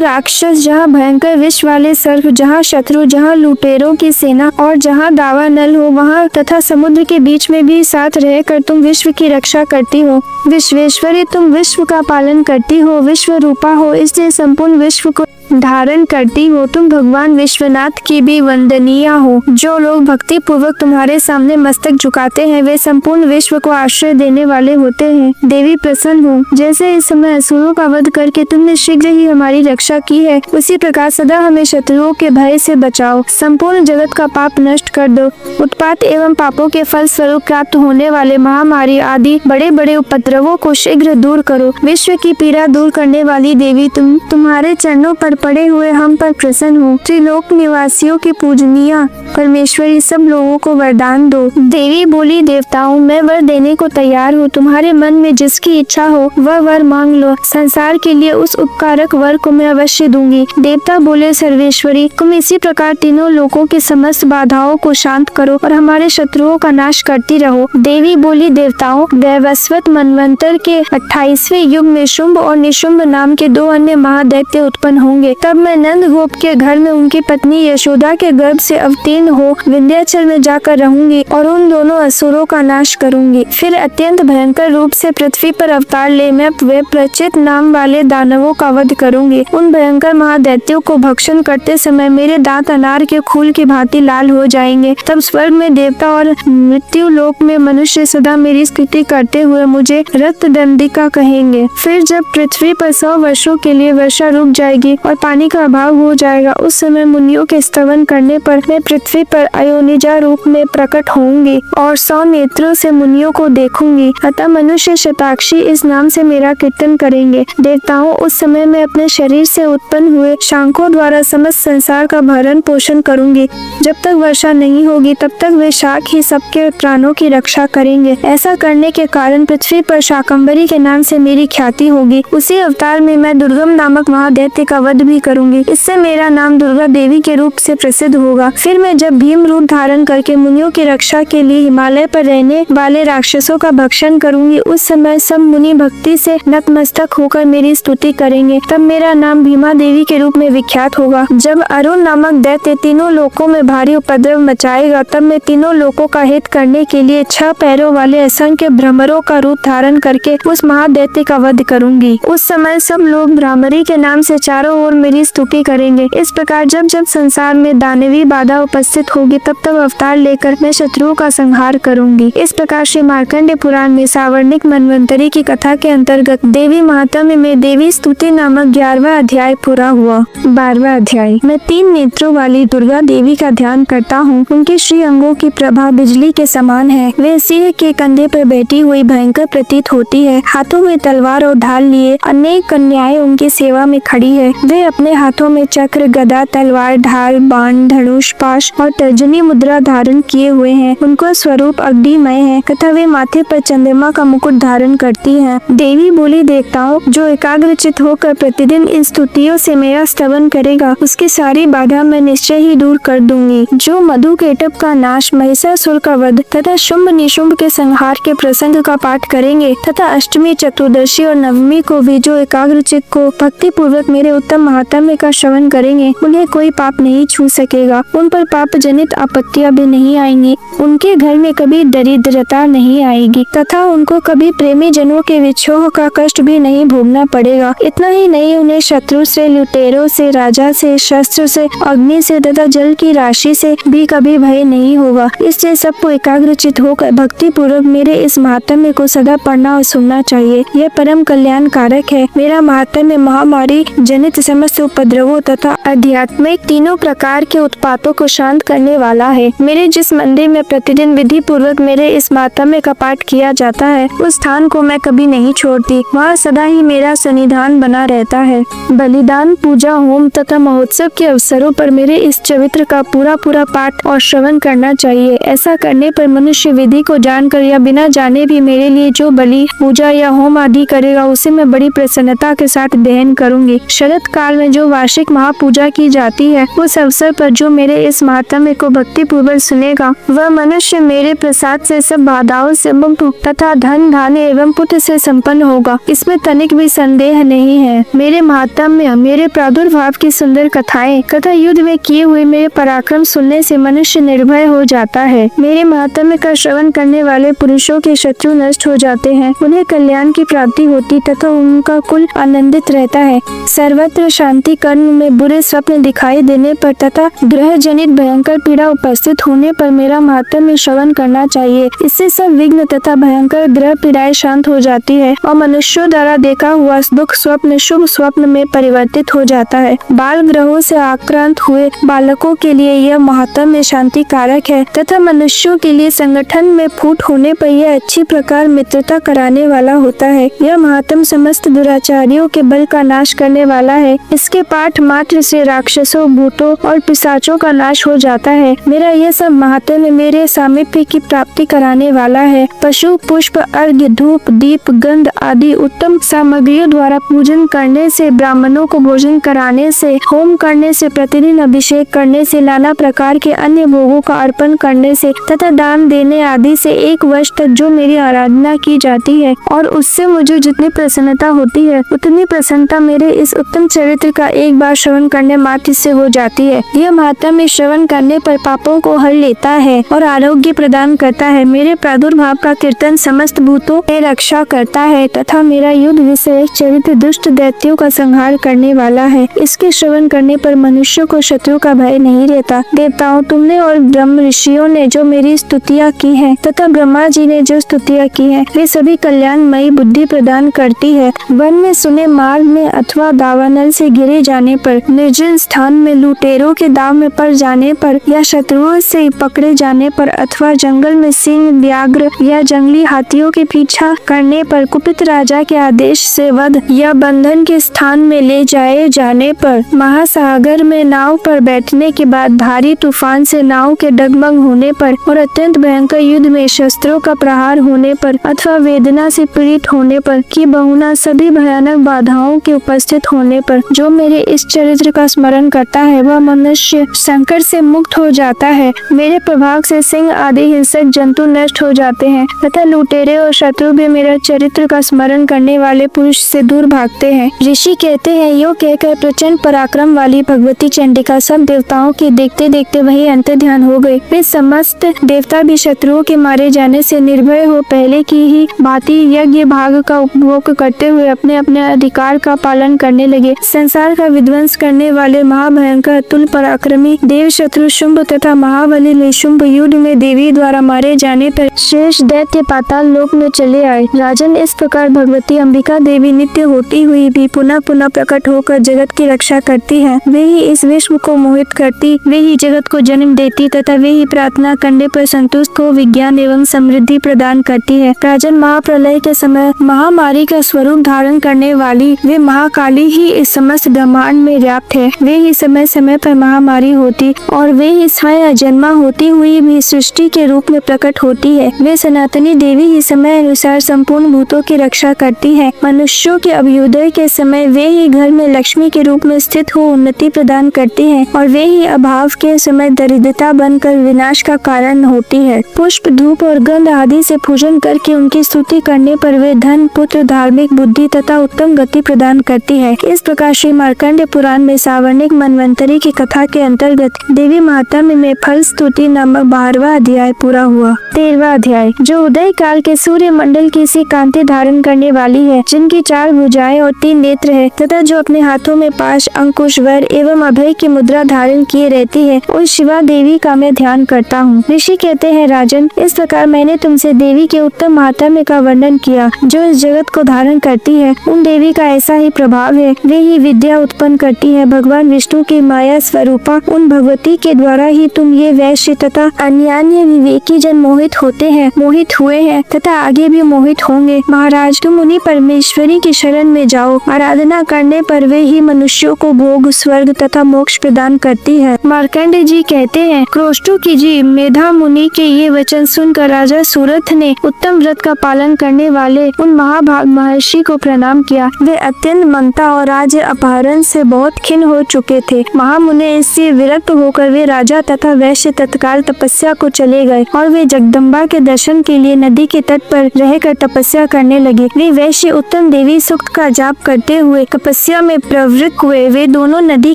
राक्षस, जहाँ भयंकर विष वाले सर्प, जहाँ शत्रु, जहाँ लुटेरों की सेना और जहाँ दावा नल हो, वहाँ तथा समुद्र के बीच में भी साथ रहकर तुम विश्व की रक्षा करती हो। विश्वेश्वरी, तुम विश्व का पालन करती हो, विश्व रूपा हो, इसलिए संपूर्ण विश्व को धारण करती हो। तुम भगवान विश्वनाथ की भी वंदनीय हो। जो लोग भक्ति पूर्वक तुम्हारे सामने मस्तक झुकाते हैं वे संपूर्ण विश्व को आश्रय देने वाले होते हैं। देवी प्रसन्न हो, जैसे इस समय असुरों का वध करके तुमने शीघ्र ही हमारी रक्षा की है, उसी प्रकार सदा हमें शत्रुओं के भय से बचाओ। संपूर्ण जगत का पाप नष्ट कर दो। उत्पात एवं पापों के फल स्वरूप प्राप्त होने वाले महामारी आदि बड़े बड़े उपद्रवों को शीघ्र दूर करो। विश्व की पीड़ा दूर करने वाली देवी, तुम्हारे चरणों पर पड़े हुए हम पर प्रसन्न हो। त्रिलोक निवासियों की पूजनीय परमेश्वरी, सब लोगों को वरदान दो। देवी बोली, देवताओं, मैं वर देने को तैयार हूँ, तुम्हारे मन में जिसकी इच्छा हो वह वर मांग लो। संसार के लिए उस उपकारक वर को मैं अवश्य दूंगी। देवता बोले, सर्वेश्वरी, तुम इसी प्रकार तीनों लोकों की समस्त बाधाओं को शांत करो और हमारे शत्रुओं का नाश करती रहो। देवी बोली, देवताओं, वैवस्वत मनवंतर के 28वें युग में शुंभ और निशुंभ नाम के 2 अन्य महादैत्य उत्पन्न होंगे। तब मैं नंद गोप के घर में उनकी पत्नी यशोदा के गर्भ से अवतीर्ण हो विंध्याचल में जाकर रहूंगी और उन दोनों असुरों का नाश करूंगी। फिर अत्यंत भयंकर रूप से पृथ्वी पर अवतार ले मैं वे प्रचित नाम वाले दानवों का वध करूंगी। उन भयंकर महादैत्यों को भक्षण करते समय मेरे दांत अनार के खूल की भांति लाल हो जाएंगे। तब स्वर्ग में देवता और मृत्यु लोक में मनुष्य सदा मेरी स्तुति करते हुए मुझे रक्तदंडिका कहेंगे। फिर जब पृथ्वी पर 100 वर्षों के लिए वर्षा रुक जाएगी और पानी का अभाव हो जाएगा, उस समय मुनियों के स्तवन करने पर मैं पृथ्वी पर अयोनिजा रूप में प्रकट होंगी और 100 नेत्रों से मुनियों को देखूंगी। अतः मनुष्य शताक्षी इस नाम से मेरा कीर्तन करेंगे। देवताओं, उस समय मैं अपने शरीर से उत्पन्न हुए शांखों द्वारा समस्त संसार का भरण पोषण करूंगी। जब तक वर्षा नहीं होगी तब तक वे शाख ही सबके प्राणों की रक्षा करेंगे। ऐसा करने के कारण पृथ्वी पर शाकंभरी के नाम से मेरी ख्याति होगी। उसी अवतार में मैं दुर्गम नामक महादैत्य का वध भी करूंगी। इससे मेरा नाम दुर्गा देवी के रूप से प्रसिद्ध होगा। फिर मैं जब भीम रूप धारण करके मुनियों की रक्षा के लिए हिमालय पर रहने वाले राक्षसों का भक्षण करूंगी, उस समय सब मुनि भक्ति से नतमस्तक होकर मेरी स्तुति करेंगे। तब मेरा नाम भीमा देवी के रूप में विख्यात होगा। जब अरुण नामक दैत्य तीनों लोकों में भारी उपद्रव मचाएगा, तब मैं तीनों लोकों का हित करने के लिए 6 पैरों वाले असंख्य भ्रमरों का रूप धारण करके उस महादैत्य का वध करूंगी। उस समय सब लोग भ्रामरी के नाम से चारों ओर मेरी स्तुति करेंगे। इस प्रकार जब जब संसार में दानवी बाधा उपस्थित होगी तब तब अवतार लेकर मैं शत्रुओं का संहार करूंगी। इस प्रकार श्री मार्कंडेय पुराण में सावर्णिक मनवंतरी की कथा के अंतर्गत देवी महात्म्य में देवी स्तुति नामक 11वां अध्याय पूरा हुआ। 12वां अध्याय। मैं 3 नेत्रों वाली दुर्गा देवी का ध्यान करता हूँ। उनके श्री अंगों की प्रभा बिजली के समान है। वे सिंह के कंधे पर बैठी हुई भयंकर प्रतीत होती है। हाथों में तलवार और ढाल लिए अनेक कन्याएं उनकी सेवा में खड़ी है। वे वे अपने हाथों में चक्र, गदा, तलवार, ढाल, बाण, धनुष, पाश और तर्जनी मुद्रा धारण किए हुए हैं। उनका स्वरूप अग्निमय है तथा वे माथे पर चंद्रमा का मुकुट धारण करती हैं। देवी बोली, देवताओं, जो एकाग्रचित होकर प्रतिदिन इन स्तुतियों से मेरा स्तवन करेगा, उसकी सारी बाधा मैं निश्चय ही दूर कर दूंगी। जो मधु केटभ का नाश, महिषासुर का वध तथा शुंभ निशुंभ के संहार के प्रसंग का पाठ करेंगे तथा अष्टमी, चतुर्दशी और नवमी को भी जो एकाग्रचित को भक्ति पूर्वक मेरे उत्तम महात्म्य का श्रवण करेंगे, उन्हें कोई पाप नहीं छू सकेगा। उन पर पाप जनित आपत्तियां भी नहीं आएंगी। उनके घर में कभी दरिद्रता नहीं आएगी तथा उनको कभी प्रेमी जनों के विछोह का कष्ट भी नहीं भोगना पड़ेगा। इतना ही नहीं, उन्हें शत्रु से, लुटेरों से, राजा से, शस्त्र से, अग्नि से तथा जल की राशि से भी कभी भय नहीं होगा। इसलिए सबको एकाग्रचित होकर भक्ति पूर्वक मेरे इस महात्म्य को सदा पढ़ना और सुनना चाहिए। यह परम कल्याण कारक है। मेरा महात्म्य महामारी जनित समस्त उपद्रवों तथा आध्यात्मिक तीनों प्रकार के उत्पातों को शांत करने वाला है। मेरे जिस मंदिर में प्रतिदिन विधि पूर्वक मेरे इस महात्म्य का पाठ किया जाता है, उस स्थान को मैं कभी नहीं छोड़ती। वहाँ सदा ही मेरा सन्निधान बना रहता है। बलिदान, पूजा, होम तथा महोत्सव के अवसरों पर मेरे इस चरित्र का पूरा पाठ और श्रवण करना चाहिए। ऐसा करने पर मनुष्य विधि को जानकर या बिना जाने भी मेरे लिए जो बलि, पूजा या होम आदि करेगा, उसे मैं बड़ी प्रसन्नता के साथ दहन करूंगी। शरद काल में जो वार्षिक महापूजा की जाती है, उस अवसर पर जो मेरे इस महात्म्य को भक्ति पूर्वक सुनेगा, वह मनुष्य मेरे प्रसाद से सब बाधाओं से मुक्त तथा धन, धान्य एवं पुत्र से संपन्न होगा। इसमें तनिक भी संदेह नहीं है। मेरे महात्म्य, मेरे प्रादुर्भाव की सुंदर कथाएं तथा युद्ध में किए हुए मेरे पराक्रम सुनने से मनुष्य निर्भय हो जाता है। मेरे महात्म्य का श्रवण करने वाले पुरुषों के शत्रु नष्ट हो जाते हैं, उन्हें कल्याण की प्राप्ति होती तथा उनका कुल आनंदित रहता है। सर्वत्र शांति कर्म में बुरे स्वप्न दिखाई देने पर तथा ग्रह जनित भयंकर पीड़ा उपस्थित होने पर मेरा महात्म्य श्रवण करना चाहिए। इससे सब विघ्न तथा भयंकर ग्रह पीड़ाएं शांत हो जाती है और मनुष्यों द्वारा देखा हुआ दुख स्वप्न शुभ स्वप्न में परिवर्तित हो जाता है। बाल ग्रहों से आक्रांत हुए बालकों के लिए यह महात्म्य शांति कारक है तथा मनुष्यों के लिए संगठन में फूट होने पर यह अच्छी प्रकार मित्रता कराने वाला होता है। यह महात्म्य समस्त दुराचारियों के बल का नाश करने वाला है। इसके पाठ मात्र से राक्षसों, भूतों और पिशाचों का नाश हो जाता है। मेरा यह सब महात्म्य मेरे सामीप्य की प्राप्ति कराने वाला है। पशु, पुष्प, अर्घ्य, धूप, दीप, गंध आदि उत्तम सामग्रियों द्वारा पूजन करने से, ब्राह्मणों को भोजन कराने से, होम करने से, प्रतिदिन अभिषेक करने से, नाना प्रकार के अन्य भोगों का अर्पण करने से तथा दान देने आदि से 1 वर्ष तक जो मेरी आराधना की जाती है और उससे मुझे जितनी प्रसन्नता होती है, उतनी प्रसन्नता मेरे इस उत्तम चरित्र का एक बार श्रवण करने मात्र से हो जाती है। यह महात्म्य श्रवण करने पर पापों को हर लेता है और आरोग्य प्रदान करता है। मेरे प्रादुर्भाव का कीर्तन समस्त भूतों में रक्षा करता है तथा मेरा युद्ध विषय चरित्र दुष्ट दैत्यों का संहार करने वाला है। इसके श्रवण करने पर मनुष्य को शत्रु का भय नहीं रहता। देवताओं, तुमने और ब्रह्म ऋषियों ने जो मेरी स्तुतियाँ की है तथा ब्रह्मा जी ने जो स्तुतियाँ की है, वे सभी कल्याणमयी बुद्धि प्रदान करती है। वन में, सुने मार्ग में अथवा दावानल से गिरे जाने पर, निर्जन स्थान में लुटेरों के दाव में पड़ जाने पर या शत्रुओं से पकड़े जाने पर अथवा जंगल में सिंह, व्याघ्र या जंगली हाथियों के पीछा करने पर, कुपित राजा के आदेश से वध या बंधन के स्थान में ले जाए जाने पर, महासागर में नाव पर बैठने के बाद भारी तूफान से नाव के डगमग होने पर और अत्यंत भयंकर युद्ध में शस्त्रों का प्रहार होने पर अथवा वेदना से पीड़ित होने पर कि बहुना सभी भयानक बाधाओं के उपस्थित होने पर जो मेरे इस चरित्र का स्मरण करता है, वह मनुष्य संकट से मुक्त हो जाता है। मेरे प्रभाव से सिंह आदि हिंसक जंतु नष्ट हो जाते हैं तथा लुटेरे और शत्रु भी मेरा चरित्र का स्मरण करने वाले पुरुष से दूर भागते हैं। ऋषि कहते हैं, यो कहकर प्रचंड पराक्रम वाली भगवती चंडिका सब देवताओं के देखते देखते वही अंतर ध्यान हो गई। वे समस्त देवता भी शत्रुओं के मारे जाने से निर्भय हो पहले की ही भांति यज्ञ भाग का उपभोग करते हुए अपने अपने अधिकार का पालन करने लगे। संसार का विध्वंस करने वाले महाभयंकर अतुल पराक्रमी देव शत्रु शुंभ तथा महाबली निशुंभ युद्ध में देवी द्वारा मारे जाने पर शेष दैत्य पाताल लोक में चले आए। राजन, इस प्रकार भगवती अंबिका देवी नित्य होती हुई भी पुनः पुनः प्रकट होकर जगत की रक्षा करती है। वे ही इस विश्व को मोहित करती, वे ही जगत को जन्म देती तथा वे ही प्रार्थना करने पर संतुष्ट को विज्ञान एवं समृद्धि प्रदान करती है। राजन, महाप्रलय के समय महामारी का स्वरूप धारण करने वाली वे महाकाली ही इस समय समस्त ब्रह्मांड में व्याप्त है। वे ही समय समय पर महामारी होती और वे ही स्वयं जन्मा होती हुई भी सृष्टि के रूप में प्रकट होती है। वे सनातनी देवी ही समय अनुसार संपूर्ण भूतों की रक्षा करती है। मनुष्यों के अभ्युदय के समय वे ही घर में लक्ष्मी के रूप में स्थित हो उन्नति प्रदान करती है और वे ही अभाव के समय दरिद्रता बनकर विनाश का कारण होती है। पुष्प, धूप और गंध आदि से पूजन करके उनकी स्तुति करने पर वे धन, पुत्र, धार्मिक बुद्धि तथा उत्तम गति प्रदान करती है। इस प्रकार श्री मार्कंडेय पुराण में सावर्णिक मनवंतरी की कथा के अंतर्गत देवी महात्म्य में फल स्तुति नामक 12वां अध्याय पूरा हुआ। 13वां अध्याय, जो उदय काल के सूर्य मंडल की सी कांति धारण करने वाली है, जिनकी 4 भुजाएं और 3 नेत्र है तथा जो अपने हाथों में पाश, अंकुश, वर एवं अभय की मुद्रा धारण किए रहती है, उस शिवा देवी का मैं ध्यान करता हूँ। ऋषि कहते हैं, राजन, इस प्रकार मैंने तुमसे देवी के उत्तम महात्म्य का वर्णन किया जो इस जगत को धारण करती है। उन देवी का ऐसा ही प्रभाव है, वे ही विद्या उत्पन्न करती है। भगवान विष्णु की माया स्वरूपा उन भगवती के द्वारा ही तुम ये वैश्य तथा अन्य विवेकी जन मोहित होते हैं, मोहित हुए हैं तथा आगे भी मोहित होंगे। महाराज, तुम उन्हीं परमेश्वरी की शरण में जाओ। आराधना करने पर वे ही मनुष्यों को भोग, स्वर्ग तथा मोक्ष प्रदान करती है। मार्कंडेय जी कहते हैं, क्रोष्टुकी जी, मेधा मुनि के ये वचन सुनकर राजा सूरथ ने उत्तम व्रत का पालन करने वाले उन महाभाग महर्षि को प्रणाम किया। वे अत्यंत ममता और राज्य अपहरण से बहुत खिन्न हो चुके थे। महामुनि इससे विरक्त होकर वे राजा तथा वैश्य तत्काल तपस्या को चले गए और वे जगदम्बा के दर्शन के लिए नदी के तट पर रहकर तपस्या करने लगे। वे वैश्य उत्तम देवी सूक्त का जाप करते हुए तपस्या में प्रवृत्त हुए। वे दोनों नदी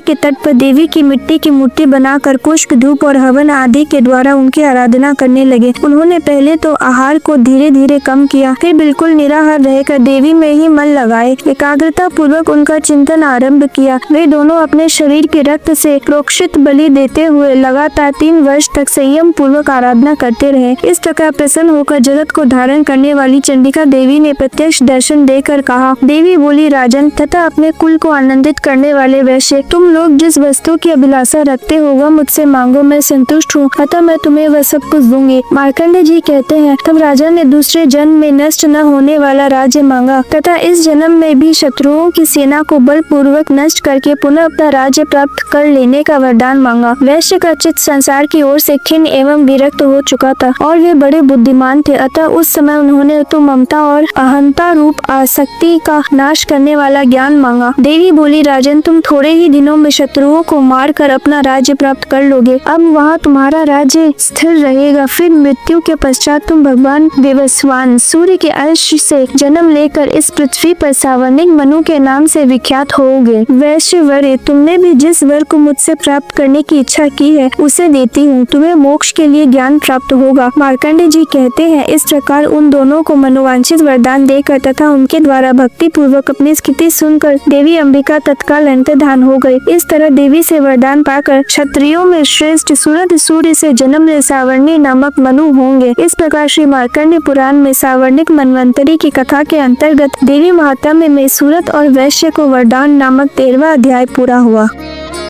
के तट पर देवी की मिट्टी की मूर्ति बनाकर पुष्प, धूप और हवन आदि के द्वारा उनकी आराधना करने लगे। उन्होंने पहले तो आहार को धीरे धीरे कम किया, फिर बिल्कुल निराहार रहकर देवी में ही मन लगाए एकाग्रता पूर्वक उनका चिंतन आरंभ किया। वे दोनों अपने शरीर के रक्त से प्रोक्षित बलि देते हुए लगातार 3 वर्ष तक संयम पूर्वक आराधना करते रहे। इस प्रकार प्रसन्न होकर जगत को धारण करने वाली चंडिका देवी ने प्रत्यक्ष दर्शन देकर कहा। देवी बोली, राजन तथा अपने कुल को आनंदित करने वाले वैश्य, तुम लोग जिस वस्तु की अभिलाषा रखते हो वह मुझसे मांगो, मैं संतुष्ट हूँ, अतः मैं तुम्हें वह सब कुछ दूंगी। मार्कंडेय जी कहते हैं, तब राजा ने दूसरे जन्म में नष्ट न होने वाला राज्य मांगा तथा इस जन्म में भी शत्रुओं की सेना को बल पूर्वक नष्ट करके पुनः अपना राज्य प्राप्त कर लेने का वरदान मांगा। वैश्य का चित्त संसार की ओर से खिन्न एवं विरक्त हो चुका था और वे बड़े बुद्धिमान थे, अतः उस समय उन्होंने तो ममता और अहंता रूप आसक्ति का नाश करने वाला ज्ञान मांगा। देवी बोली, राजन, तुम थोड़े ही दिनों में शत्रुओं को मारकर अपना राज्य प्राप्त कर लोगे। अब वहाँ तुम्हारा राज्य स्थिर रहेगा। फिर मृत्यु के पश्चात तुम भगवान विवस्वान सूर्य के अंश से जन्म लेकर इस पृथ्वी पर सावर्णिक मनु के नाम से विख्यात होगे। वैश्य वर, तुमने भी जिस वर को मुझसे प्राप्त करने की इच्छा की है उसे देती हूँ। तुम्हें मोक्ष के लिए ज्ञान प्राप्त होगा। मार्कंडेय जी कहते हैं, इस प्रकार उन दोनों को मनोवांछित वरदान देकर तथा उनके द्वारा भक्ति पूर्वक अपनी स्थिति सुनकर देवी अंबिका तत्काल अंतर्धान हो गई। इस तरह देवी से वरदान पाकर क्षत्रियों में श्रेष्ठ सूरथ सूर्य से जन्म ले सावर्णी नामक मनु होंगे। इस प्रकार श्री मार्कंडेय पुराण में सावर्णिक मनवंतरी की कथा के अंतर्गत देवी महात्म्य में सूरत और वैश्य को वरदान नामक 13वां अध्याय पूरा हुआ।